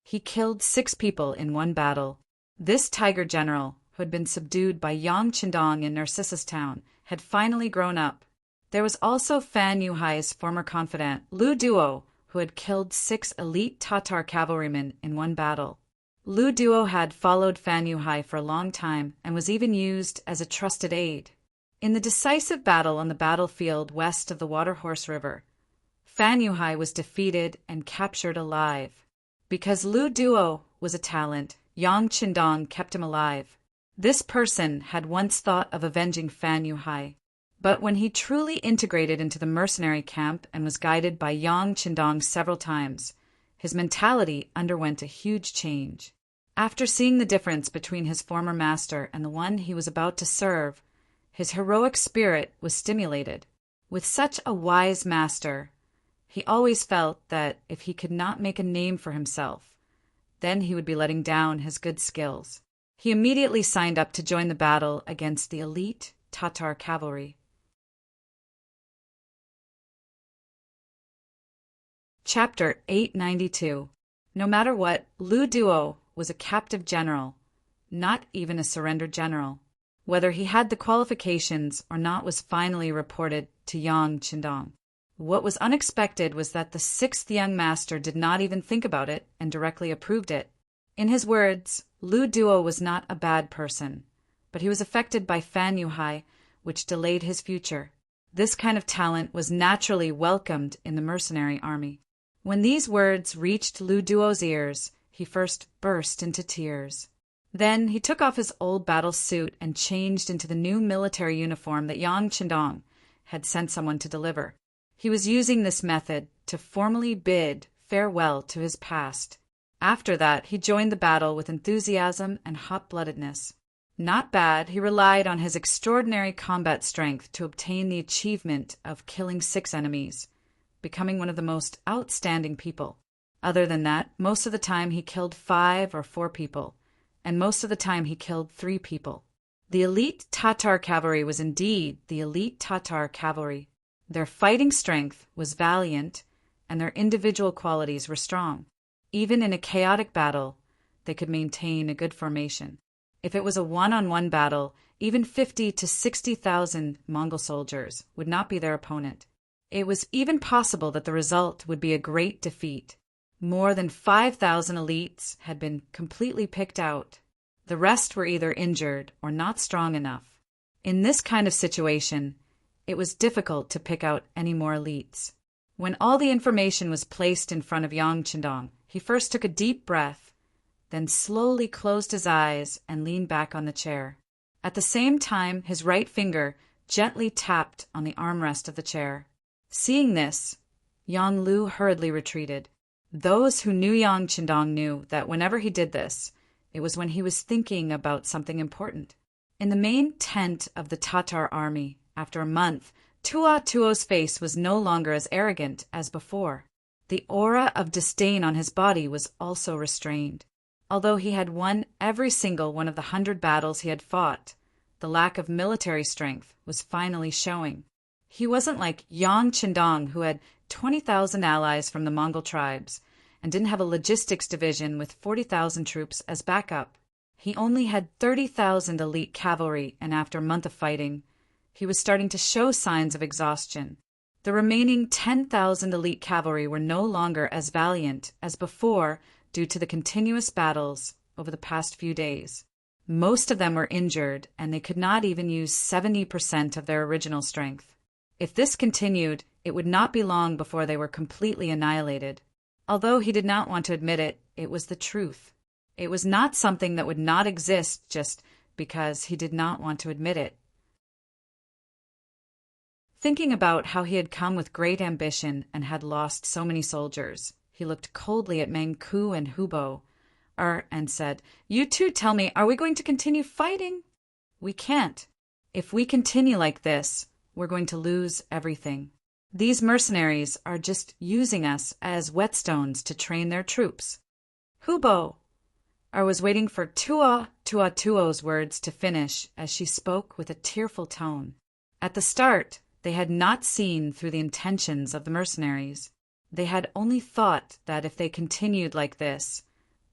He killed 6 people in one battle. This tiger general, who had been subdued by Yang Qindong in Narcissus Town, had finally grown up. There was also Fan Yuhai's former confidant, Lu Duo, who had killed 6 elite Tatar cavalrymen in one battle. Lu Duo had followed Fan Yuhai for a long time and was even used as a trusted aide. In the decisive battle on the battlefield west of the Waterhorse River, Fan Yuhai was defeated and captured alive. Because Lu Duo was a talent, Yang Qindong kept him alive. This person had once thought of avenging Fan Yuhai, but when he truly integrated into the mercenary camp and was guided by Yang Qindong several times, his mentality underwent a huge change. After seeing the difference between his former master and the one he was about to serve, his heroic spirit was stimulated. With such a wise master, he always felt that if he could not make a name for himself, then he would be letting down his good skills. He immediately signed up to join the battle against the elite Tatar cavalry. Chapter 892. No matter what, Lu Duo was a captive general, not even a surrendered general. Whether he had the qualifications or not was finally reported to Yang Qindong. What was unexpected was that the sixth young master did not even think about it and directly approved it. In his words, Lu Duo was not a bad person, but he was affected by Fan Yuhai, which delayed his future. This kind of talent was naturally welcomed in the mercenary army. When these words reached Lu Duo's ears, he first burst into tears. Then he took off his old battle suit and changed into the new military uniform that Yang Qindong had sent someone to deliver. He was using this method to formally bid farewell to his past. After that, he joined the battle with enthusiasm and hot-bloodedness. Not bad, he relied on his extraordinary combat strength to obtain the achievement of killing 6 enemies, becoming one of the most outstanding people. Other than that, most of the time he killed 5 or 4 people, and most of the time he killed 3 people. The elite Tatar cavalry was indeed the elite Tatar cavalry. Their fighting strength was valiant, and their individual qualities were strong. Even in a chaotic battle, they could maintain a good formation. If it was a one-on-one battle, even 50 to 60,000 Mongol soldiers would not be their opponent. It was even possible that the result would be a great defeat. More than 5,000 elites had been completely picked out. The rest were either injured or not strong enough. In this kind of situation, it was difficult to pick out any more elites. When all the information was placed in front of Yang Qindong, he first took a deep breath, then slowly closed his eyes and leaned back on the chair. At the same time, his right finger gently tapped on the armrest of the chair. Seeing this, Yang Lu hurriedly retreated. Those who knew Yang Qindong knew that whenever he did this, it was when he was thinking about something important. In the main tent of the Tatar army, after a month, Tua Tuo's face was no longer as arrogant as before. The aura of disdain on his body was also restrained. Although he had won every single one of the 100 battles he had fought, the lack of military strength was finally showing. He wasn't like Yang Qindong, who had 20,000 allies from the Mongol tribes and didn't have a logistics division with 40,000 troops as backup. He only had 30,000 elite cavalry, and after a month of fighting, he was starting to show signs of exhaustion. The remaining 10,000 elite cavalry were no longer as valiant as before due to the continuous battles over the past few days. Most of them were injured, and they could not even use 70% of their original strength. If this continued, it would not be long before they were completely annihilated. Although he did not want to admit it, it was the truth. It was not something that would not exist just because he did not want to admit it. Thinking about how he had come with great ambition and had lost so many soldiers, he looked coldly at Meng Ku and Hubo, and said, "You two tell me, are we going to continue fighting?" "We can't. If we continue like this, we're going to lose everything. These mercenaries are just using us as whetstones to train their troops." "Hubo!" I was waiting for Tuo's words to finish as she spoke with a tearful tone. At the start, they had not seen through the intentions of the mercenaries. They had only thought that if they continued like this,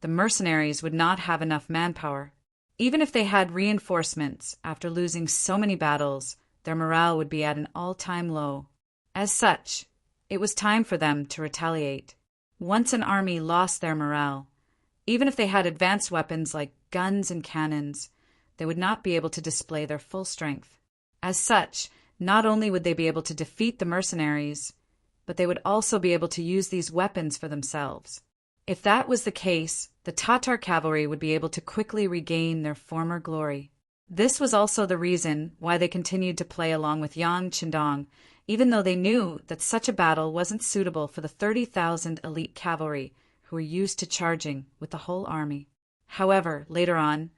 the mercenaries would not have enough manpower. Even if they had reinforcements, after losing so many battles, their morale would be at an all-time low. As such, it was time for them to retaliate. Once an army lost their morale, even if they had advanced weapons like guns and cannons, they would not be able to display their full strength. As such, not only would they be able to defeat the mercenaries, but they would also be able to use these weapons for themselves. If that was the case, the Tatar cavalry would be able to quickly regain their former glory. This was also the reason why they continued to play along with Yang Qindong, even though they knew that such a battle wasn't suitable for the 30,000 elite cavalry who were used to charging with the whole army. However, later on,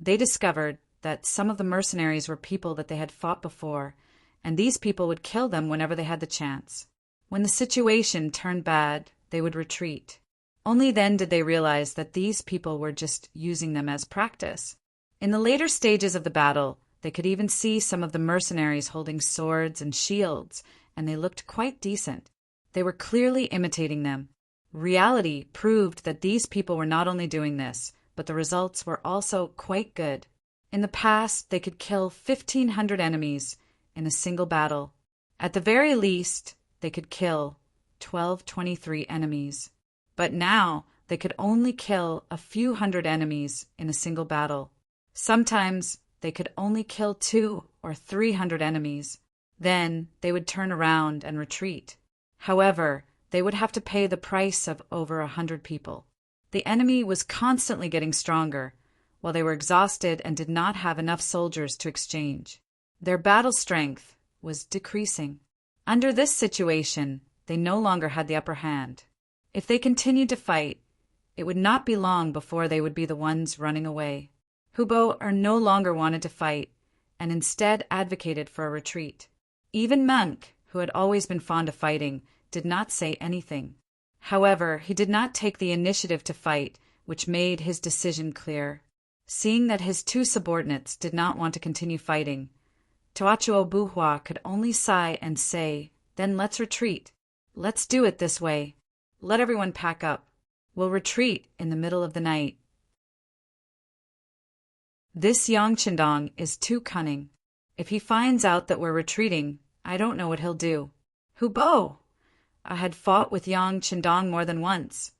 they discovered that some of the mercenaries were people that they had fought before, and these people would kill them whenever they had the chance. When the situation turned bad, they would retreat. Only then did they realize that these people were just using them as practice. In the later stages of the battle, they could even see some of the mercenaries holding swords and shields, and they looked quite decent. They were clearly imitating them. Reality proved that these people were not only doing this, but the results were also quite good. In the past, they could kill 1,500 enemies in a single battle. At the very least, they could kill 1,223 enemies. But now, they could only kill a few hundred enemies in a single battle. Sometimes, they could only kill 200 or 300 enemies. Then, they would turn around and retreat. However, they would have to pay the price of over 100 people. The enemy was constantly getting stronger, while they were exhausted and did not have enough soldiers to exchange. Their battle strength was decreasing. Under this situation, they no longer had the upper hand. If they continued to fight, it would not be long before they would be the ones running away. Hubo no longer wanted to fight, and instead advocated for a retreat. Even Monk, who had always been fond of fighting, did not say anything. However, he did not take the initiative to fight, which made his decision clear. Seeing that his two subordinates did not want to continue fighting, Audiobook could only sigh and say, "Then let's retreat. Let's do it this way. Let everyone pack up. We'll retreat in the middle of the night." This Yang Chendong is too cunning. If he finds out that we're retreating, I don't know what he'll do. Hubo! I had fought with Yang Chendong more than once,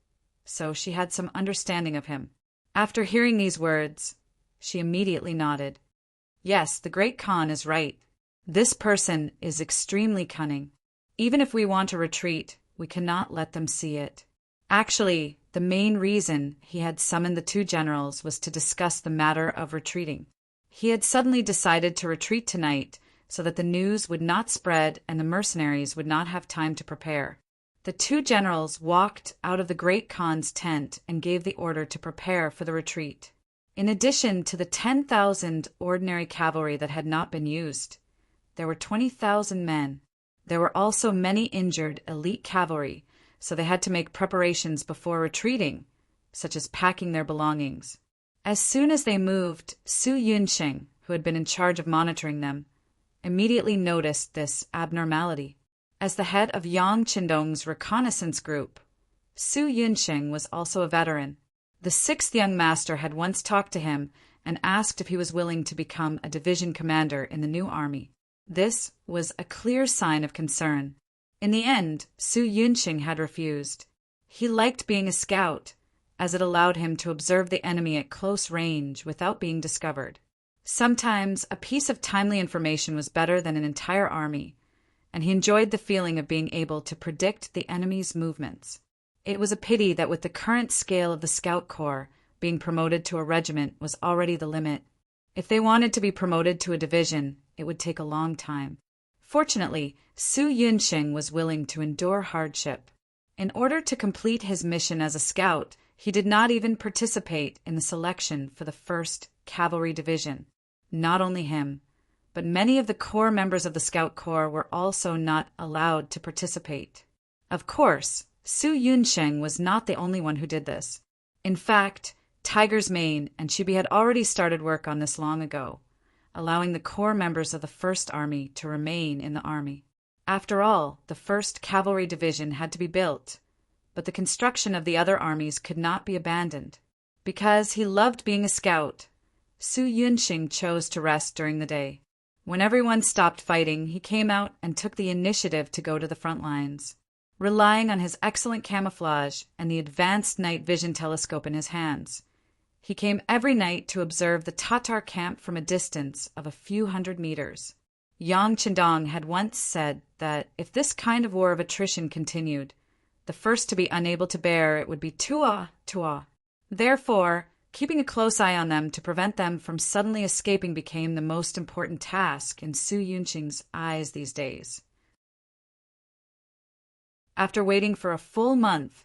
so she had some understanding of him. After hearing these words, she immediately nodded. Yes, the Great Khan is right. This person is extremely cunning. Even if we want to retreat, we cannot let them see it. Actually, the main reason he had summoned the two generals was to discuss the matter of retreating. He had suddenly decided to retreat tonight so that the news would not spread and the mercenaries would not have time to prepare. The two generals walked out of the Great Khan's tent and gave the order to prepare for the retreat. In addition to the 10,000 ordinary cavalry that had not been used, there were 20,000 men. There were also many injured elite cavalry, so they had to make preparations before retreating, such as packing their belongings. As soon as they moved, Su Yunsheng, who had been in charge of monitoring them, immediately noticed this abnormality. As the head of Yang Chendong's reconnaissance group, Su Yunsheng was also a veteran. The sixth young master had once talked to him and asked if he was willing to become a division commander in the new army. This was a clear sign of concern. In the end, Su Yunsheng had refused. He liked being a scout, as it allowed him to observe the enemy at close range without being discovered. Sometimes a piece of timely information was better than an entire army, and he enjoyed the feeling of being able to predict the enemy's movements. It was a pity that with the current scale of the Scout Corps, being promoted to a regiment was already the limit. If they wanted to be promoted to a division, it would take a long time. Fortunately, Su Yunsheng was willing to endure hardship. In order to complete his mission as a scout, he did not even participate in the selection for the 1st Cavalry Division. Not only him, but many of the core members of the Scout Corps were also not allowed to participate. Of course, Su Yunsheng was not the only one who did this. In fact, Tiger's Mane and Chibi had already started work on this long ago, allowing the core members of the 1st Army to remain in the army. After all, the 1st Cavalry Division had to be built, but the construction of the other armies could not be abandoned. Because he loved being a scout, Su Yunsheng chose to rest during the day. When everyone stopped fighting, he came out and took the initiative to go to the front lines. Relying on his excellent camouflage and the advanced night vision telescope in his hands, he came every night to observe the Tatar camp from a distance of a few hundred meters. Yang Chendong had once said that if this kind of war of attrition continued, the first to be unable to bear it would be Tua. Therefore, keeping a close eye on them to prevent them from suddenly escaping became the most important task in Su Yunsheng's eyes these days. After waiting for a full month,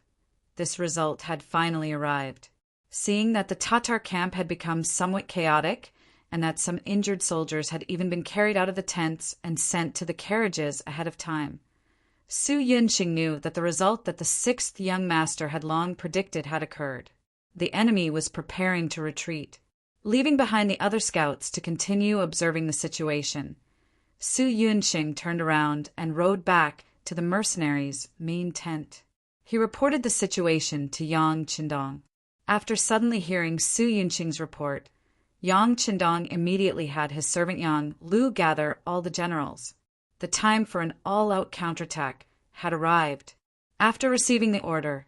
this result had finally arrived. Seeing that the Tatar camp had become somewhat chaotic, and that some injured soldiers had even been carried out of the tents and sent to the carriages ahead of time, Su Yunxing knew that the result that the sixth young master had long predicted had occurred. The enemy was preparing to retreat. Leaving behind the other scouts to continue observing the situation, Su Yunxing turned around and rode back to the mercenaries' main tent. He reported the situation to Yang Qindong. After suddenly hearing Su Yunxing's report, Yang Qindong immediately had his servant Yang Lu gather all the generals. The time for an all-out counterattack had arrived. After receiving the order,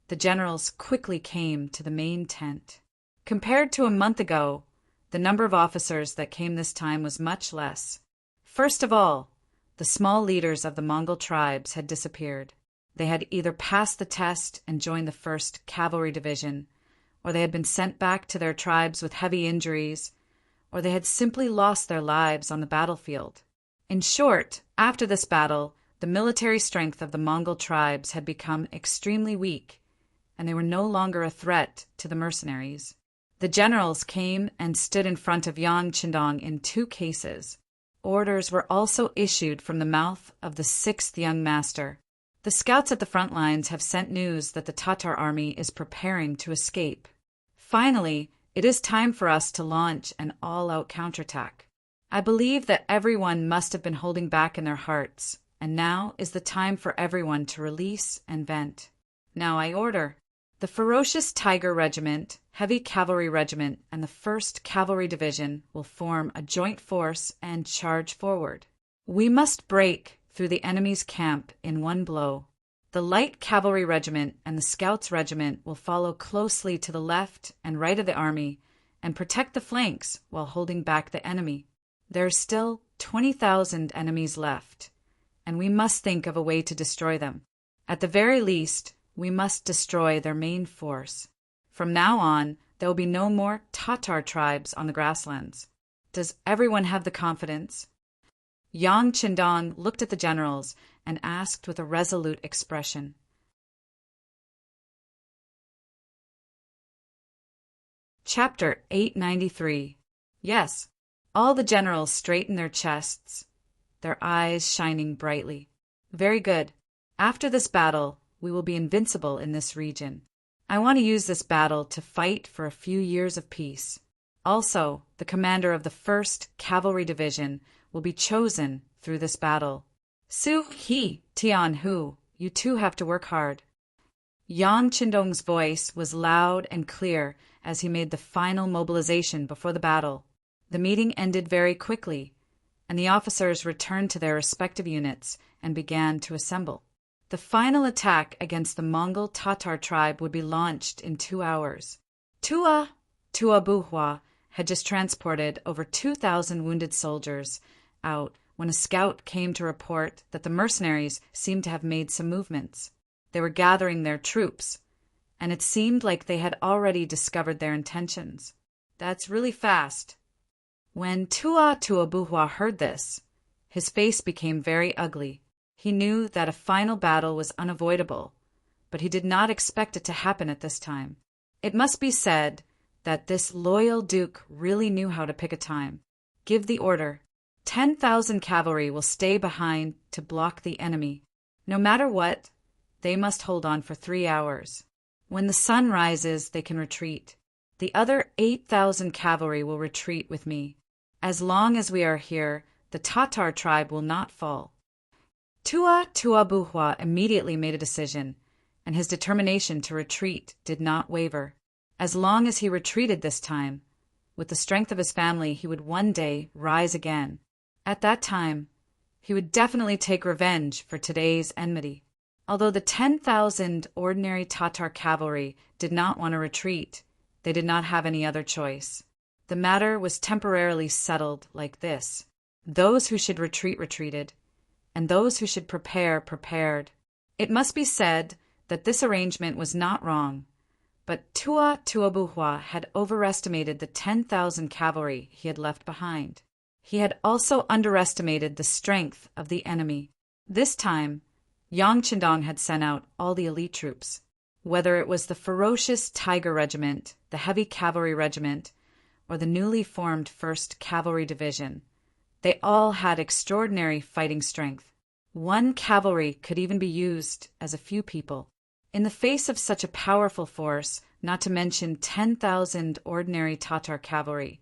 the generals quickly came to the main tent. Compared to a month ago, the number of officers that came this time was much less. First of all, the small leaders of the Mongol tribes had disappeared. They had either passed the test and joined the 1st Cavalry Division, or they had been sent back to their tribes with heavy injuries, or they had simply lost their lives on the battlefield. In short, after this battle, the military strength of the Mongol tribes had become extremely weak, and they were no longer a threat to the mercenaries. The generals came and stood in front of Yang Qindong in 2 cases. Orders were also issued from the mouth of the 6th young master. The scouts at the front lines have sent news that the Tatar army is preparing to escape. Finally, it is time for us to launch an all-out counterattack. I believe that everyone must have been holding back in their hearts, and now is the time for everyone to release and vent. Now I order. The ferocious Tiger Regiment, Heavy Cavalry Regiment, and the 1st Cavalry Division will form a joint force and charge forward. We must break through the enemy's camp in one blow. The Light Cavalry Regiment and the Scouts Regiment will follow closely to the left and right of the army and protect the flanks while holding back the enemy. There are still 20,000 enemies left, and we must think of a way to destroy them. At the very least, we must destroy their main force. From now on, there will be no more Tatar tribes on the grasslands. Does everyone have the confidence? Yang Qindong looked at the generals and asked with a resolute expression. Chapter 893. Yes. All the generals straightened their chests, their eyes shining brightly. Very good. After this battle, we will be invincible in this region. I want to use this battle to fight for a few years of peace. Also, the commander of the 1st Cavalry Division will be chosen through this battle. Su He, Tian Hu, you too have to work hard. Yang Qindong's voice was loud and clear as he made the final mobilization before the battle. The meeting ended very quickly, and the officers returned to their respective units and began to assemble. The final attack against the Mongol Tatar tribe would be launched in 2 hours. Tua Buhua had just transported over 2,000 wounded soldiers out when a scout came to report that the mercenaries seemed to have made some movements. They were gathering their troops, and it seemed like they had already discovered their intentions. That's really fast. When Tua Buhua heard this, his face became very ugly. He knew that a final battle was unavoidable, but he did not expect it to happen at this time. It must be said that this loyal duke really knew how to pick a time. Give the order. 10,000 cavalry will stay behind to block the enemy. No matter what, they must hold on for 3 hours. When the sun rises, they can retreat. The other 8,000 cavalry will retreat with me. As long as we are here, the Tatar tribe will not fall. Tua Buhua immediately made a decision, and his determination to retreat did not waver. As long as he retreated this time, with the strength of his family, he would one day rise again. At that time, he would definitely take revenge for today's enmity. Although the 10,000 ordinary Tatar cavalry did not want to retreat, they did not have any other choice. The matter was temporarily settled like this. Those who should retreat retreated, and those who should prepare prepared. It must be said that this arrangement was not wrong, but Tua Buhua had overestimated the 10,000 cavalry he had left behind. He had also underestimated the strength of the enemy. This time, Yang Qindong had sent out all the elite troops. Whether it was the ferocious Tiger Regiment, the Heavy Cavalry Regiment, or the newly formed 1st Cavalry Division, they all had extraordinary fighting strength. One cavalry could even be used as a few people. In the face of such a powerful force, not to mention 10,000 ordinary Tatar cavalry,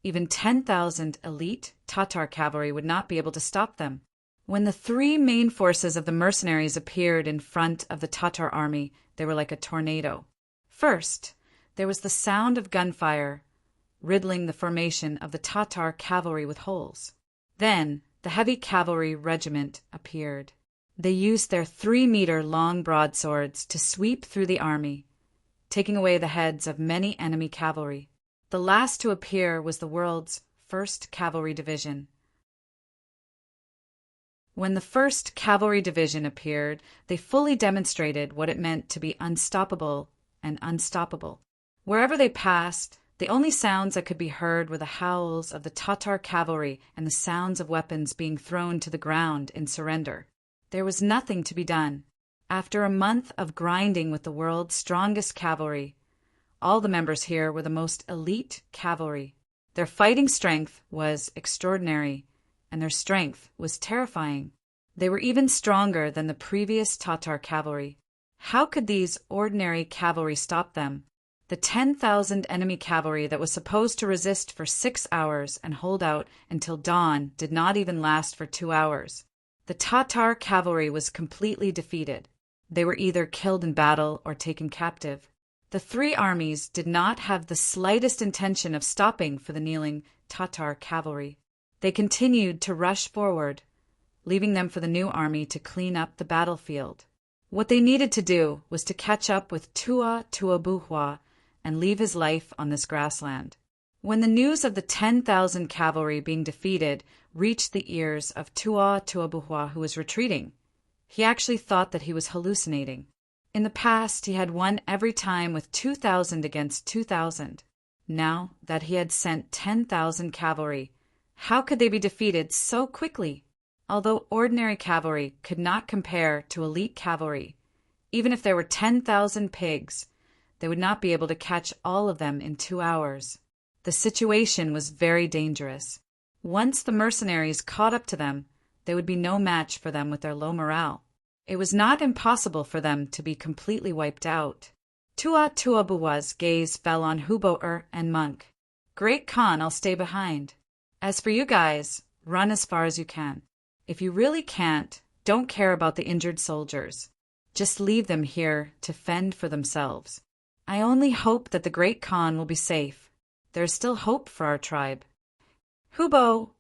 even 10,000 elite Tatar cavalry would not be able to stop them. When the three main forces of the mercenaries appeared in front of the Tatar army, they were like a tornado. First, there was the sound of gunfire, riddling the formation of the Tatar cavalry with holes. Then, the Heavy Cavalry Regiment appeared. They used their 3-meter-long broadswords to sweep through the army, taking away the heads of many enemy cavalry. The last to appear was the world's 1st Cavalry Division. When the 1st Cavalry Division appeared, they fully demonstrated what it meant to be unstoppable and unstoppable. Wherever they passed, the only sounds that could be heard were the howls of the Tatar cavalry and the sounds of weapons being thrown to the ground in surrender. There was nothing to be done. After a month of grinding with the world's strongest cavalry, all the members here were the most elite cavalry. Their fighting strength was extraordinary, and their strength was terrifying. They were even stronger than the previous Tatar cavalry. How could these ordinary cavalry stop them? The 10,000 enemy cavalry that was supposed to resist for 6 hours and hold out until dawn did not even last for 2 hours. The Tatar cavalry was completely defeated. They were either killed in battle or taken captive. The three armies did not have the slightest intention of stopping for the kneeling Tatar cavalry. They continued to rush forward, leaving them for the new army to clean up the battlefield. What they needed to do was to catch up with Tua Tuabuhua and leave his life on this grassland. When the news of the 10,000 cavalry being defeated reached the ears of Tua Tuabuhua, who was retreating, he actually thought that he was hallucinating. In the past, he had won every time with 2,000 against 2,000. Now that he had sent 10,000 cavalry, how could they be defeated so quickly? Although ordinary cavalry could not compare to elite cavalry, even if there were 10,000 pigs, they would not be able to catch all of them in 2 hours. The situation was very dangerous. Once the mercenaries caught up to them, there would be no match for them with their low morale. It was not impossible for them to be completely wiped out. Tua Tuabua's gaze fell on Hubo and Monk. "Great Khan, I'll stay behind. As for you guys, run as far as you can. If you really can't, don't care about the injured soldiers. Just leave them here to fend for themselves. I only hope that the Great Khan will be safe. There is still hope for our tribe." Hubo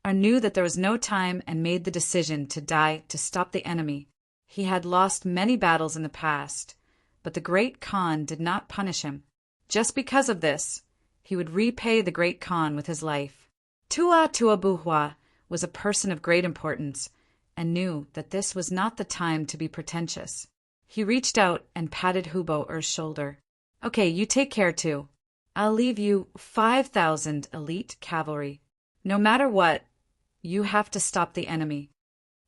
knew that there was no time and made the decision to die to stop the enemy. He had lost many battles in the past, but the Great Khan did not punish him. Just because of this, he would repay the Great Khan with his life. Tua Tuabuhua was a person of great importance and knew that this was not the time to be pretentious. He reached out and patted Hubo's shoulder. "Okay, you take care too. I'll leave you 5,000 elite cavalry. No matter what, you have to stop the enemy.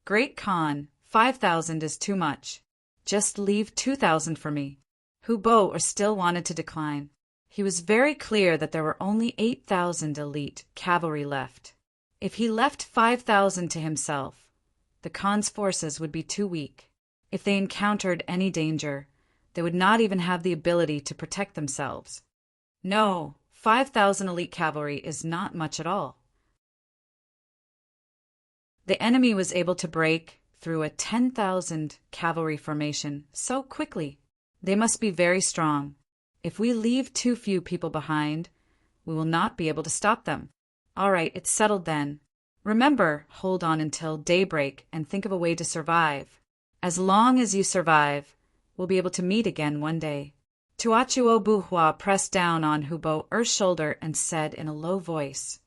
Great Khan, 5,000 is too much. Just leave 2,000 for me." Hubo still wanted to decline. He was very clear that there were only 8,000 elite cavalry left. If he left 5,000 to himself, the Khan's forces would be too weak. If they encountered any danger, they would not even have the ability to protect themselves. No, 5,000 elite cavalry is not much at all. The enemy was able to break through a 10,000 cavalry formation so quickly. They must be very strong. If we leave too few people behind, we will not be able to stop them. All right, it's settled then. Remember, hold on until daybreak and think of a way to survive. As long as you survive, we'll be able to meet again one day. Tuachuobuhua pressed down on Hubo's shoulder and said in a low voice,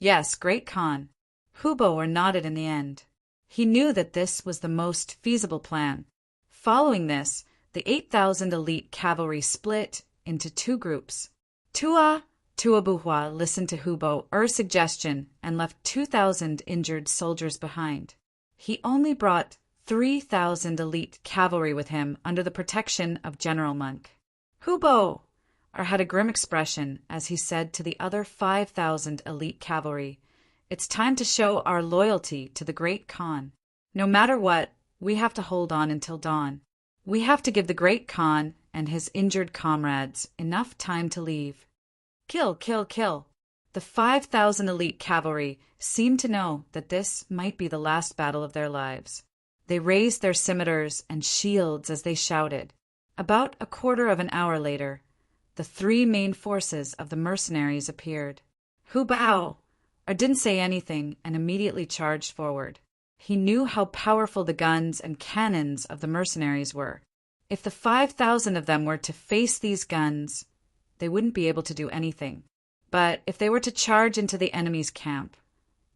"Yes, Great Khan." Hubo nodded in the end. He knew that this was the most feasible plan. Following this, the 8,000 elite cavalry split into 2 groups. Tuabuhua listened to Hubo's suggestion and left 2,000 injured soldiers behind. He only brought 3,000 elite cavalry with him under the protection of General Monk. Hubo! Had a grim expression as he said to the other 5,000 elite cavalry, "It's time to show our loyalty to the Great Khan. No matter what, we have to hold on until dawn. We have to give the Great Khan and his injured comrades enough time to leave." Kill, kill, kill. The 5,000 elite cavalry seemed to know that this might be the last battle of their lives. They raised their scimitars and shields as they shouted. About a quarter of an hour later, the three main forces of the mercenaries appeared. Hu Bao didn't say anything and immediately charged forward. He knew how powerful the guns and cannons of the mercenaries were. If the 5,000 of them were to face these guns, they wouldn't be able to do anything. But if they were to charge into the enemy's camp,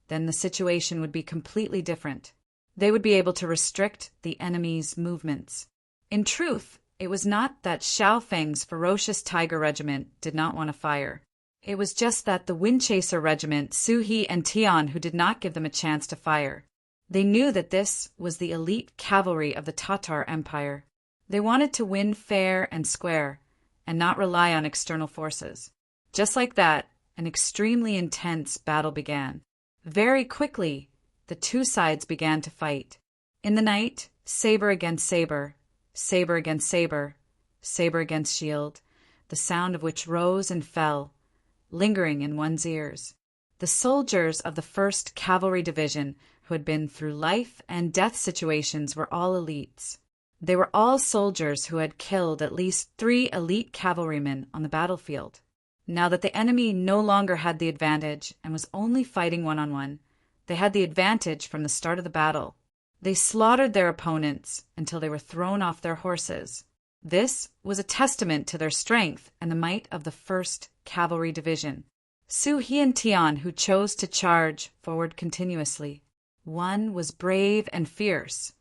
then the situation would be completely different. They would be able to restrict the enemy's movements. In truth, it was not that Xiao Feng's ferocious tiger regiment did not want to fire. It was just that the Windchaser regiment, Su He and Tian, who did not give them a chance to fire. They knew that this was the elite cavalry of the Tatar Empire. They wanted to win fair and square, and not rely on external forces. Just like that, an extremely intense battle began. Very quickly, the two sides began to fight. In the night, saber against saber, saber against saber, saber against shield, the sound of which rose and fell, lingering in one's ears. The soldiers of the 1st Cavalry Division, who had been through life and death situations, were all elites. They were all soldiers who had killed at least 3 elite cavalrymen on the battlefield. Now that the enemy no longer had the advantage and was only fighting one-on-one, they had the advantage from the start of the battle. They slaughtered their opponents until they were thrown off their horses. This was a testament to their strength and the might of the 1st Cavalry Division. Su He and Tian, who chose to charge forward continuously. One was brave and fierce,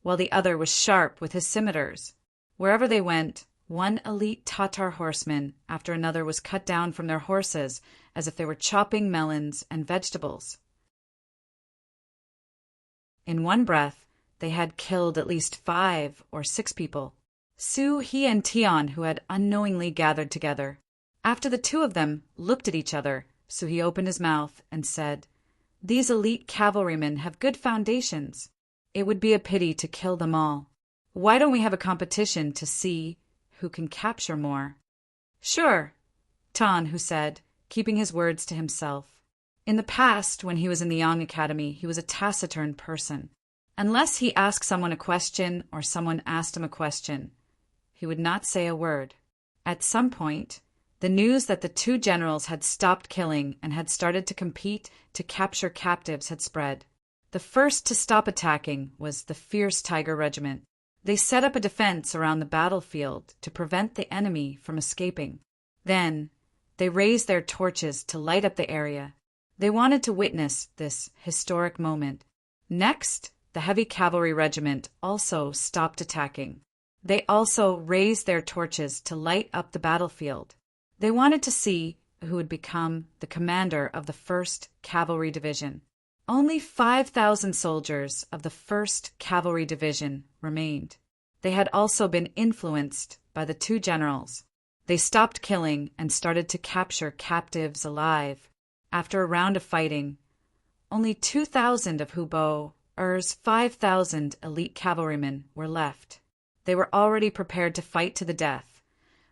while the other was sharp with his scimitars. Wherever they went, one elite Tatar horseman after another was cut down from their horses as if they were chopping melons and vegetables. In one breath, they had killed at least 5 or 6 people. Su He and Tian, who had unknowingly gathered together. After the two of them looked at each other, Su He opened his mouth and said, "These elite cavalrymen have good foundations. It would be a pity to kill them all. Why don't we have a competition to see who can capture more?" "Sure," Tan, who said, keeping his words to himself. In the past, when he was in the Yang Academy, he was a taciturn person. Unless he asked someone a question or someone asked him a question, he would not say a word. At some point, the news that the 2 generals had stopped killing and had started to compete to capture captives had spread. The first to stop attacking was the fierce Tiger Regiment. They set up a defense around the battlefield to prevent the enemy from escaping. Then, they raised their torches to light up the area. They wanted to witness this historic moment. Next, the Heavy Cavalry Regiment also stopped attacking. They also raised their torches to light up the battlefield. They wanted to see who would become the commander of the 1st Cavalry Division. Only 5,000 soldiers of the 1st Cavalry Division remained. They had also been influenced by the 2 generals. They stopped killing and started to capture captives alive. After a round of fighting, only 2,000 of Hubo's 5,000 elite cavalrymen were left. They were already prepared to fight to the death,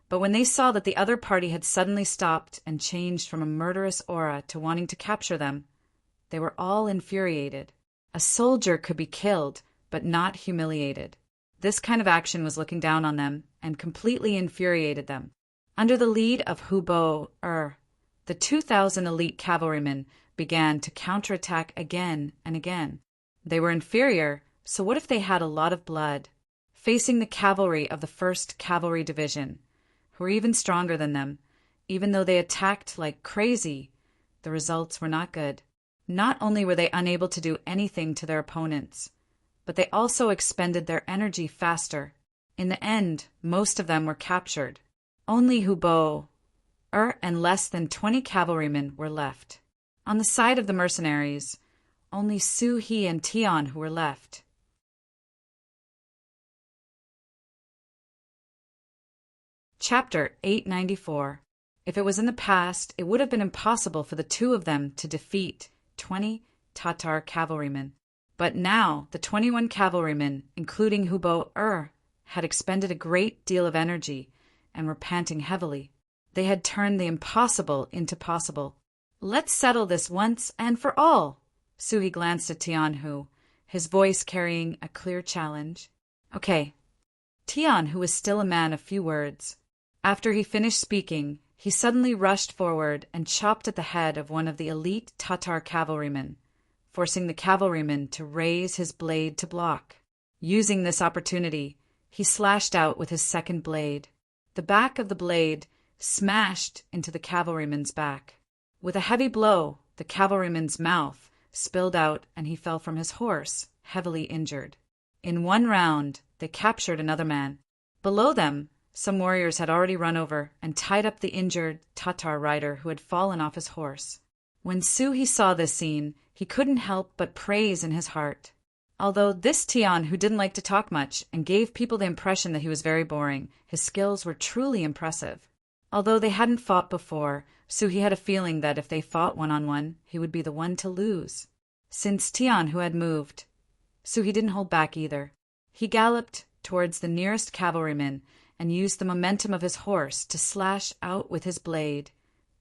but when they saw that the other party had suddenly stopped and changed from a murderous aura to wanting to capture them, they were all infuriated. A soldier could be killed, but not humiliated. This kind of action was looking down on them and completely infuriated them. Under the lead of Hubo, the 2,000 elite cavalrymen began to counterattack again and again. They were inferior, so what if they had a lot of blood? Facing the cavalry of the 1st Cavalry Division, who were even stronger than them, even though they attacked like crazy, the results were not good. Not only were they unable to do anything to their opponents, but they also expended their energy faster. In the end, most of them were captured. Only Hubo and less than 20 cavalrymen were left. On the side of the mercenaries, only Su He and Tian who were left. Chapter 894. If it was in the past, it would have been impossible for the two of them to defeat 20 Tatar cavalrymen. But now the 21 cavalrymen, including Hubo had expended a great deal of energy and were panting heavily. They had turned the impossible into possible. "Let's settle this once and for all." Suhi glanced at Tianhu, his voice carrying a clear challenge. "Okay." Tianhu was still a man of few words. After he finished speaking, he suddenly rushed forward and chopped at the head of one of the elite Tatar cavalrymen, forcing the cavalryman to raise his blade to block. Using this opportunity, he slashed out with his second blade. The back of the blade smashed into the cavalryman's back. With a heavy blow, the cavalryman's mouth spilled out and he fell from his horse, heavily injured. In one round, they captured another man. Below them, some warriors had already run over and tied up the injured Tatar rider who had fallen off his horse. When Suhi saw this scene, he couldn't help but praise in his heart. Although this Tian, who didn't like to talk much and gave people the impression that he was very boring, his skills were truly impressive. Although they hadn't fought before, Suhi had a feeling that if they fought one-on-one, he would be the one to lose. Since Tian, who had moved, Suhi didn't hold back either. He galloped towards the nearest cavalryman and used the momentum of his horse to slash out with his blade,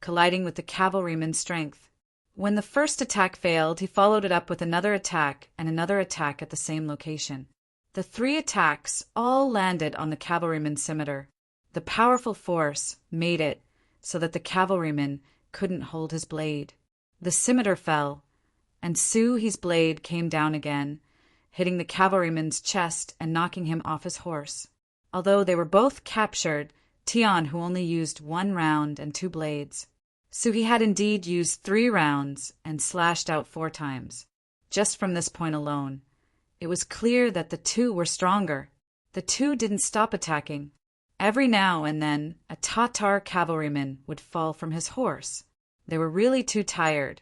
colliding with the cavalryman's strength. When the first attack failed, he followed it up with another attack and another attack at the same location. The 3 attacks all landed on the cavalryman's scimitar. The powerful force made it so that the cavalryman couldn't hold his blade. The scimitar fell, and Suhi's blade came down again, hitting the cavalryman's chest and knocking him off his horse. Although they were both captured, Tian, who only used 1 round and 2 blades, Suhi had indeed used 3 rounds and slashed out 4 times. Just from this point alone, it was clear that the two were stronger. The two didn't stop attacking. Every now and then, a Tatar cavalryman would fall from his horse. They were really too tired,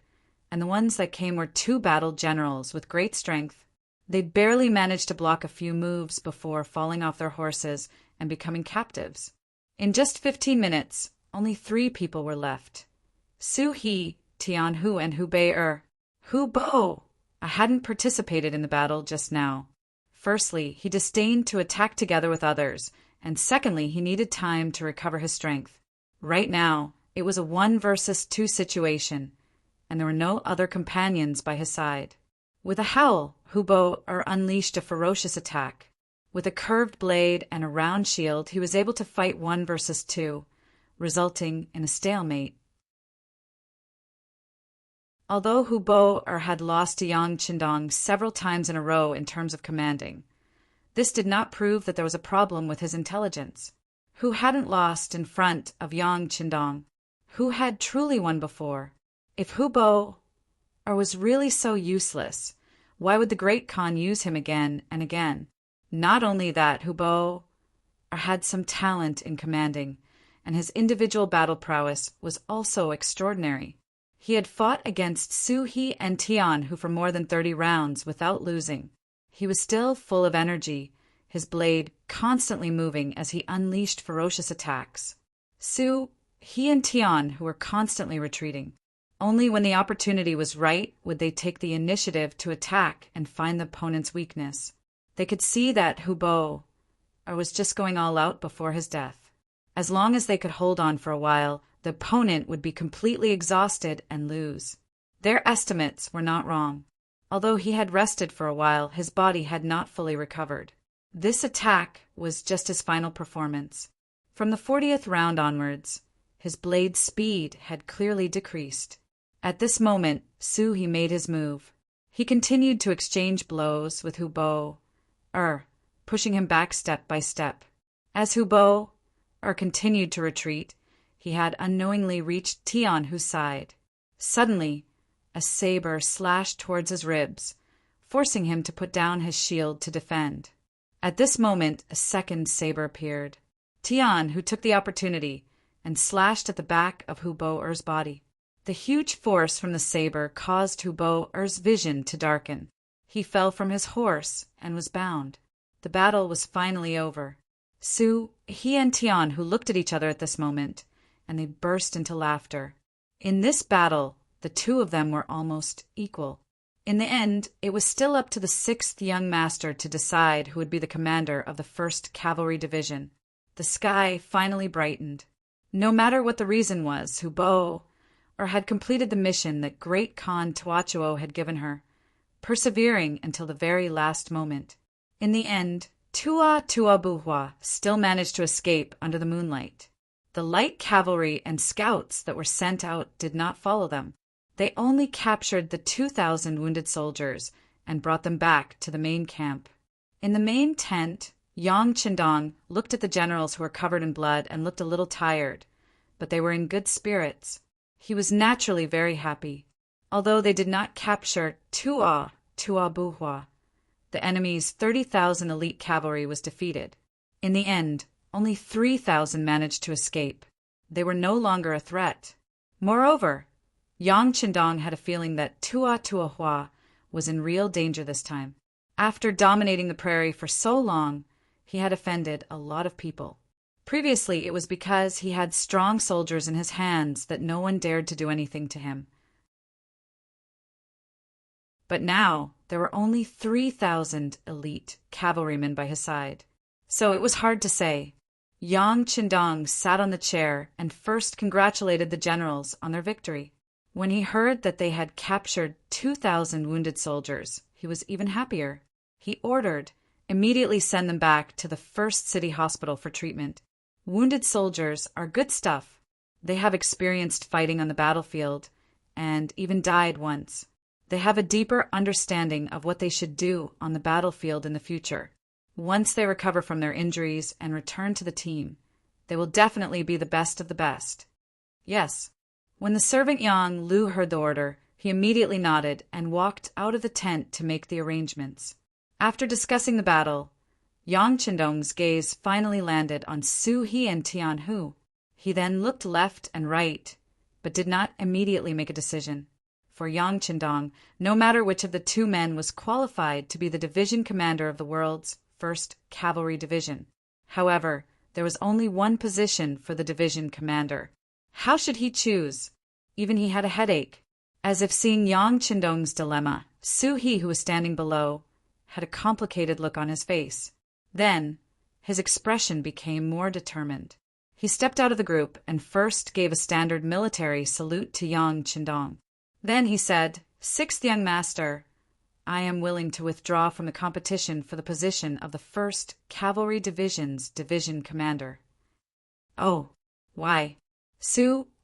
and the ones that came were 2 battle generals with great strength. They barely managed to block a few moves before falling off their horses and becoming captives. In just 15 minutes, only 3 people were left: Suhi, Tianhu, and Hubei. Hubo hadn't participated in the battle just now. Firstly, he disdained to attack together with others, and secondly, he needed time to recover his strength. Right now, it was a 1 versus 2 situation, and there were no other companions by his side. With a howl, Hubo unleashed a ferocious attack. With a curved blade and a round shield, he was able to fight 1 versus 2, resulting in a stalemate. Although Hubo had lost to Yang Qindong several times in a row in terms of commanding, this did not prove that there was a problem with his intelligence. Who hadn't lost in front of Yang Qindong? Who had truly won before? If Hubo was really so useless, why would the Great Khan use him again and again? Not only that, Hubo had some talent in commanding, and his individual battle prowess was also extraordinary. He had fought against Suhi and Tian, who for more than 30 rounds without losing. He was still full of energy, his blade constantly moving as he unleashed ferocious attacks. He and Tian, who were constantly retreating. Only when the opportunity was right would they take the initiative to attack and find the opponent's weakness. They could see that Hubo was just going all out before his death. As long as they could hold on for a while, the opponent would be completely exhausted and lose. Their estimates were not wrong. Although he had rested for a while, his body had not fully recovered. This attack was just his final performance. From the 40th round onwards, his blade's speed had clearly decreased. At this moment, Suhi made his move. He continued to exchange blows with Hubo, pushing him back step by step. As Hubo continued to retreat, he had unknowingly reached Tianhu's side. Suddenly, a saber slashed towards his ribs, forcing him to put down his shield to defend. At this moment, a second saber appeared. Tian, who took the opportunity, and slashed at the back of Hubo body. The huge force from the saber caused Hubo vision to darken. He fell from his horse and was bound. The battle was finally over. Suhi He and Tian, who looked at each other at this moment, and they burst into laughter. In this battle, the two of them were almost equal. In the end, it was still up to the sixth young master to decide who would be the commander of the 1st Cavalry Division. The sky finally brightened. No matter what the reason was, Hubo, or had completed the mission that Great Khan Tuachuo had given her, persevering until the very last moment. In the end, Tuabuhua still managed to escape under the moonlight. The light cavalry and scouts that were sent out did not follow them. They only captured the 2,000 wounded soldiers and brought them back to the main camp. In the main tent, Yang Qindong looked at the generals who were covered in blood and looked a little tired, but they were in good spirits. He was naturally very happy. Although they did not capture Tuabuhua, the enemy's 30,000 elite cavalry was defeated. In the end, only 3,000 managed to escape. They were no longer a threat. Moreover, Yang Qindong had a feeling that Tuabuhua was in real danger this time. After dominating the prairie for so long, he had offended a lot of people. Previously, it was because he had strong soldiers in his hands that no one dared to do anything to him. But now, there were only 3,000 elite cavalrymen by his side. So it was hard to say. Yang Qindong sat on the chair and first congratulated the generals on their victory. When he heard that they had captured 2,000 wounded soldiers, he was even happier. He ordered, immediately send them back to the 1st city hospital for treatment. Wounded soldiers are good stuff. They have experienced fighting on the battlefield and even died once. They have a deeper understanding of what they should do on the battlefield in the future. Once they recover from their injuries and return to the team, they will definitely be the best of the best. Yes. When the servant Yang Lu heard the order, he immediately nodded and walked out of the tent to make the arrangements. After discussing the battle, Yang Qindong's gaze finally landed on Su He and Tian Hu. He then looked left and right, but did not immediately make a decision. For Yang Qindong, no matter which of the two men was qualified to be the division commander of the world's 1st Cavalry Division. However, there was only one position for the division commander. How should he choose? Even he had a headache. As if seeing Yang Qindong's dilemma, Su He, who was standing below, had a complicated look on his face. Then, his expression became more determined. He stepped out of the group and first gave a standard military salute to Yang Qindong. Then he said, "Sixth young master, I am willing to withdraw from the competition for the position of the 1st Cavalry Division's division commander." Oh, why?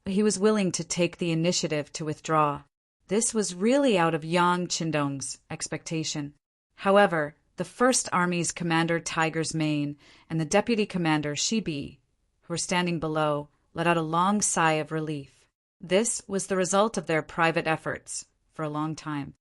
He was willing to take the initiative to withdraw. This was really out of Yang Qindong's expectation. However, the 1st Army's commander Tiger's Mane and the deputy commander Shibi, who were standing below, let out a long sigh of relief. This was the result of their private efforts for a long time.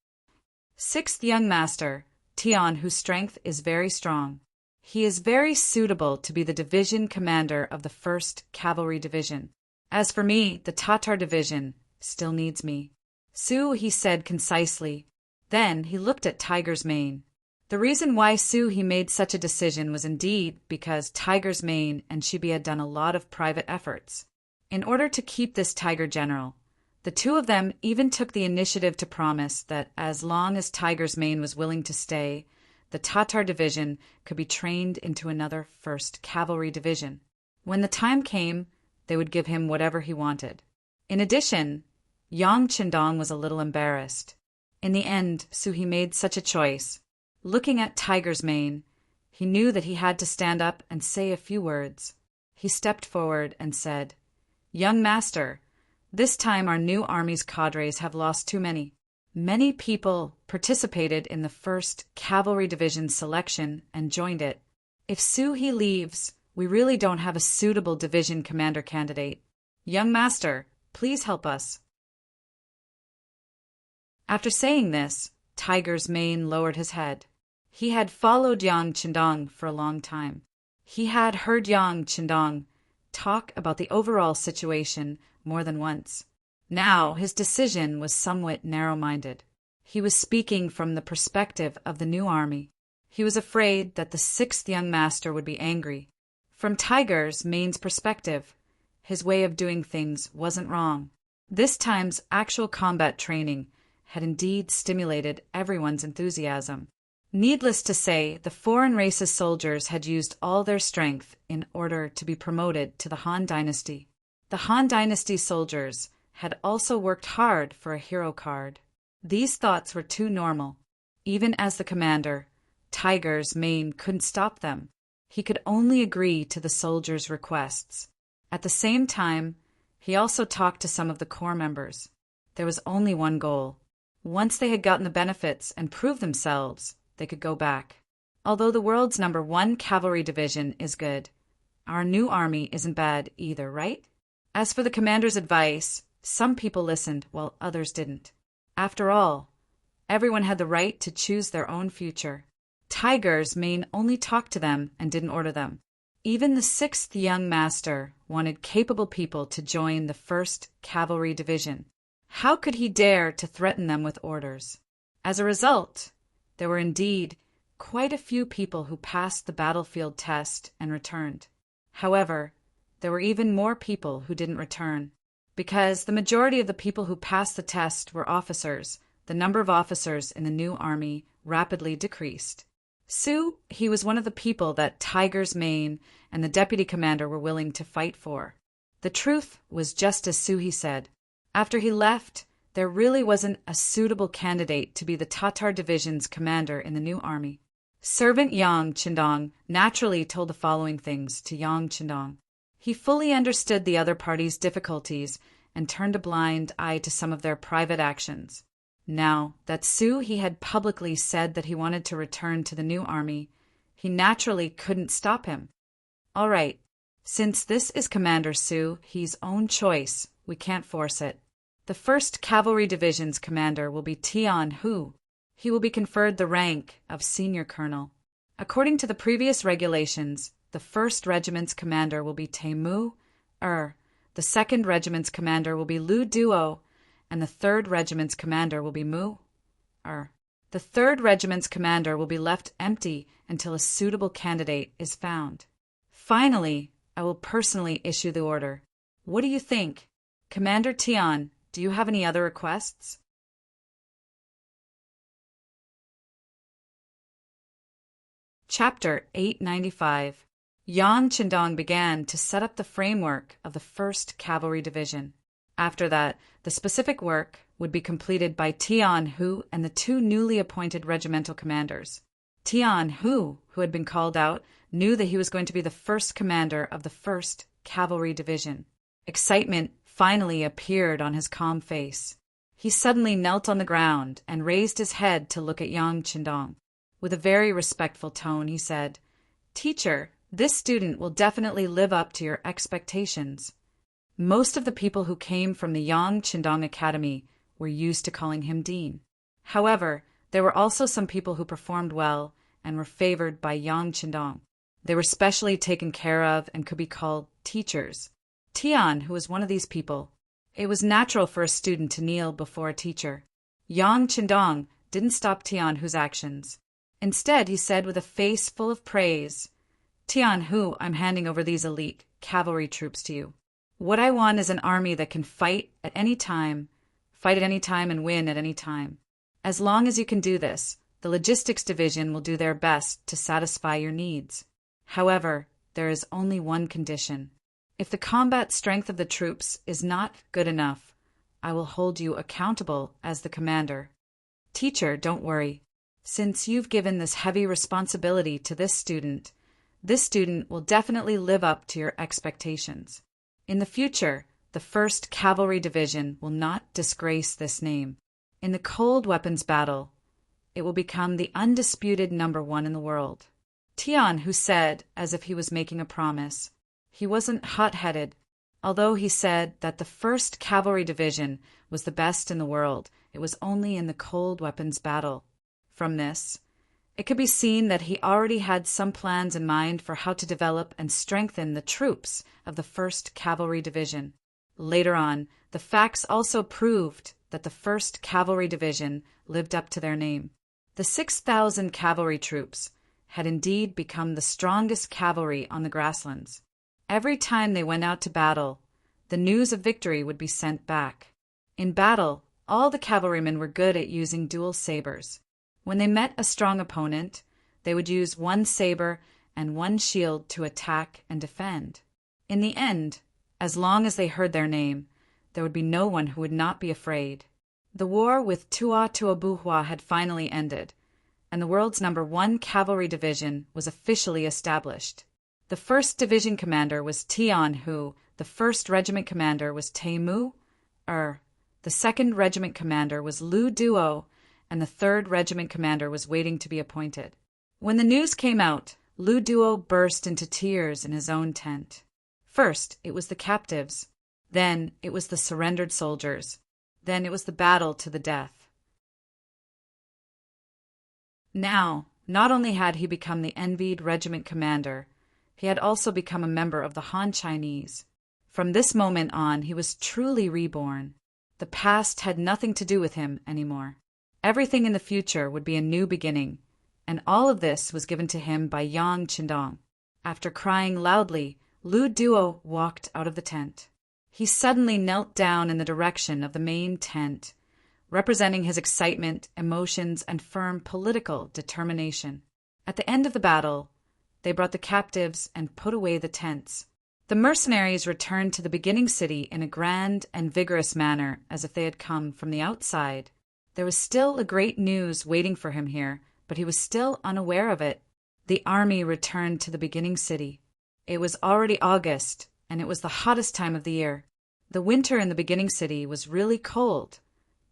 Sixth young master, Tian, whose strength is very strong. He is very suitable to be the division commander of the 1st Cavalry Division. As for me, the Tatar Division still needs me. He said concisely. Then he looked at Tiger's Mane. The reason why he made such a decision was indeed because Tiger's Mane and Shibi had done a lot of private efforts. In order to keep this Tiger General, the two of them even took the initiative to promise that as long as Tiger's Mane was willing to stay, the Tatar Division could be trained into another 1st Cavalry Division. When the time came, they would give him whatever he wanted. In addition, Yang Qindong was a little embarrassed. In the end, He made such a choice. Looking at Tiger's Mane, he knew that he had to stand up and say a few words. He stepped forward and said, "Young master, this time our new army's cadres have lost too many. Many people participated in the 1st Cavalry Division selection and joined it. If He leaves, we really don't have a suitable division commander candidate. Young master, please help us." After saying this, Tiger's Mane lowered his head. He had followed Yang Qindong for a long time. He had heard Yang Qindong talk about the overall situation more than once. Now his decision was somewhat narrow-minded. He was speaking from the perspective of the new army. He was afraid that the 6th young master would be angry. From Tiger's Main's perspective, his way of doing things wasn't wrong. This time's actual combat training had indeed stimulated everyone's enthusiasm. Needless to say, the foreign race's soldiers had used all their strength in order to be promoted to the Han Dynasty. The Han Dynasty soldiers had also worked hard for a hero card. These thoughts were too normal. Even as the commander, Tiger's Mane couldn't stop them. He could only agree to the soldiers' requests. At the same time, he also talked to some of the corps members. There was only one goal. Once they had gotten the benefits and proved themselves, they could go back. Although the world's #1 cavalry division is good, our new army isn't bad either, right? As for the commander's advice, some people listened while others didn't. After all, everyone had the right to choose their own future. Tiger's Mane only talked to them and didn't order them. Even the 6th young master wanted capable people to join the 1st Cavalry Division. How could he dare to threaten them with orders? As a result, there were indeed quite a few people who passed the battlefield test and returned. However, there were even more people who didn't return. Because the majority of the people who passed the test were officers, the number of officers in the new army rapidly decreased. Su, he was one of the people that Tiger's Mane and the deputy commander were willing to fight for. The truth was just as Su said. After he left, there really wasn't a suitable candidate to be the Tatar division's commander in the new army. Servant Yang Qindong naturally told the following things to Yang Qindong. He fully understood the other party's difficulties and turned a blind eye to some of their private actions. Now that Su had publicly said that he wanted to return to the new army, he couldn't stop him. All right, since this is Commander Su's own choice, we can't force it. The 1st Cavalry Division's commander will be Tian Hu. He will be conferred the rank of Senior Colonel. According to the previous regulations, the 1st Regiment's commander will be Taimu the 2nd Regiment's commander will be Lu Duo, and the 3rd Regiment's commander will be Mu The 3rd Regiment's commander will be left empty until a suitable candidate is found. Finally, I will personally issue the order. What do you think? Commander Tian, do you have any other requests? Chapter 895. Yang Qindong began to set up the framework of the 1st Cavalry Division. After that, the specific work would be completed by Tian Hu and the 2 newly appointed regimental commanders. Tian Hu, who had been called out, knew that he was going to be the 1st commander of the 1st Cavalry Division. Excitement finally appeared on his calm face. He suddenly knelt on the ground and raised his head to look at Yang Qindong. With a very respectful tone, he said, "Teacher, this student will definitely live up to your expectations." Most of the people who came from the Yang Qindong Academy were used to calling him Dean. However, there were also some people who performed well and were favored by Yang Qindong. They were specially taken care of and could be called teachers. Tian, who was one of these people, it was natural for a student to kneel before a teacher. Yang Qindong didn't stop Tian Hu's actions. Instead, he said with a face full of praise, "Tian Hu, I'm handing over these elite cavalry troops to you. What I want is an army that can fight at any time and win at any time. As long as you can do this, the logistics division will do their best to satisfy your needs. However, there is only one condition. If the combat strength of the troops is not good enough, I will hold you accountable as the commander. Teacher, don't worry. Since you've given this heavy responsibility to this student will definitely live up to your expectations. In the future, the 1st Cavalry Division will not disgrace this name. In the cold weapons battle, it will become the undisputed #1 in the world." Tian Hu said as if he was making a promise. He wasn't hot-headed. Although he said that the 1st Cavalry Division was the best in the world, it was only in the cold weapons battle. From this, it could be seen that he already had some plans in mind for how to develop and strengthen the troops of the 1st Cavalry Division. Later on, the facts also proved that the 1st Cavalry Division lived up to their name. The 6,000 cavalry troops had indeed become the strongest cavalry on the grasslands. Every time they went out to battle, the news of victory would be sent back. In battle, all the cavalrymen were good at using dual sabers. When they met a strong opponent, they would use one saber and one shield to attack and defend. In the end, as long as they heard their name, there would be no one who would not be afraid. The war with Tuatuabuhua had finally ended, and the world's #1 cavalry division was officially established. The 1st division commander was Tian Hu, the 1st regiment commander was Teimu, the 2nd regiment commander was Lu Duo, and the 3rd regiment commander was waiting to be appointed. When the news came out, Lu Duo burst into tears in his own tent. First, it was the captives. Then, it was the surrendered soldiers. Then, it was the battle to the death. Now, not only had he become the envied regiment commander, he had also become a member of the Han Chinese. From this moment on, he was truly reborn. The past had nothing to do with him anymore. Everything in the future would be a new beginning, and all of this was given to him by Yang Qindong. After crying loudly, Lu Duo walked out of the tent. He suddenly knelt down in the direction of the main tent, representing his excitement, emotions, and firm political determination. At the end of the battle, they brought the captives and put away the tents. The mercenaries returned to the beginning city in a grand and vigorous manner, as if they had come from the outside. There was still a great news waiting for him here, but he was still unaware of it. The army returned to the beginning city. It was already August, and it was the hottest time of the year. The winter in the beginning city was really cold,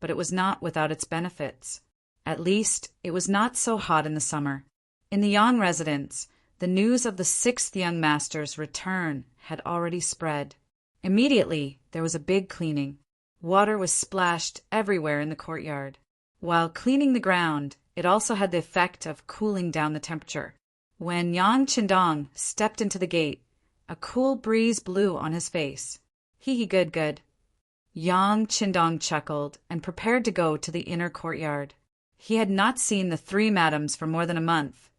but it was not without its benefits. At least, it was not so hot in the summer. In the Yang residence, the news of the 6th young master's return had already spread. Immediately, there was a big cleaning. Water was splashed everywhere in the courtyard. While cleaning the ground, it also had the effect of cooling down the temperature. When Yang Qindong stepped into the gate, a cool breeze blew on his face. Hee good good. Yang Qindong chuckled and prepared to go to the inner courtyard. He had not seen the 3 madams for more than a month,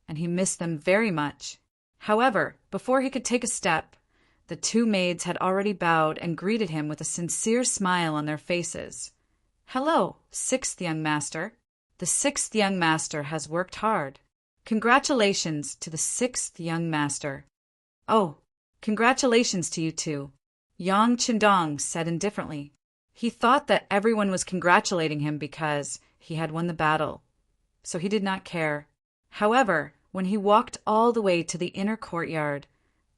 and he missed them very much. However, before he could take a step, the 2 maids had already bowed and greeted him with a sincere smile on their faces. "Hello, 6th young master. The 6th young master has worked hard. Congratulations to the 6th young master." "Oh, congratulations to you too," Yang Qindong said indifferently. He thought that everyone was congratulating him because he had won the battle, so he did not care. However, when he walked all the way to the inner courtyard,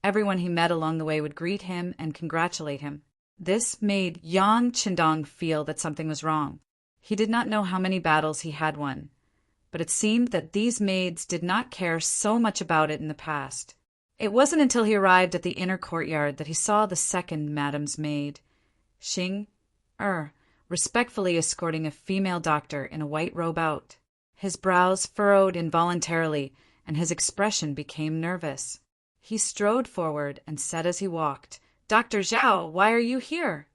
everyone he met along the way would greet him and congratulate him. This made Yang Qindong feel that something was wrong. He did not know how many battles he had won, but it seemed that these maids did not care so much about it in the past. It wasn't until he arrived at the inner courtyard that he saw the 2nd madam's maid, Xing, respectfully escorting a female doctor in a white robe out. His brows furrowed involuntarily, and his expression became nervous. He strode forward and said as he walked, "Dr. Zhao, why are you here?"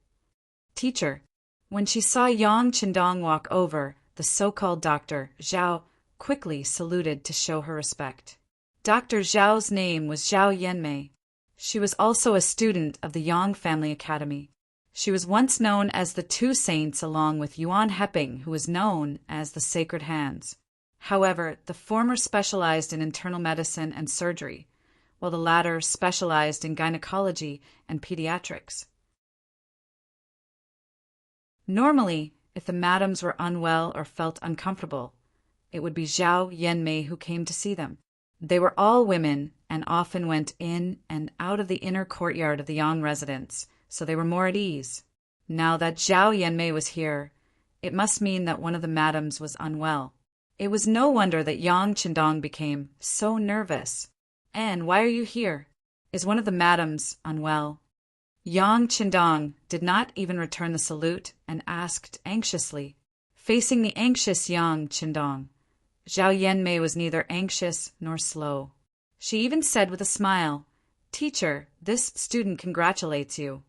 "Teacher." When she saw Yang Qindong walk over, the so-called Dr. Zhao quickly saluted to show her respect. Dr. Zhao's name was Zhao Yanmei. She was also a student of the Yang Family Academy. She was once known as the 2 saints along with Yuan Heping, who was known as the Sacred Hands. However, the former specialized in internal medicine and surgery, while the latter specialized in gynecology and pediatrics. Normally, if the madams were unwell or felt uncomfortable, it would be Zhao Yanmei who came to see them. They were all women and often went in and out of the inner courtyard of the Yang residence, so they were more at ease. Now that Zhao Yanmei was here, it must mean that one of the madams was unwell. It was no wonder that Yang Qindong became so nervous. "And why are you here? Is one of the madams unwell?" Yang Qindong did not even return the salute and asked anxiously. Facing the anxious Yang Qindong, Zhao Yanmei was neither anxious nor slow. She even said with a smile, "Teacher, this student congratulates you."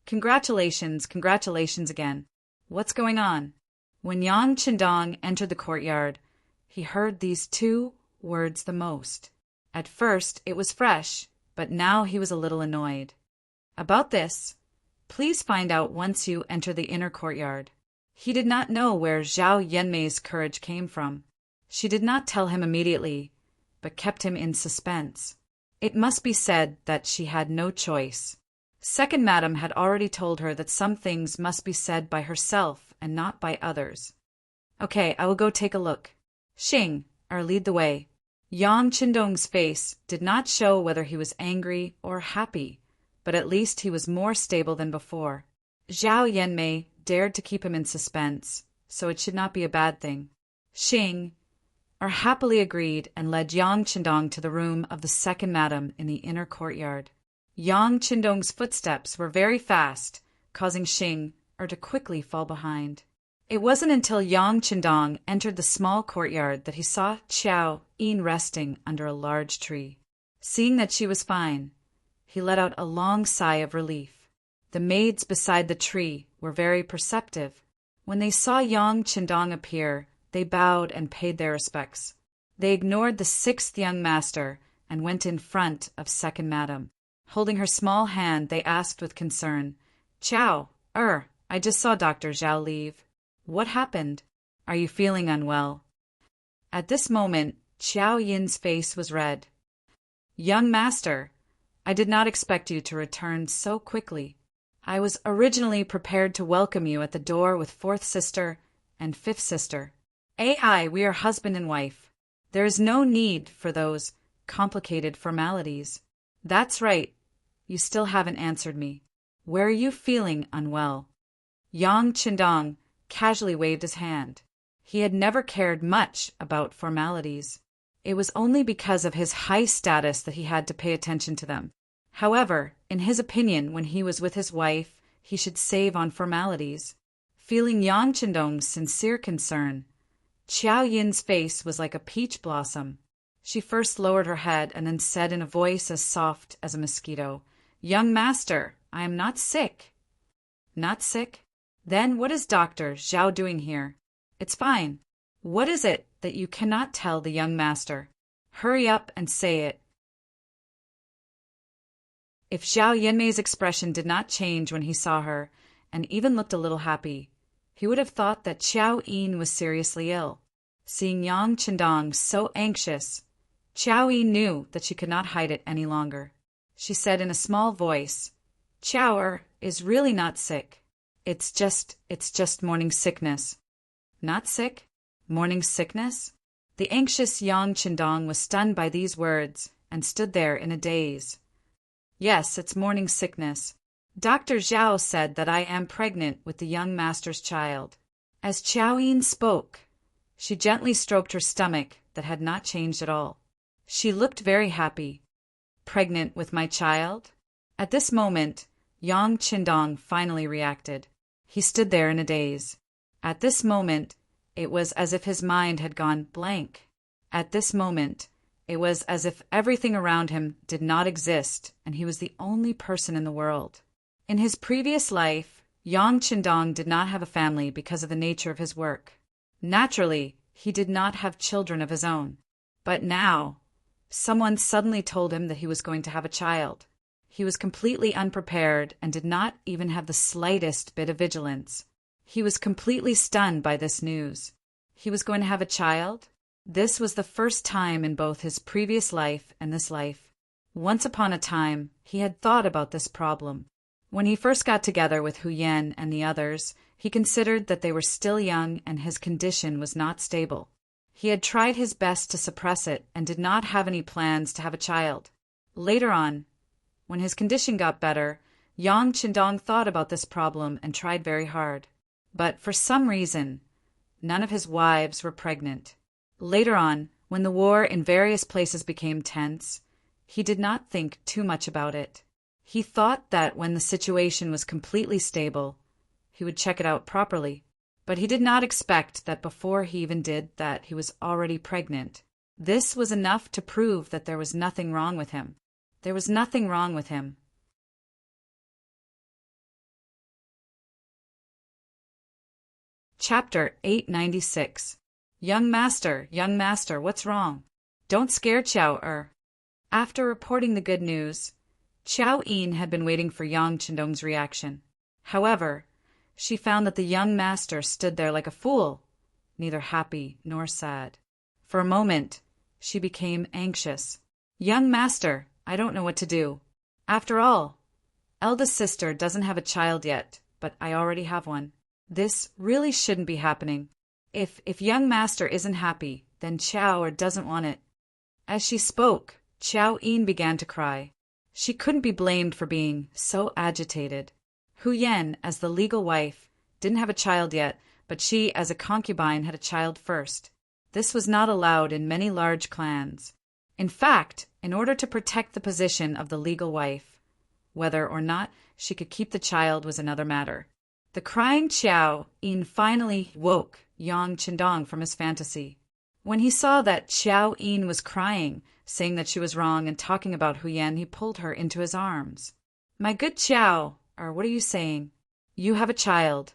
"Congratulations, congratulations again. What's going on?" When Yang Qindong entered the courtyard, he heard these 2 words the most. At first it was fresh, but now he was a little annoyed. About this, please find out once you enter the inner courtyard. He did not know where Zhao Yanmei's courage came from. She did not tell him immediately, but kept him in suspense. It must be said that she had no choice. Second Madam had already told her that some things must be said by herself and not by others. Okay, I will go take a look. Xing, lead the way. Yang Qindong's face did not show whether he was angry or happy, but at least he was more stable than before. Zhao Yanmei dared to keep him in suspense, so it should not be a bad thing. Xing happily agreed and led Yang Qindong to the room of the second madam in the inner courtyard. Yang Qindong's footsteps were very fast, causing Xing to quickly fall behind. It wasn't until Yang Qindong entered the small courtyard that he saw Qiao Yin resting under a large tree. Seeing that she was fine, he let out a long sigh of relief. The maids beside the tree were very perceptive. When they saw Yang Qindong appear, they bowed and paid their respects. They ignored the sixth young master and went in front of second madam. Holding her small hand, they asked with concern, "Qiao, I just saw Dr. Zhao leave. What happened? Are you feeling unwell?" At this moment, Qiao Yin's face was red. "Young master, I did not expect you to return so quickly. I was originally prepared to welcome you at the door with fourth sister and fifth sister. We are husband and wife. There is no need for those complicated formalities." "That's right. You still haven't answered me. Where are you feeling unwell?" Yang Qindong casually waved his hand. He had never cared much about formalities. It was only because of his high status that he had to pay attention to them. However, in his opinion, when he was with his wife, he should save on formalities. Feeling Yang Qindong's sincere concern, Qiao Yin's face was like a peach blossom. She first lowered her head and then said in a voice as soft as a mosquito, "Young master, I am not sick." "Not sick? Then what is Dr. Zhao doing here?" "It's fine. What is it that you cannot tell the young master? Hurry up and say it." If Zhao Yanmei's expression did not change when he saw her, and even looked a little happy, he would have thought that Qiao Yin was seriously ill. Seeing Yang Qindong so anxious, Qiao Yin knew that she could not hide it any longer. She said in a small voice, "Qiao is really not sick. It's just morning sickness." "Not sick? Morning sickness?" The anxious Yang Qindong was stunned by these words and stood there in a daze. "Yes, it's morning sickness. Dr. Zhao said that I am pregnant with the young master's child." As Qiao Yin spoke, she gently stroked her stomach that had not changed at all. She looked very happy. "Pregnant with my child?" At this moment, Yang Qindong finally reacted. He stood there in a daze. At this moment, it was as if his mind had gone blank. At this moment, it was as if everything around him did not exist and he was the only person in the world. In his previous life, Yang Qindong did not have a family because of the nature of his work. Naturally, he did not have children of his own. But now, someone suddenly told him that he was going to have a child. He was completely unprepared and did not even have the slightest bit of vigilance. He was completely stunned by this news. He was going to have a child? This was the first time in both his previous life and this life. Once upon a time, he had thought about this problem. When he first got together with Hu Yan and the others, he considered that they were still young and his condition was not stable. He had tried his best to suppress it and did not have any plans to have a child. Later on, when his condition got better, Yang Qindong thought about this problem and tried very hard. But for some reason, none of his wives were pregnant. Later on, when the war in various places became tense, he did not think too much about it. He thought that when the situation was completely stable, he would check it out properly. But he did not expect that before he even did that, he was already pregnant. This was enough to prove that there was nothing wrong with him. There was nothing wrong with him. Chapter 896. Young master, what's wrong? Don't scare Chao. After reporting the good news, Chao Yin had been waiting for Yang Chendong's reaction. However, she found that the young master stood there like a fool, neither happy nor sad. For a moment, she became anxious. Young master, I don't know what to do. After all, eldest sister doesn't have a child yet, but I already have one. This really shouldn't be happening. If young master isn't happy, then Chao doesn't want it. As she spoke, Chao Yin began to cry. She couldn't be blamed for being so agitated. Hu Yan, as the legal wife, didn't have a child yet, but she, as a concubine, had a child first. This was not allowed in many large clans. In fact, in order to protect the position of the legal wife, whether or not she could keep the child was another matter. The crying Chao Yin finally woke Yang Chendong from his fantasy. When he saw that Chao Yin was crying, saying that she was wrong and talking about Hu Yan, he pulled her into his arms. My good Chao, what are you saying? You have a child,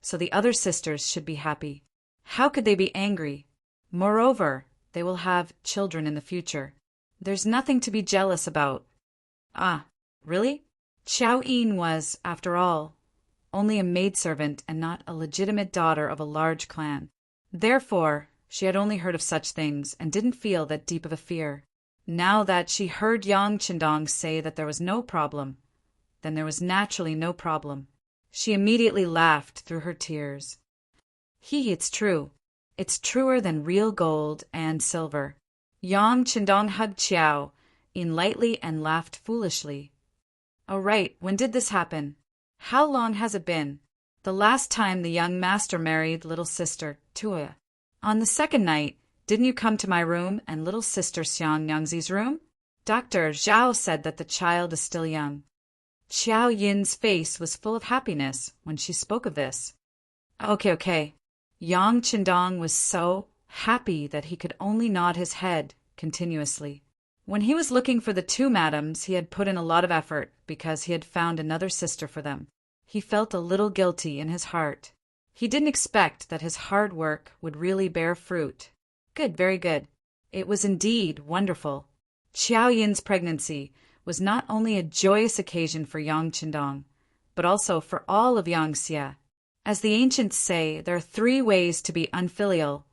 so the other sisters should be happy. How could they be angry? Moreover, they will have children in the future. There's nothing to be jealous about. Ah, really? Chao Yin was, after all, only a maidservant and not a legitimate daughter of a large clan. Therefore, she had only heard of such things and didn't feel that deep of a fear. Now that she heard Yang Chendong say that there was no problem, then there was naturally no problem. She immediately laughed through her tears. It's true. It's truer than real gold and silver. Yang Chendong hugged Chao Yin lightly and laughed foolishly. Oh right, when did this happen? How long has it been? The last time the young master married little sister Tuya. On the second night, didn't you come to my room and little sister Xiang Nyangzi's room? Dr. Zhao said that the child is still young. Chao Yin's face was full of happiness when she spoke of this. Okay. Yang Chendong was so happy that he could only nod his head continuously. When he was looking for the two madams, he had put in a lot of effort because he had found another sister for them. He felt a little guilty in his heart. He didn't expect that his hard work would really bear fruit. Good, very good. It was indeed wonderful. Chao Yin's pregnancy was not only a joyous occasion for Yang Chendong, but also for all of Yangxia. As the ancients say, there are 3 ways to be unfilial,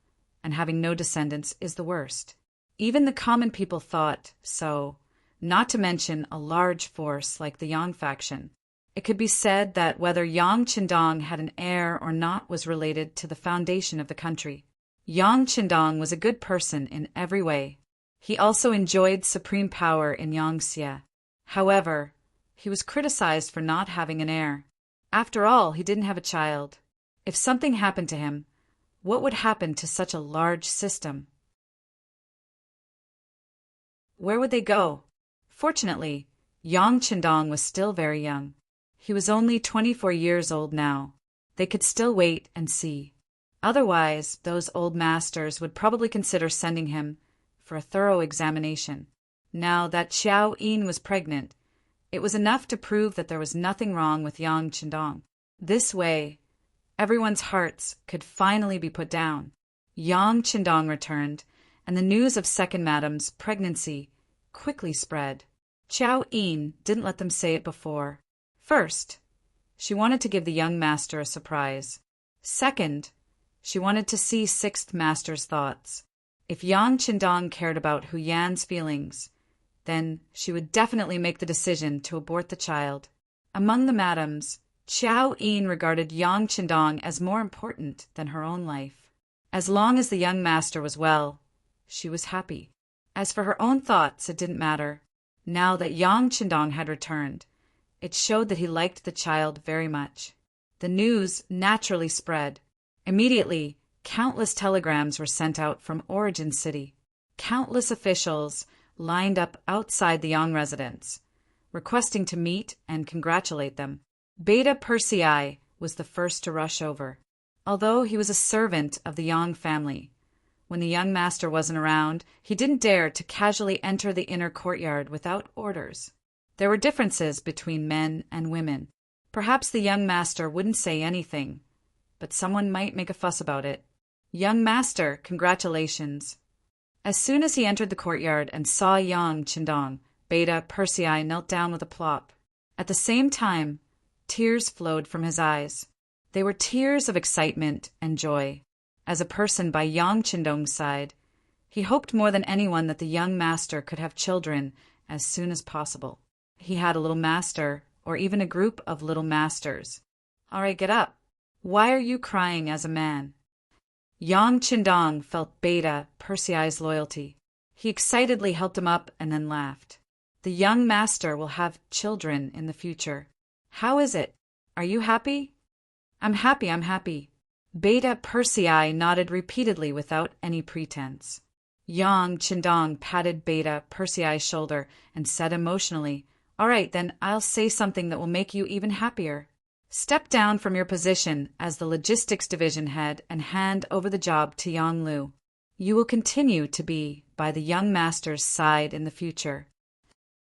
and having no descendants is the worst. Even the common people thought so, not to mention a large force like the Yang faction. It could be said that whether Yang Chendong had an heir or not was related to the foundation of the country. Yang Chendong was a good person in every way. He also enjoyed supreme power in Yangxia. However, he was criticized for not having an heir. After all, he didn't have a child. If something happened to him, what would happen to such a large system? Where would they go? Fortunately, Yang Chendong was still very young. He was only 24 years old now. They could still wait and see. Otherwise, those old masters would probably consider sending him for a thorough examination. Now that Chao Yin was pregnant, it was enough to prove that there was nothing wrong with Yang Chendong. This way, everyone's hearts could finally be put down. Yang Chendong returned, and the news of second madam's pregnancy quickly spread. Chao Yin didn't let them say it before. First, she wanted to give the young master a surprise. Second, she wanted to see sixth master's thoughts. If Yang Chendong cared about Hu Yan's feelings, then she would definitely make the decision to abort the child. Among the madams, Chao Yin regarded Yang Chendong as more important than her own life. As long as the young master was well, she was happy. As for her own thoughts, it didn't matter. Now that Yang Chendong had returned, it showed that he liked the child very much. The news naturally spread. Immediately, countless telegrams were sent out from Origin City. Countless officials lined up outside the Yang residence, requesting to meet and congratulate them. Beta Persei was the first to rush over. Although he was a servant of the Yang family, when the young master wasn't around, he didn't dare to casually enter the inner courtyard without orders. There were differences between men and women. Perhaps the young master wouldn't say anything, but someone might make a fuss about it. Young master, congratulations. As soon as he entered the courtyard and saw Yang Qindong, Beta Persei knelt down with a plop. At the same time, tears flowed from his eyes. They were tears of excitement and joy. As a person by Yang Qindong's side, he hoped more than anyone that the young master could have children as soon as possible. He had a little master, or even a group of little masters. All right, get up. Why are you crying as a man? Yang Qindong felt Beta Persei's loyalty. He excitedly helped him up and then laughed. The young master will have children in the future. How is it? Are you happy? I'm happy. Beta Persei nodded repeatedly without any pretense. Yang Qindong patted Beta Persei's shoulder and said emotionally, All right, then I'll say something that will make you even happier. Step down from your position as the logistics division head and hand over the job to Yang Lu. You will continue to be by the young master's side in the future.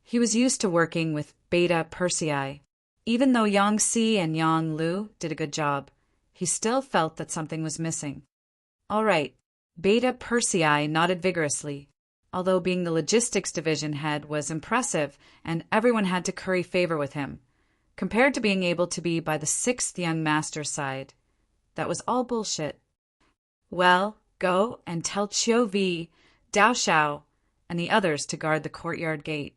He was used to working with Beta Persei. Even though Yang Si and Yang Lu did a good job, he still felt that something was missing. All right, Beta Persei nodded vigorously. Although being the logistics division head was impressive and everyone had to curry favor with him, compared to being able to be by the sixth young master's side, that was all bullshit. Well, go and tell Chiu Vi, Dao Xiao, and the others to guard the courtyard gate.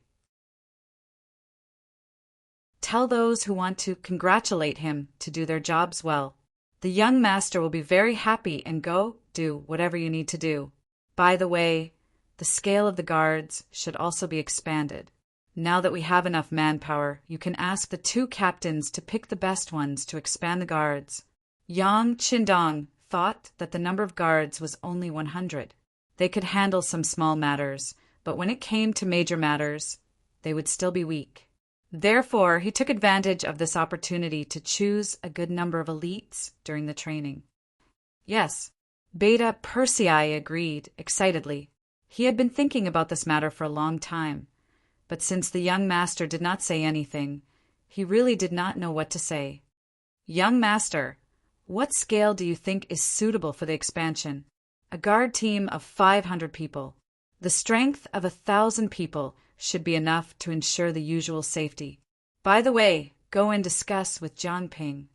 Tell those who want to congratulate him to do their jobs well. The young master will be very happy and go do whatever you need to do. By the way, the scale of the guards should also be expanded. Now that we have enough manpower, you can ask the 2 captains to pick the best ones to expand the guards. Yang Qindong thought that the number of guards was only 100. They could handle some small matters, but when it came to major matters, they would still be weak. Therefore, he took advantage of this opportunity to choose a good number of elites during the training. Yes, Beta Persei agreed excitedly. He had been thinking about this matter for a long time, but since the young master did not say anything, he really did not know what to say. Young master, what scale do you think is suitable for the expansion? A guard team of 500 people. The strength of 1,000 people should be enough to ensure the usual safety. By the way, go and discuss with Jiangping.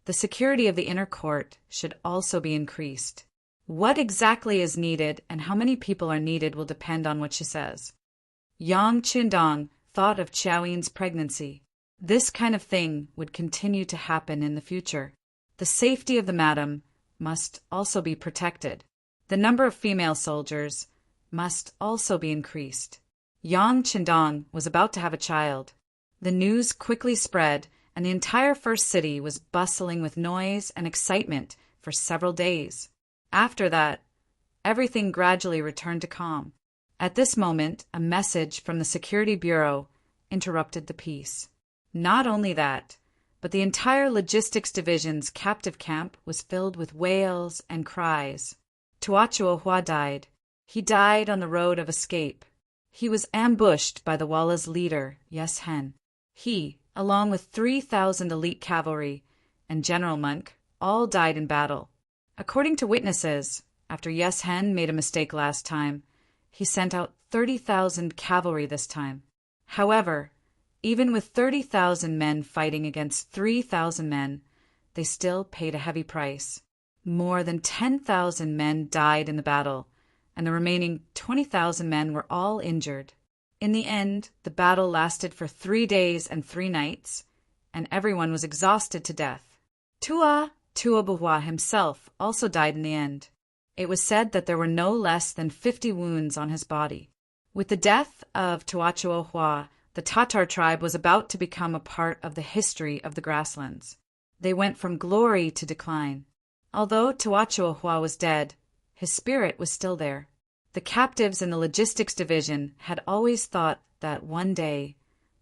The security of the inner court should also be increased. What exactly is needed and how many people are needed will depend on what she says. Yang Qindong thought of Qiaoyin's pregnancy. This kind of thing would continue to happen in the future. The safety of the madam must also be protected. The number of female soldiers must also be increased. Yang Qindong was about to have a child. The news quickly spread, and the entire first city was bustling with noise and excitement for several days. After that, everything gradually returned to calm. At this moment, a message from the Security Bureau interrupted the peace. Not only that, but the entire logistics division's captive camp was filled with wails and cries. Tuachuo Hua died. He died on the road of escape. He was ambushed by the Walla's leader, Yes Hen. He, along with 3,000 elite cavalry and General Monk, all died in battle. According to witnesses, after Yes Hen made a mistake last time, he sent out 30,000 cavalry this time. However, even with 30,000 men fighting against 3,000 men, they still paid a heavy price. More than 10,000 men died in the battle, and the remaining 20,000 men were all injured. In the end, the battle lasted for 3 days and 3 nights, and everyone was exhausted to death. Tuobohua himself also died in the end. It was said that there were no less than 50 wounds on his body. With the death of Tuachuo Hua, the Tatar tribe was about to become a part of the history of the grasslands. They went from glory to decline. Although Tuachuo Hua was dead, his spirit was still there. The captives in the logistics division had always thought that one day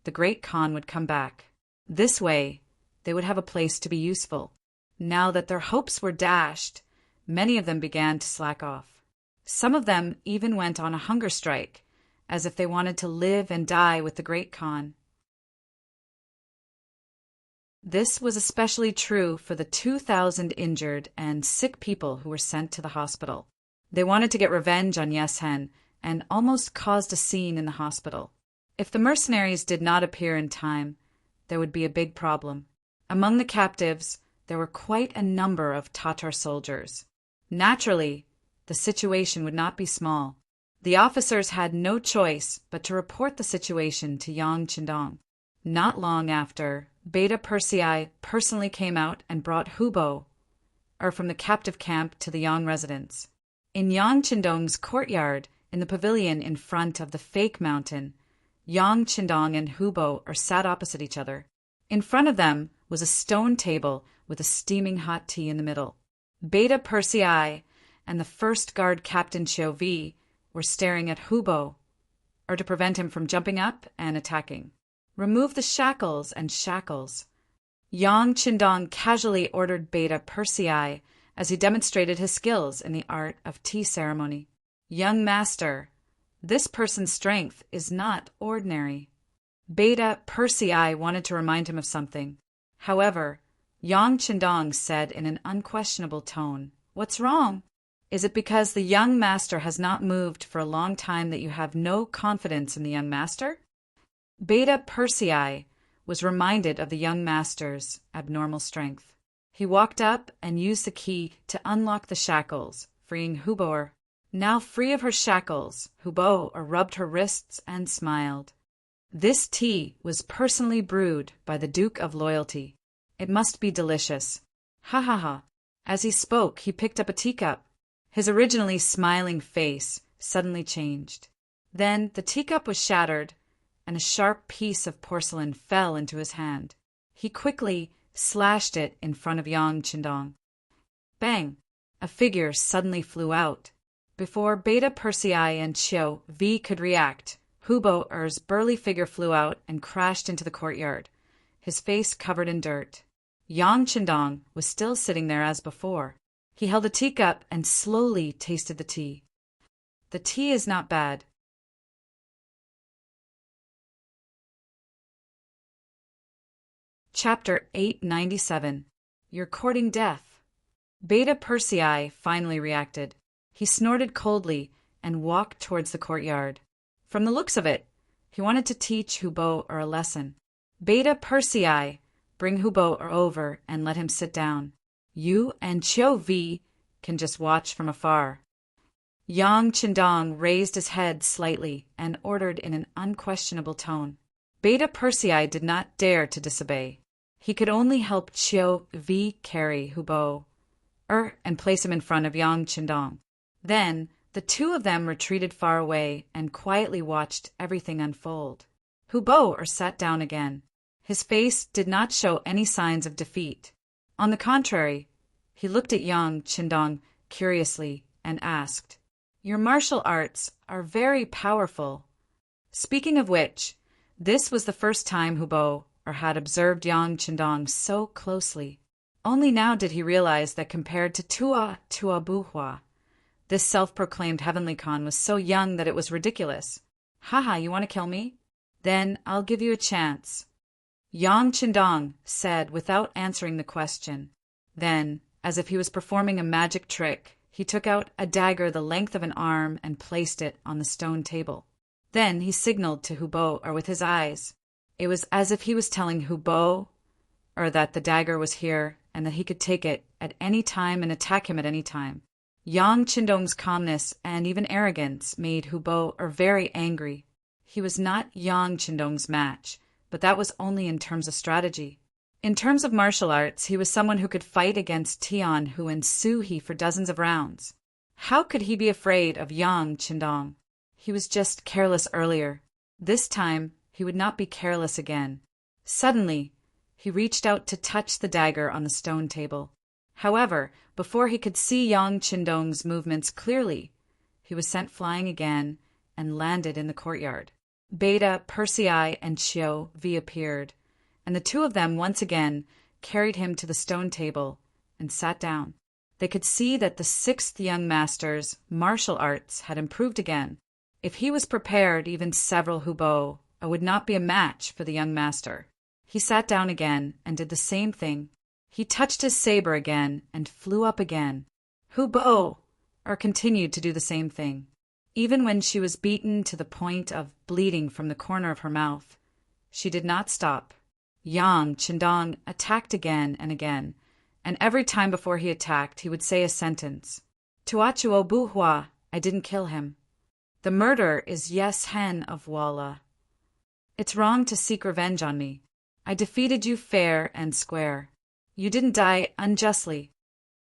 the great Khan would come back. This way, they would have a place to be useful. Now that their hopes were dashed, many of them began to slack off. Some of them even went on a hunger strike, as if they wanted to live and die with the great Khan. This was especially true for the 2,000 injured and sick people who were sent to the hospital. They wanted to get revenge on Yes Hen and almost caused a scene in the hospital. If the mercenaries did not appear in time, there would be a big problem. Among the captives, there were quite a number of Tatar soldiers. Naturally, the situation would not be small. The officers had no choice but to report the situation to Yang Qindong. Not long after, Beta Persei personally came out and brought Hubo, from the captive camp to the Yang residence. In Yang Qindong's courtyard, in the pavilion in front of the fake mountain, Yang Qindong and Hubo sat opposite each other. In front of them was a stone table with a steaming hot tea in the middle. Beta Persei and the first guard captain Xiao Vi were staring at Hubo, to prevent him from jumping up and attacking. Remove the shackles and shackles. Yang Qindong casually ordered Beta Persei as he demonstrated his skills in the art of tea ceremony. Young master, this person's strength is not ordinary. Beta Persei wanted to remind him of something. However, Yang Qindong said in an unquestionable tone, "What's wrong? Is it because the young master has not moved for a long time that you have no confidence in the young master?" Beta Persei was reminded of the young master's abnormal strength. He walked up and used the key to unlock the shackles, freeing Hubo. Now free of her shackles, Hubo rubbed her wrists and smiled. This tea was personally brewed by the Duke of Loyalty. It must be delicious. Ha ha ha. As he spoke, he picked up a teacup. His originally smiling face suddenly changed. Then the teacup was shattered, and a sharp piece of porcelain fell into his hand. He quickly slashed it in front of Yang Qindong. Bang! A figure suddenly flew out. Before Beta Persei and Xiao Vi could react, Hubo's burly figure flew out and crashed into the courtyard, his face covered in dirt. Yang Qindong was still sitting there as before. He held a teacup and slowly tasted the tea. The tea is not bad. Chapter 897. You're courting death. Beta Persei finally reacted. He snorted coldly and walked towards the courtyard. From the looks of it, he wanted to teach Hubo a lesson. Beta Persei, bring Hubo over and let him sit down. You and Xiao Vi can just watch from afar. Yang Qindong raised his head slightly and ordered in an unquestionable tone. Beta Persei did not dare to disobey. He could only help Xiao Vi carry Hubo, and place him in front of Yang Qindong. Then the two of them retreated far away and quietly watched everything unfold. Hubo sat down again. His face did not show any signs of defeat. On the contrary, he looked at Yang Qindong curiously and asked, "Your martial arts are very powerful." Speaking of which, this was the first time Hubo had observed Yang Qindong so closely. Only now did he realize that compared to Tua Buhua, this self-proclaimed heavenly Khan was so young that it was ridiculous. "Haha, you want to kill me? Then I'll give you a chance," Yang Qindong said without answering the question. Then, as if he was performing a magic trick, he took out a dagger the length of an arm and placed it on the stone table. Then he signaled to Hubo with his eyes. It was as if he was telling Hubo that the dagger was here and that he could take it at any time and attack him at any time. Yang Qindong's calmness and even arrogance made Hubo very angry. He was not Yang Qindong's match, but that was only in terms of strategy. In terms of martial arts, he was someone who could fight against Tian Hu and Su He for dozens of rounds. How could he be afraid of Yang Qindong? He was just careless earlier. This time, he would not be careless again. Suddenly, he reached out to touch the dagger on the stone table. However, before he could see Yang Qindong's movements clearly, he was sent flying again and landed in the courtyard. Beta Persei and Xiao Vi appeared, and the two of them once again carried him to the stone table and sat down. They could see that the sixth young master's martial arts had improved again. If he was prepared, even several Hubo would not be a match for the young master. He sat down again and did the same thing. He touched his saber again and flew up again. Hubo continued to do the same thing. Even when she was beaten to the point of bleeding from the corner of her mouth, she did not stop. Yang Qindong attacked again and again, and every time before he attacked, he would say a sentence. Tuachuo Buhua, I didn't kill him. The murderer is Yes Hen of Walla. It's wrong to seek revenge on me. I defeated you fair and square. You didn't die unjustly.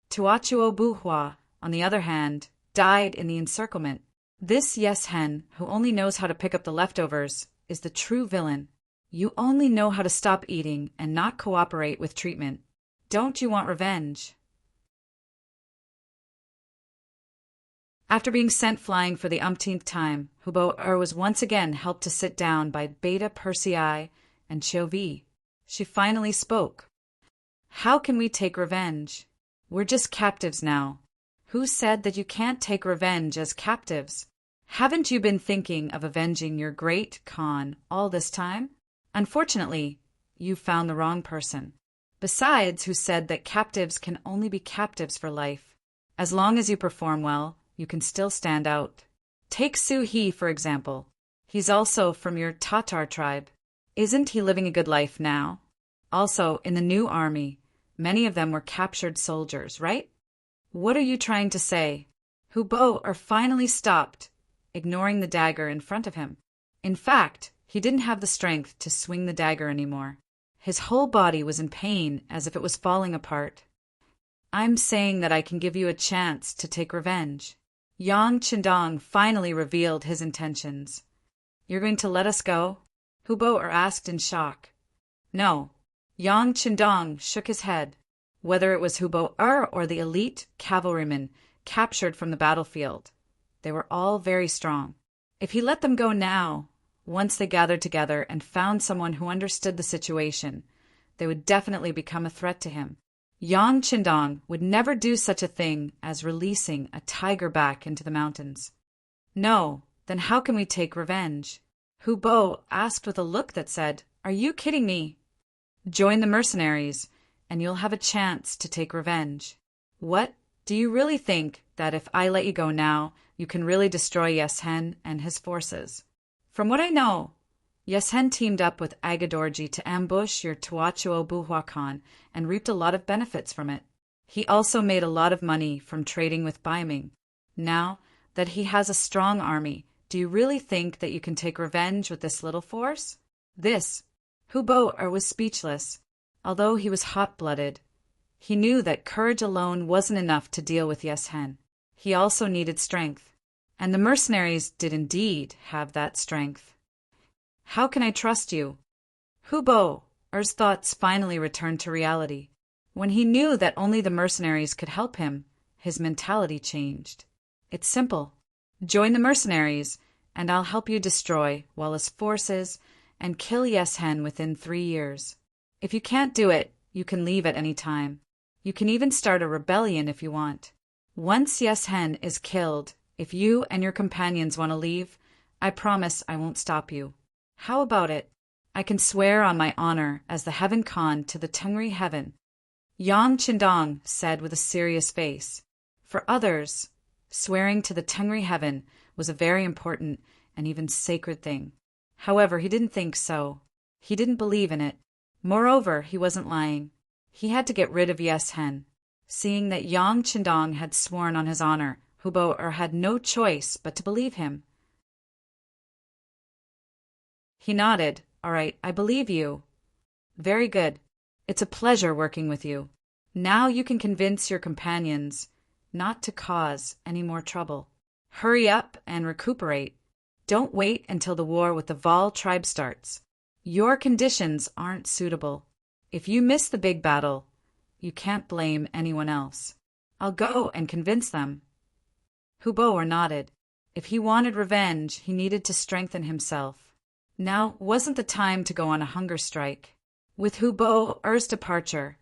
Tuachuo Buhua, on the other hand, died in the encirclement. This Yes Hen, who only knows how to pick up the leftovers, is the true villain. You only know how to stop eating and not cooperate with treatment. Don't you want revenge? After being sent flying for the umpteenth time, Hubo was once again helped to sit down by Beta Persei and Chauvi. She finally spoke. How can we take revenge? We're just captives now. Who said that you can't take revenge as captives? Haven't you been thinking of avenging your great Khan all this time? Unfortunately, you found the wrong person. Besides, who said that captives can only be captives for life? As long as you perform well, you can still stand out. Take Su He, for example. He's also from your Tatar tribe. Isn't he living a good life now? Also, in the new army, many of them were captured soldiers, right? What are you trying to say? Hubo finally stopped, ignoring the dagger in front of him. In fact, he didn't have the strength to swing the dagger anymore. His whole body was in pain as if it was falling apart. I'm saying that I can give you a chance to take revenge. Yang Qindong finally revealed his intentions. You're going to let us go? Hubo asked in shock. No. Yang Qindong shook his head. Whether it was Hubo or the elite cavalrymen captured from the battlefield, they were all very strong. If he let them go now, once they gathered together and found someone who understood the situation, they would definitely become a threat to him. Yang Qindong would never do such a thing as releasing a tiger back into the mountains. No, then how can we take revenge? Hubo asked with a look that said, Are you kidding me? Join the mercenaries, and you'll have a chance to take revenge. What? Do you really think that if I let you go now, you can really destroy Yes Hen and his forces? From what I know, Yes Hen teamed up with Agadorji to ambush your Tuachuo Buhua Khan and reaped a lot of benefits from it. He also made a lot of money from trading with Ming. Now that he has a strong army, do you really think that you can take revenge with this little force? Hubo was speechless. Although he was hot-blooded, he knew that courage alone wasn't enough to deal with Yes Hen. He also needed strength, and the mercenaries did indeed have that strength. How can I trust you? Hubo's thoughts finally returned to reality. When he knew that only the mercenaries could help him, his mentality changed. It's simple. Join the mercenaries, and I'll help you destroy Walla's forces and kill Yes Hen within 3 years. If you can't do it, you can leave at any time. You can even start a rebellion if you want. Once Yes Hen is killed, if you and your companions want to leave, I promise I won't stop you. How about it? I can swear on my honor as the Heaven Khan to the Tengri Heaven. Yang Qindong said with a serious face. For others, swearing to the Tengri Heaven was a very important and even sacred thing. However, he didn't think so. He didn't believe in it. Moreover, he wasn't lying. He had to get rid of Yes Hen. Seeing that Yang Qindong had sworn on his honor, Hubo had no choice but to believe him. He nodded. All right, I believe you. Very good. It's a pleasure working with you. Now you can convince your companions not to cause any more trouble. Hurry up and recuperate. Don't wait until the war with the Val tribe starts. Your conditions aren't suitable. If you miss the big battle, you can't blame anyone else. I'll go and convince them. Hubo nodded. If he wanted revenge, he needed to strengthen himself. Now wasn't the time to go on a hunger strike. With Hubo's departure,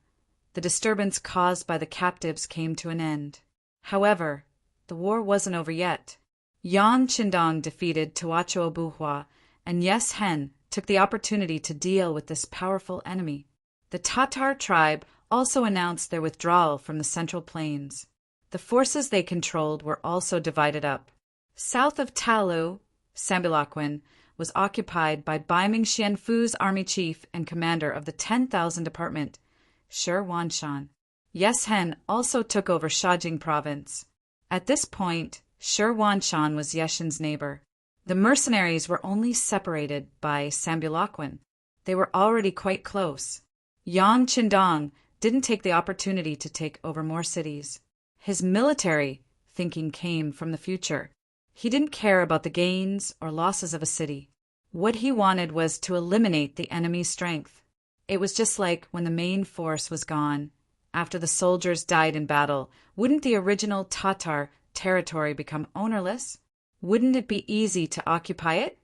the disturbance caused by the captives came to an end. However, the war wasn't over yet. Yang Qindong defeated Tuachuo Buhua, and Yes Hen took the opportunity to deal with this powerful enemy. The Tatar tribe also announced their withdrawal from the Central Plains. The forces they controlled were also divided up. South of Talu, Sambilaquan was occupied by Bai Ming Xianfu's army chief and commander of the 10,000 Department, Shi Wanshan. Yes Hen also took over Shajing province. At this point, Shi Wanshan was Yeshin's neighbor. The mercenaries were only separated by Sambilaquan. They were already quite close. Yang Qindong didn't take the opportunity to take over more cities. His military thinking came from the future. He didn't care about the gains or losses of a city. What he wanted was to eliminate the enemy's strength. It was just like when the main force was gone. After the soldiers died in battle, wouldn't the original Tatar territory become ownerless? Wouldn't it be easy to occupy it?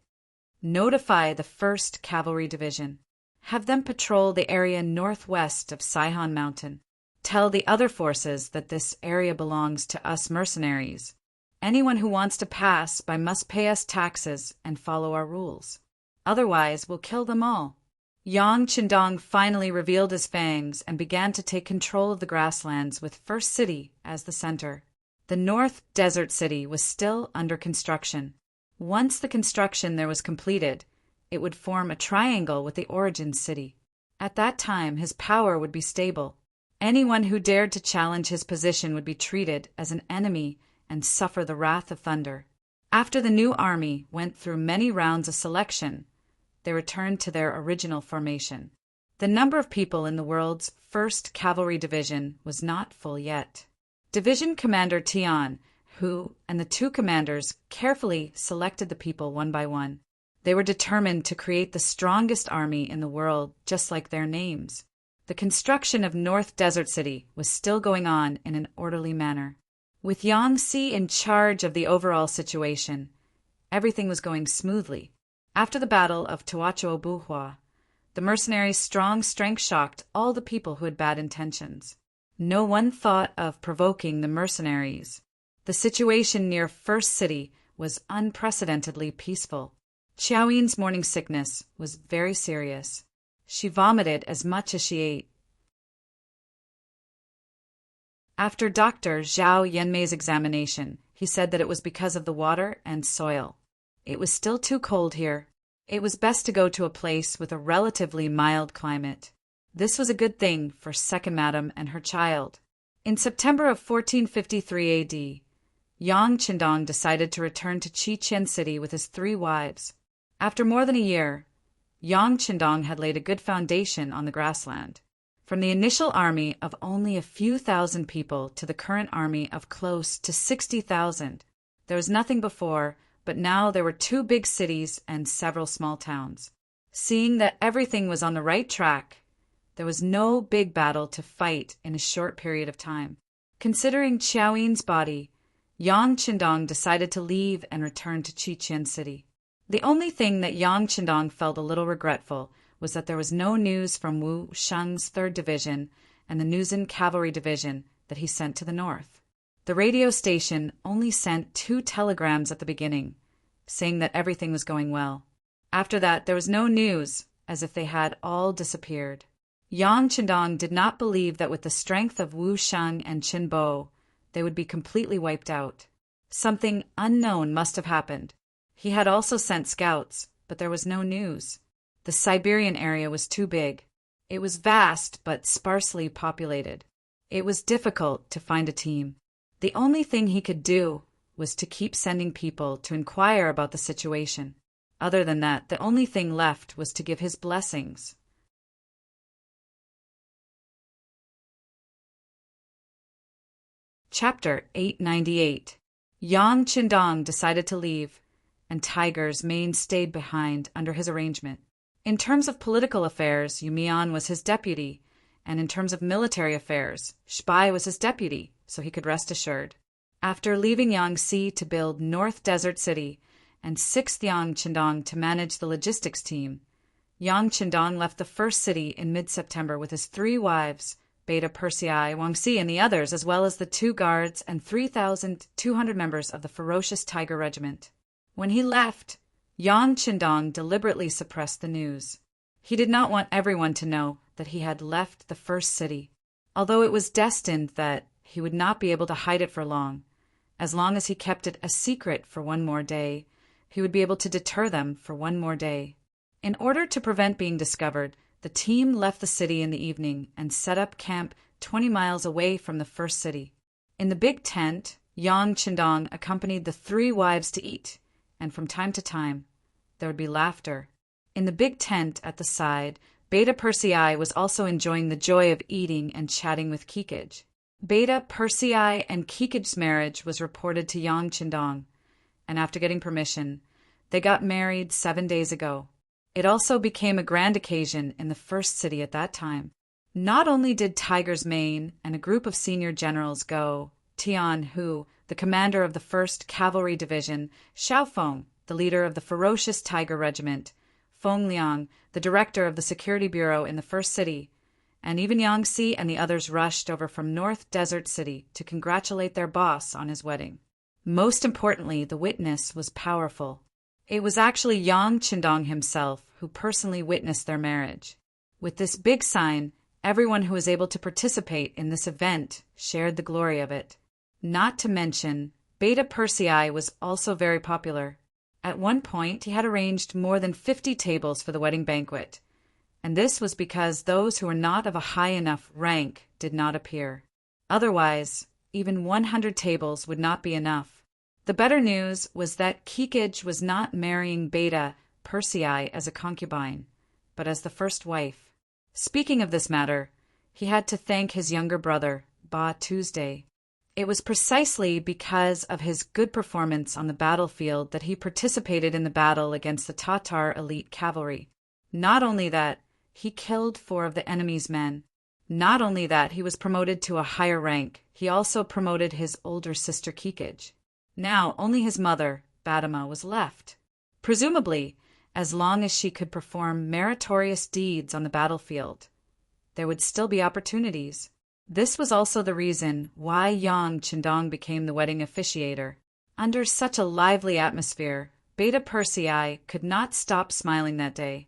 Notify the 1st Cavalry Division. Have them patrol the area northwest of Saihan Mountain. Tell the other forces that this area belongs to us mercenaries. Anyone who wants to pass by must pay us taxes and follow our rules. Otherwise, we'll kill them all. Yang Qindong finally revealed his fangs and began to take control of the grasslands with First City as the center. The North Desert City was still under construction. Once the construction there was completed, it would form a triangle with the origin city. At that time, his power would be stable. Anyone who dared to challenge his position would be treated as an enemy and suffer the wrath of thunder. After the new army went through many rounds of selection, they returned to their original formation. The number of people in the world's 1st Cavalry Division was not full yet. Division Commander Tian, who and the 2 commanders carefully selected the people one by one. They were determined to create the strongest army in the world, just like their names. The construction of North Desert City was still going on in an orderly manner. With Yang Si in charge of the overall situation, everything was going smoothly. After the Battle of Tuacho-Obuhua, the mercenaries' strong strength shocked all the people who had bad intentions. No one thought of provoking the mercenaries. The situation near First City was unprecedentedly peaceful. Xiaoyin's morning sickness was very serious. She vomited as much as she ate. After Dr. Zhao Yanmei's examination, he said that it was because of the water and soil. It was still too cold here. It was best to go to a place with a relatively mild climate. This was a good thing for Second Madam and her child. In September of 1453 AD, Yang Qindong decided to return to Qiqian City with his 3 wives. After more than a year, Yang Qindong had laid a good foundation on the grassland. From the initial army of only a few thousand people to the current army of close to 60,000, there was nothing before, but now there were 2 big cities and several small towns. Seeing that everything was on the right track, there was no big battle to fight in a short period of time. Considering Xiaoyin's body, Yang Qindong decided to leave and return to Qiqian City. The only thing that Yang Qindong felt a little regretful was that there was no news from Wu Sheng's 3rd Division and the Nuzhen Cavalry Division that he sent to the north. The radio station only sent 2 telegrams at the beginning, saying that everything was going well. After that, there was no news, as if they had all disappeared. Yang Qindong did not believe that with the strength of Wu Sheng and Qin Bo, they would be completely wiped out. Something unknown must have happened. He had also sent scouts, but there was no news. The Siberian area was too big. It was vast but sparsely populated. It was difficult to find a team. The only thing he could do was to keep sending people to inquire about the situation. Other than that, the only thing left was to give his blessings. Chapter 898. Yang Qindong decided to leave, and Tiger's Mane stayed behind under his arrangement. In terms of political affairs, Yumian was his deputy, and in terms of military affairs, Shbai was his deputy, so he could rest assured. After leaving Yangtze to build North Desert City and 6th Yang Qindong to manage the logistics team, Yang Qindong left the first city in mid-September with his 3 wives, Beta Persei, Wangxi, and the others, as well as the 2 guards and 3,200 members of the ferocious Tiger Regiment. When he left, Yang Qindong deliberately suppressed the news. He did not want everyone to know that he had left the first city. Although it was destined that he would not be able to hide it for long, As long as he kept it a secret for one more day, he would be able to deter them for one more day. In order to prevent being discovered, the team left the city in the evening and set up camp 20 miles away from the first city. In the big tent, Yang Qindong accompanied the 3 wives to eat, and from time to time, there would be laughter. In the big tent at the side, Beta Persei was also enjoying the joy of eating and chatting with Kikij. Beta Persei and Kikij's marriage was reported to Yang Qindong, and after getting permission, they got married 7 days ago. It also became a grand occasion in the first city at that time. Not only did Tiger's Mane and a group of senior generals go, Tian Hu, the commander of the 1st Cavalry Division, Xiao Feng, the leader of the ferocious Tiger Regiment, Feng Liang, the director of the Security Bureau in the first city, and even Yang Si and the others rushed over from North Desert City to congratulate their boss on his wedding. Most importantly, the witness was powerful. It was actually Yang Qindong himself who personally witnessed their marriage. With this big sign, everyone who was able to participate in this event shared the glory of it. Not to mention, Beta Persei was also very popular. At one point, he had arranged more than 50 tables for the wedding banquet, and this was because those who were not of a high enough rank did not appear. Otherwise, even 100 tables would not be enough. The better news was that Kikij was not marrying Beta Persei as a concubine, but as the first wife. Speaking of this matter, he had to thank his younger brother, Ba Tuesday. It was precisely because of his good performance on the battlefield that he participated in the battle against the Tatar elite cavalry. Not only that, he killed 4 of the enemy's men. Not only that, he was promoted to a higher rank, he also promoted his older sister Kikij. Now only his mother, Badama, was left. Presumably, as long as she could perform meritorious deeds on the battlefield, there would still be opportunities. This was also the reason why Yang Qindong became the wedding officiator. Under such a lively atmosphere, Beta Persei could not stop smiling that day.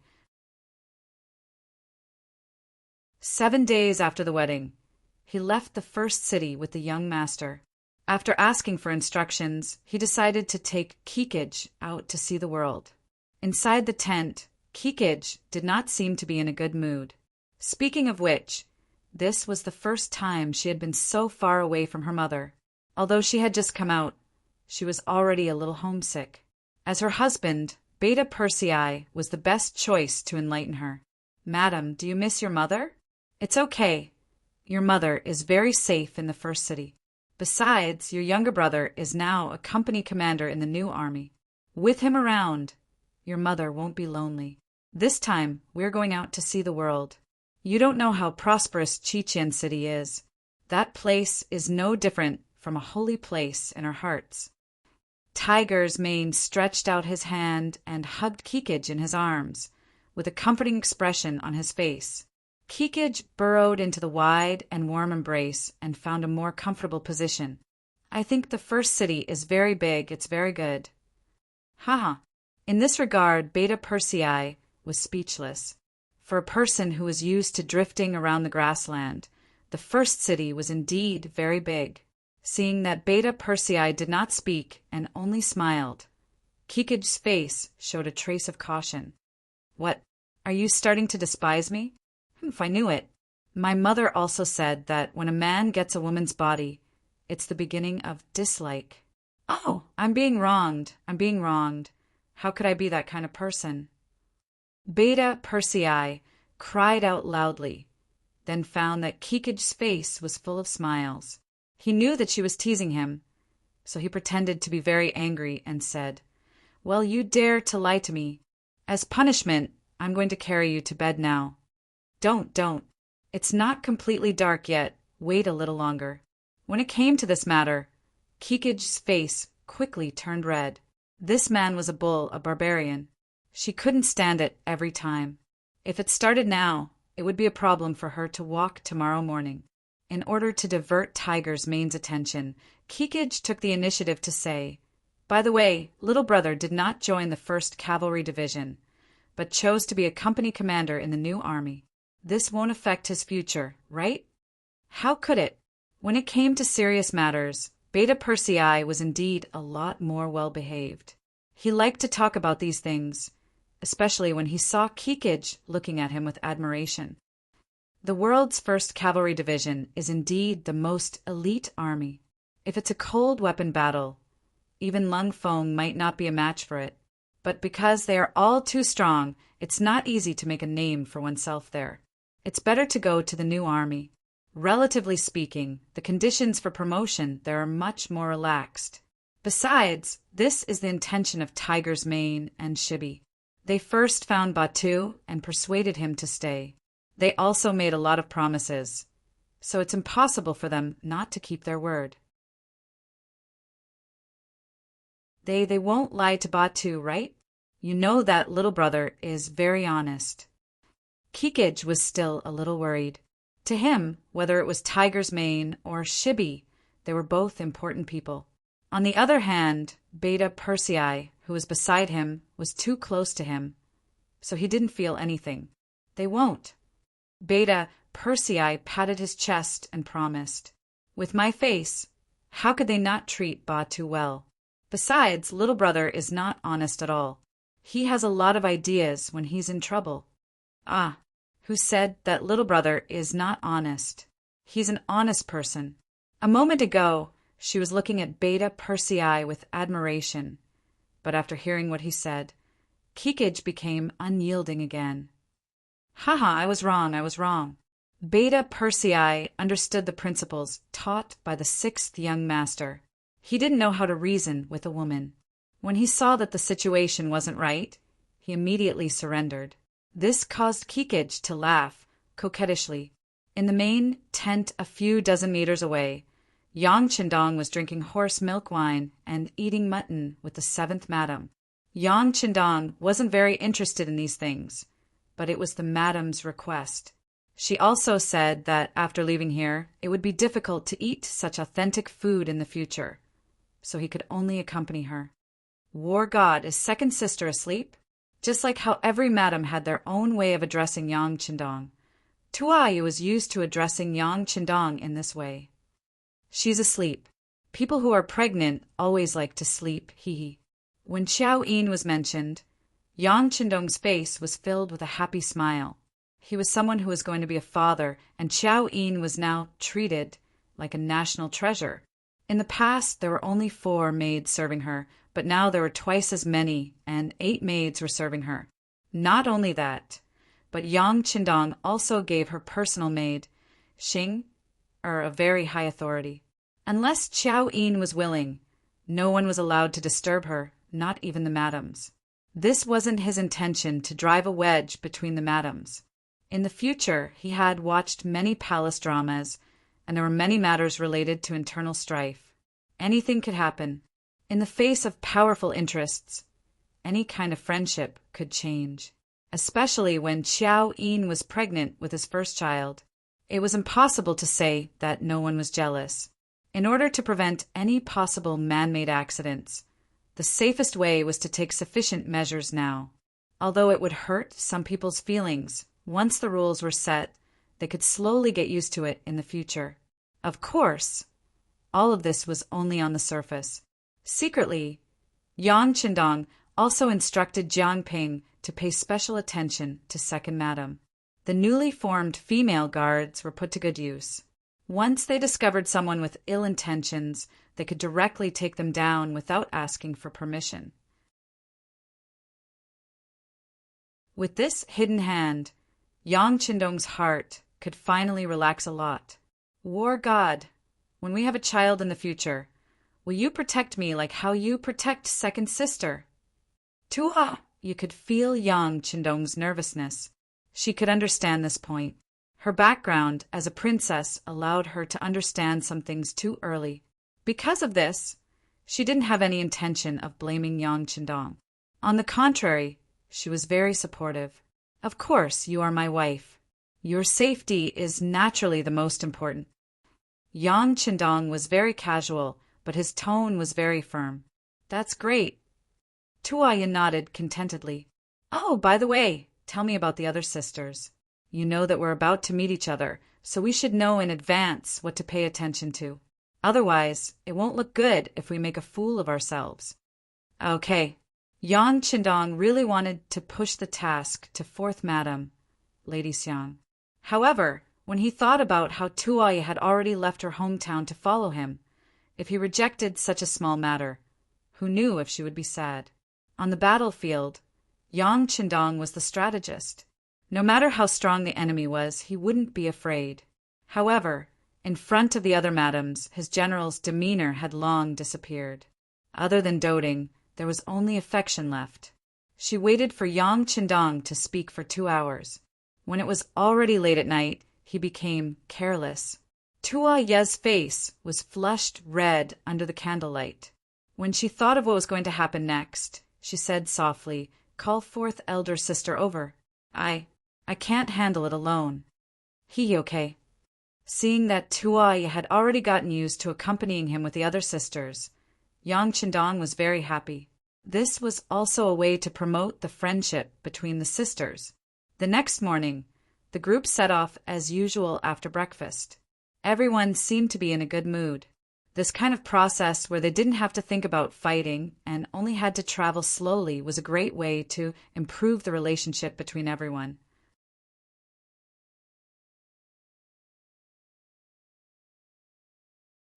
7 days after the wedding, he left the first city with the young master. After asking for instructions, he decided to take Kikij out to see the world. Inside the tent, Kikij did not seem to be in a good mood. Speaking of which, this was the first time she had been so far away from her mother. Although she had just come out, she was already a little homesick. As her husband, Beta Persei was the best choice to enlighten her. "Madam, do you miss your mother?" "It's okay. Your mother is very safe in the first city. Besides, your younger brother is now a company commander in the new army. With him around, your mother won't be lonely. This time, we're going out to see the world. You don't know how prosperous Chichen City is. That place is no different from a holy place in our hearts." Tiger's Mane stretched out his hand and hugged Kikij in his arms, with a comforting expression on his face. Kikij burrowed into the wide and warm embrace and found a more comfortable position. "I think the first city is very big, it's very good." Haha. In this regard, Beta Persei was speechless. For a person who was used to drifting around the grassland, the first city was indeed very big. Seeing that Beta Persei did not speak and only smiled, Kikij's face showed a trace of caution. "What, are you starting to despise me? If I knew it. My mother also said that when a man gets a woman's body, it's the beginning of dislike." "Oh, I'm being wronged. How could I be that kind of person?" Beta Persei cried out loudly, then found that Kikij's face was full of smiles. He knew that she was teasing him, so he pretended to be very angry and said, "Well, you dare to lie to me. As punishment, I'm going to carry you to bed now." Don't. It's not completely dark yet. Wait a little longer." When it came to this matter, Kikij's face quickly turned red. This man was a bull, a barbarian. She couldn't stand it every time. If it started now, it would be a problem for her to walk tomorrow morning. In order to divert Tiger's Mane's attention, Kikij took the initiative to say, "By the way, little brother did not join the 1st Cavalry Division, but chose to be a company commander in the new army. This won't affect his future, right?" How could it? When it came to serious matters, Beta Persei was indeed a lot more well-behaved. He liked to talk about these things, especially when he saw Kikij looking at him with admiration. The world's first cavalry division is indeed the most elite army. If it's a cold weapon battle, even Lung Feng might not be a match for it. But because they are all too strong, it's not easy to make a name for oneself there. It's better to go to the new army. Relatively speaking, the conditions for promotion there are much more relaxed. Besides, this is the intention of Tiger's Mane and Shibi. They first found Batu and persuaded him to stay. They also made a lot of promises, so it's impossible for them not to keep their word. They won't lie to Batu, right? You know that little brother is very honest. Kikij was still a little worried. To him, whether it was Tiger's Mane or Shibi, they were both important people. On the other hand, Beta Persei, who was beside him, was too close to him, so he didn't feel anything. They won't. Beta Persei patted his chest and promised. With my face, how could they not treat Batu well? Besides, little brother is not honest at all. He has a lot of ideas when he's in trouble. Ah, who said that little brother is not honest? He's an honest person. A moment ago, she was looking at Beta Persei with admiration, but after hearing what he said, Kikij became unyielding again. Haha, I was wrong. Beta Persei understood the principles taught by the sixth young master. He didn't know how to reason with a woman. When he saw that the situation wasn't right, he immediately surrendered. This caused Kikij to laugh coquettishly. In the main tent a few dozen meters away, Yang Qindong was drinking horse milk wine and eating mutton with the seventh madam. Yang Qindong wasn't very interested in these things, but it was the madam's request. She also said that after leaving here, it would be difficult to eat such authentic food in the future, so he could only accompany her. War God, is second sister asleep? Just like how every madam had their own way of addressing Yang Qindong, Tuai was used to addressing Yang Qindong in this way. She's asleep. People who are pregnant always like to sleep, hee. When Xiao Yin was mentioned, Yang Qindong's face was filled with a happy smile. He was someone who was going to be a father, and Xiao Yin was now treated like a national treasure. In the past, there were only 4 maids serving her, but now there were twice as many, and 8 maids were serving her. Not only that, but Yang Qindong also gave her personal maid, Xing, a very high authority. Unless Xiao Yin was willing, no one was allowed to disturb her, not even the madams. This wasn't his intention to drive a wedge between the madams. In the future, he had watched many palace dramas, and there were many matters related to internal strife. Anything could happen. In the face of powerful interests, any kind of friendship could change. Especially when Xiao Yin was pregnant with his first child. It was impossible to say that no one was jealous. In order to prevent any possible man-made accidents, the safest way was to take sufficient measures now. Although it would hurt some people's feelings, once the rules were set, they could slowly get used to it in the future. Of course, all of this was only on the surface. Secretly, Yang Qindong also instructed Jiang Ping to pay special attention to Second Madam. The newly formed female guards were put to good use. Once they discovered someone with ill intentions, they could directly take them down without asking for permission. With this hidden hand, Yang Qindong's heart could finally relax a lot. War God, when we have a child in the future, will you protect me like how you protect second sister? Tuha! You could feel Yang Qindong's nervousness. She could understand this point. Her background as a princess allowed her to understand some things too early. Because of this, she didn't have any intention of blaming Yang Qindong. On the contrary, she was very supportive. Of course, you are my wife. Your safety is naturally the most important. Yang Qindong was very casual, but his tone was very firm. That's great. Tuaya nodded contentedly. Oh, by the way, tell me about the other sisters. You know that we're about to meet each other, so we should know in advance what to pay attention to. Otherwise, it won't look good if we make a fool of ourselves. Okay. Yang Qindong really wanted to push the task to fourth madam, Lady Xiang. However, when he thought about how Tuoye had already left her hometown to follow him, if he rejected such a small matter, who knew if she would be sad? On the battlefield, Yang Qindong was the strategist. No matter how strong the enemy was, he wouldn't be afraid. However, in front of the other madams, his general's demeanor had long disappeared. Other than doting, there was only affection left. She waited for Yang Qindong to speak for 2 hours. When it was already late at night, he became careless. Tuoye's face was flushed red under the candlelight. When she thought of what was going to happen next, she said softly, "Call forth elder sister over. I can't handle it alone." He okay. Seeing that Tuoye had already gotten used to accompanying him with the other sisters, Yang Qindong was very happy. This was also a way to promote the friendship between the sisters. The next morning, the group set off as usual after breakfast. Everyone seemed to be in a good mood. This kind of process where they didn't have to think about fighting and only had to travel slowly was a great way to improve the relationship between everyone.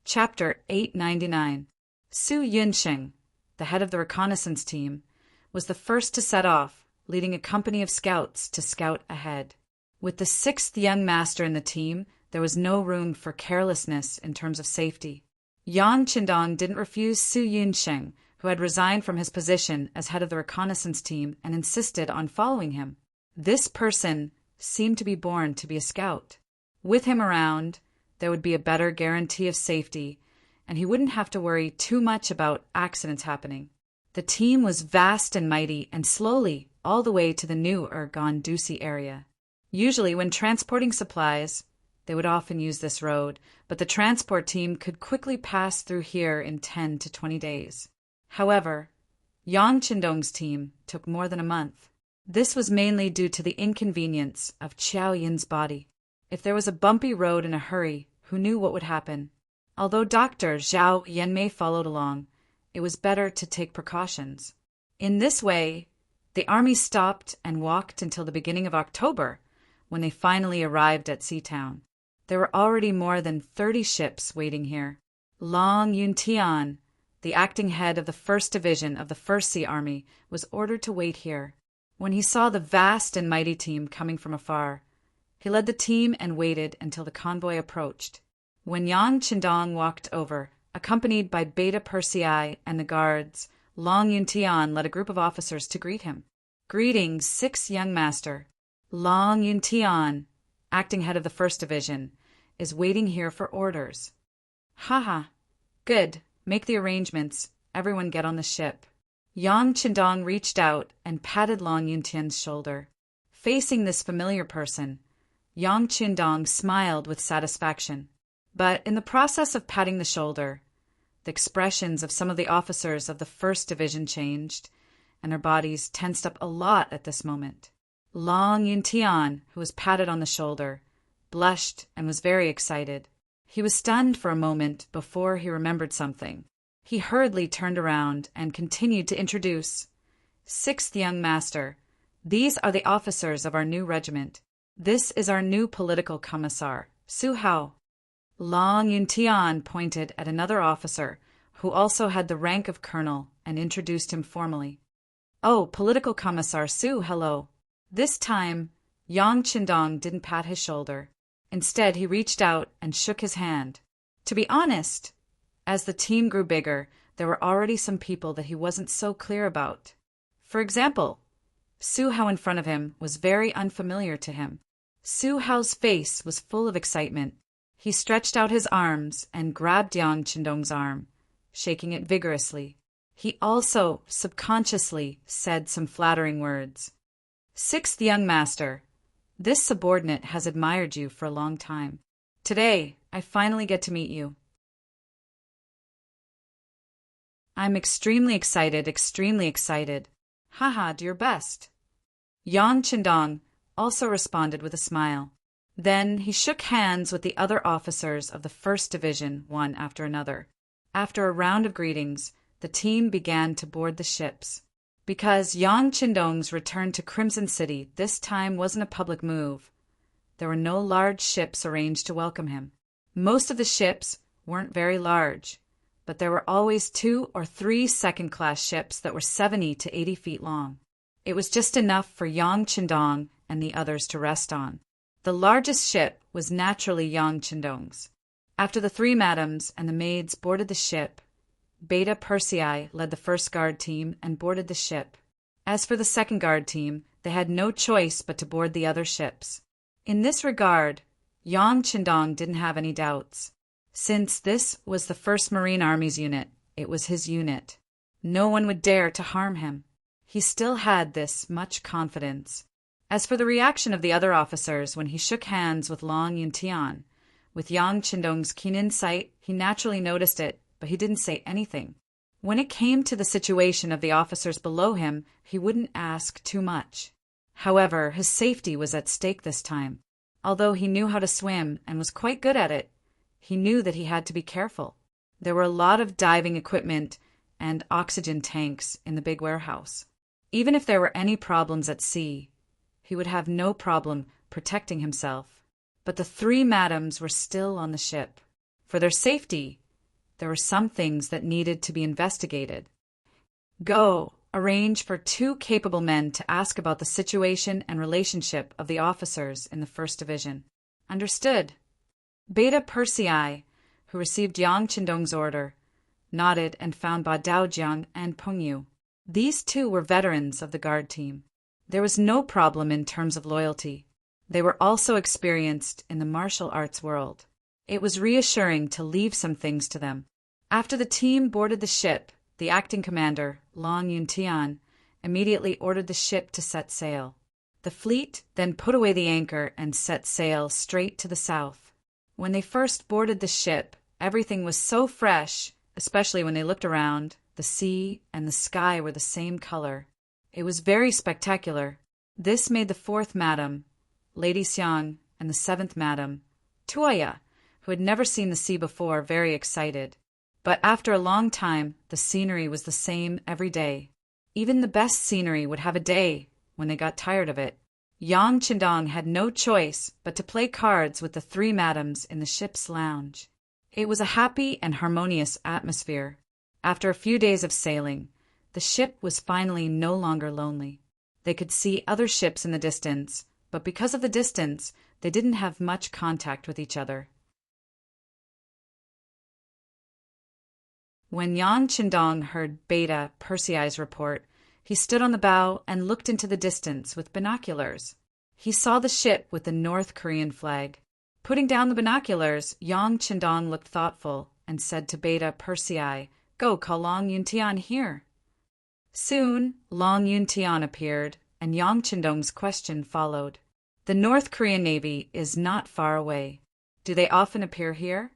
Chapter 899. Su Yunsheng, the head of the reconnaissance team, was the first to set off, leading a company of scouts to scout ahead. With the 6th young master in the team, there was no room for carelessness in terms of safety. Yang Qindong didn't refuse Su Yunsheng, who had resigned from his position as head of the reconnaissance team and insisted on following him. This person seemed to be born to be a scout. With him around, there would be a better guarantee of safety, and he wouldn't have to worry too much about accidents happening. The team was vast and mighty and slowly all the way to the new Gondusi area. Usually when transporting supplies, they would often use this road, but the transport team could quickly pass through here in 10 to 20 days. However, Yang Qindong's team took more than a month. This was mainly due to the inconvenience of Qiao Yin's body. If there was a bumpy road in a hurry, who knew what would happen? Although Dr. Zhao Yanmei followed along, it was better to take precautions. In this way, the army stopped and walked until the beginning of October, when they finally arrived at Seatown. There were already more than 30 ships waiting here. Long Yuntian, the acting head of the 1st Division of the 1st Sea Army, was ordered to wait here. When he saw the vast and mighty team coming from afar, he led the team and waited until the convoy approached. When Yang Qindong walked over, accompanied by Beta Persei and the guards, Long Yuntian led a group of officers to greet him. "Greetings, 6th young master. Long Yuntian, acting head of the 1st Division, is waiting here for orders." "Haha. Good. Make the arrangements. Everyone get on the ship." Yang Qindong reached out and patted Long Yuntian's shoulder. Facing this familiar person, Yang Qindong smiled with satisfaction. But in the process of patting the shoulder, the expressions of some of the officers of the 1st Division changed, and their bodies tensed up a lot at this moment. Long Yuntian, who was patted on the shoulder, blushed and was very excited. He was stunned for a moment before he remembered something. He hurriedly turned around and continued to introduce. "6th young master, these are the officers of our new regiment. This is our new political commissar, Su Hao." Long Yuntian pointed at another officer, who also had the rank of colonel, and introduced him formally. "Oh, political commissar Su, hello." This time, Yang Qindong didn't pat his shoulder. Instead, he reached out and shook his hand. To be honest, as the team grew bigger, there were already some people that he wasn't so clear about. For example, Su Hao in front of him was very unfamiliar to him. Su Hao's face was full of excitement. He stretched out his arms and grabbed Yang Qindong's arm, shaking it vigorously. He also subconsciously said some flattering words. "6th young master, this subordinate has admired you for a long time. Today, I finally get to meet you. I'm extremely excited, extremely excited. Haha, do your best." Yang Qindong also responded with a smile. Then he shook hands with the other officers of the First Division, one after another. After a round of greetings, the team began to board the ships. Because Yang Qindong's return to Crimson City this time wasn't a public move, there were no large ships arranged to welcome him. Most of the ships weren't very large, but there were always 2 or 3 second-class ships that were 70 to 80 feet long. It was just enough for Yang Qindong and the others to rest on. The largest ship was naturally Yang Qindong's. After the 3 madams and the maids boarded the ship, Beta Persei led the first guard team and boarded the ship. As for the second guard team, they had no choice but to board the other ships. In this regard, Yang Qindong didn't have any doubts. Since this was the 1st Marine Army's unit, it was his unit. No one would dare to harm him. He still had this much confidence. As for the reaction of the other officers when he shook hands with Long Yuntian, with Yang Qindong's keen insight, he naturally noticed it, but he didn't say anything. When it came to the situation of the officers below him, he wouldn't ask too much. However, his safety was at stake this time. Although he knew how to swim and was quite good at it, he knew that he had to be careful. There were a lot of diving equipment and oxygen tanks in the big warehouse. Even if there were any problems at sea, he would have no problem protecting himself. But the 3 madams were still on the ship. For their safety, there were some things that needed to be investigated. Go, arrange for 2 capable men to ask about the situation and relationship of the officers in the First Division. Understood. Beta Persei, who received Yang Qindong's order, nodded and found Ba Daojiang and Peng Yu. These 2 were veterans of the guard team. There was no problem in terms of loyalty. They were also experienced in the martial arts world. It was reassuring to leave some things to them. After the team boarded the ship, the acting commander, Long Yuntian, immediately ordered the ship to set sail. The fleet then put away the anchor and set sail straight to the south. When they first boarded the ship, everything was so fresh, especially when they looked around. The sea and the sky were the same color. It was very spectacular. This made the 4th madam, Lady Xiang, and the 7th madam, Tuoya, who had never seen the sea before, very excited. But after a long time, the scenery was the same every day. Even the best scenery would have a day when they got tired of it. Yang Qindong had no choice but to play cards with the 3 madams in the ship's lounge. It was a happy and harmonious atmosphere. After a few days of sailing, the ship was finally no longer lonely. They could see other ships in the distance, but because of the distance, they didn't have much contact with each other. When Yang Qindong heard Beta Persei's report, he stood on the bow and looked into the distance with binoculars. He saw the ship with the North Korean flag. Putting down the binoculars, Yang Qindong looked thoughtful and said to Beta Persei, "Go call Long Yuntian here." Soon, Long Yuntian appeared, and Yang Qindong's question followed. The North Korean Navy is not far away. Do they often appear here?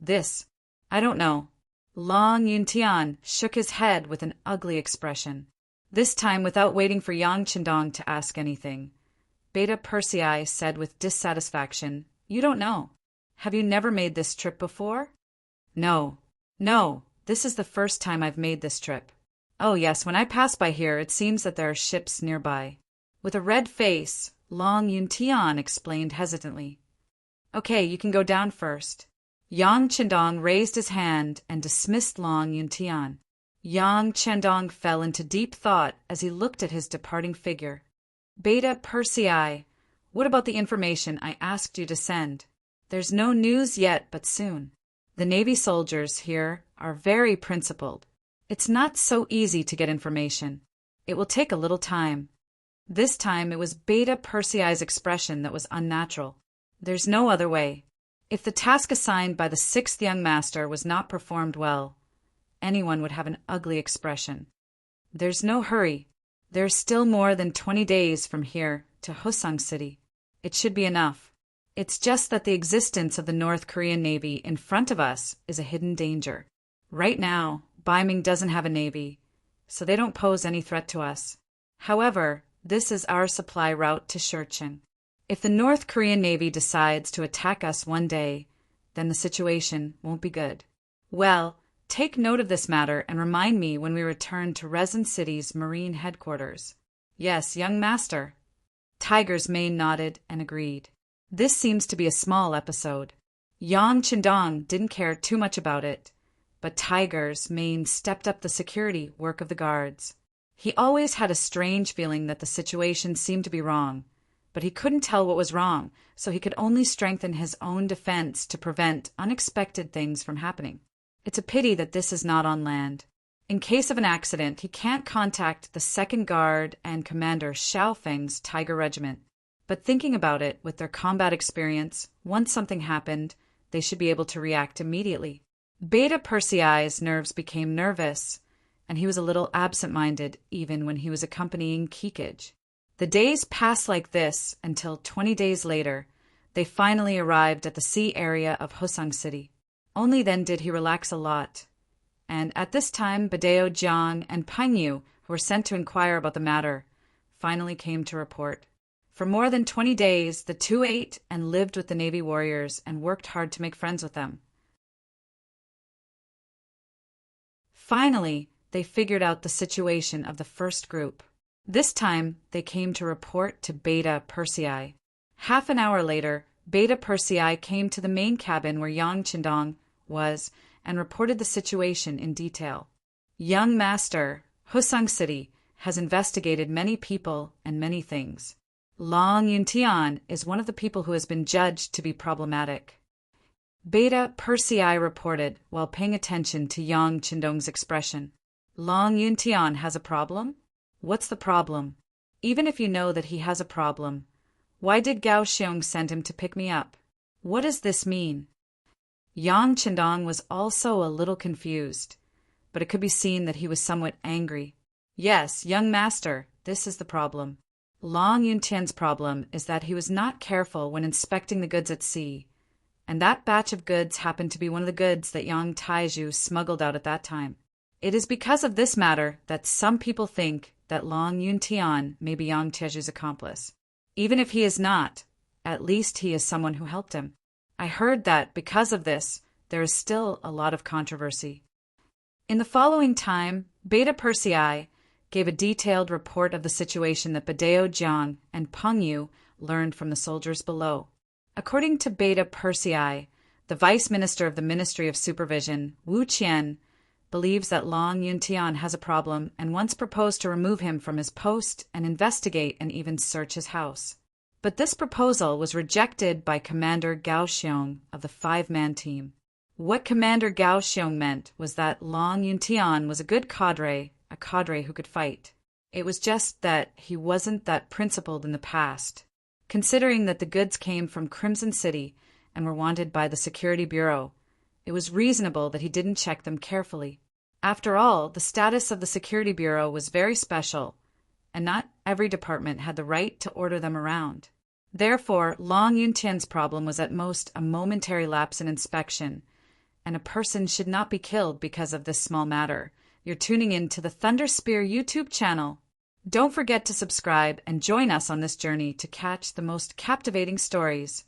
I don't know. Long Yuntian shook his head with an ugly expression. This time, without waiting for Yang Qindong to ask anything, Beta Persei said with dissatisfaction, "You don't know. Have you never made this trip before?" No, this is the first time I've made this trip. Oh yes, when I pass by here, it seems that there are ships nearby. With a red face, Long Yuntian explained hesitantly. Okay, you can go down first. Yang Qindong raised his hand and dismissed Long Yuntian. Yang Qindong fell into deep thought as he looked at his departing figure. Beta Persei, what about the information I asked you to send? There's no news yet, but soon. The Navy soldiers here are very principled. It's not so easy to get information. It will take a little time. This time it was Beta Persei's expression that was unnatural. There's no other way. If the task assigned by the 6th young master was not performed well, anyone would have an ugly expression. There's no hurry. There's still more than 20 days from here to Hosung City. It should be enough. It's just that the existence of the North Korean Navy in front of us is a hidden danger. Right now, Ming doesn't have a navy, so they don't pose any threat to us. However, this is our supply route to Shurcheng. If the North Korean Navy decides to attack us one day, then the situation won't be good. Well, take note of this matter and remind me when we return to Resin City's Marine headquarters. Yes, young master. Tiger's mane nodded and agreed. This seems to be a small episode. Yang Qindong didn't care too much about it, but Tiger's mane stepped up the security work of the guards. He always had a strange feeling that the situation seemed to be wrong, but he couldn't tell what was wrong, so he could only strengthen his own defense to prevent unexpected things from happening. It's a pity that this is not on land. In case of an accident, he can't contact the 2nd Guard and Commander Xiaofeng's Tiger Regiment. But thinking about it, with their combat experience, once something happened, they should be able to react immediately. Beta Persei's nerves became nervous, and he was a little absent-minded even when he was accompanying Kikij. The days passed like this until 20 days later, they finally arrived at the sea area of Hosung City. Only then did he relax a lot. And at this time, Badeo Jiang and Pangyu, who were sent to inquire about the matter, finally came to report. For more than 20 days, the two ate and lived with the Navy warriors and worked hard to make friends with them. Finally, they figured out the situation of the first group. This time, they came to report to Beta Persei. Half an hour later, Beta Persei came to the main cabin where Yang Qindong was and reported the situation in detail. Young Master, Hosung City has investigated many people and many things. Long Yuntian is one of the people who has been judged to be problematic. Beta Persei reported while paying attention to Yang Qindong's expression. Long Yuntian has a problem? What's the problem? Even if you know that he has a problem, why did Gao Xiong send him to pick me up? What does this mean? Yang Qindong was also a little confused, but it could be seen that he was somewhat angry. Yes, young master, this is the problem. Long Yuntian's problem is that he was not careful when inspecting the goods at sea, and that batch of goods happened to be one of the goods that Yang Taizhu smuggled out at that time. It is because of this matter that some people think that Long Yuntian may be Yang Taizhu's accomplice. Even if he is not, at least he is someone who helped him. I heard that because of this, there is still a lot of controversy. In the following time, Beta Persei gave a detailed report of the situation that Badeo Jiang and Pengyu learned from the soldiers below. According to Beta Persei, the Vice Minister of the Ministry of Supervision, Wu Qian, believes that Long Yuntian has a problem and once proposed to remove him from his post and investigate and even search his house. But this proposal was rejected by Commander Gao Xiong of the 5-man team. What Commander Gao Xiong meant was that Long Yuntian was a good cadre, a cadre who could fight. It was just that he wasn't that principled in the past. Considering that the goods came from Crimson City and were wanted by the Security Bureau, it was reasonable that he didn't check them carefully. After all, the status of the Security Bureau was very special, and not every department had the right to order them around. Therefore, Long Yuntian's problem was at most a momentary lapse in inspection, and a person should not be killed because of this small matter. You're tuning in to the Thunder Spear YouTube channel. Don't forget to subscribe and join us on this journey to catch the most captivating stories.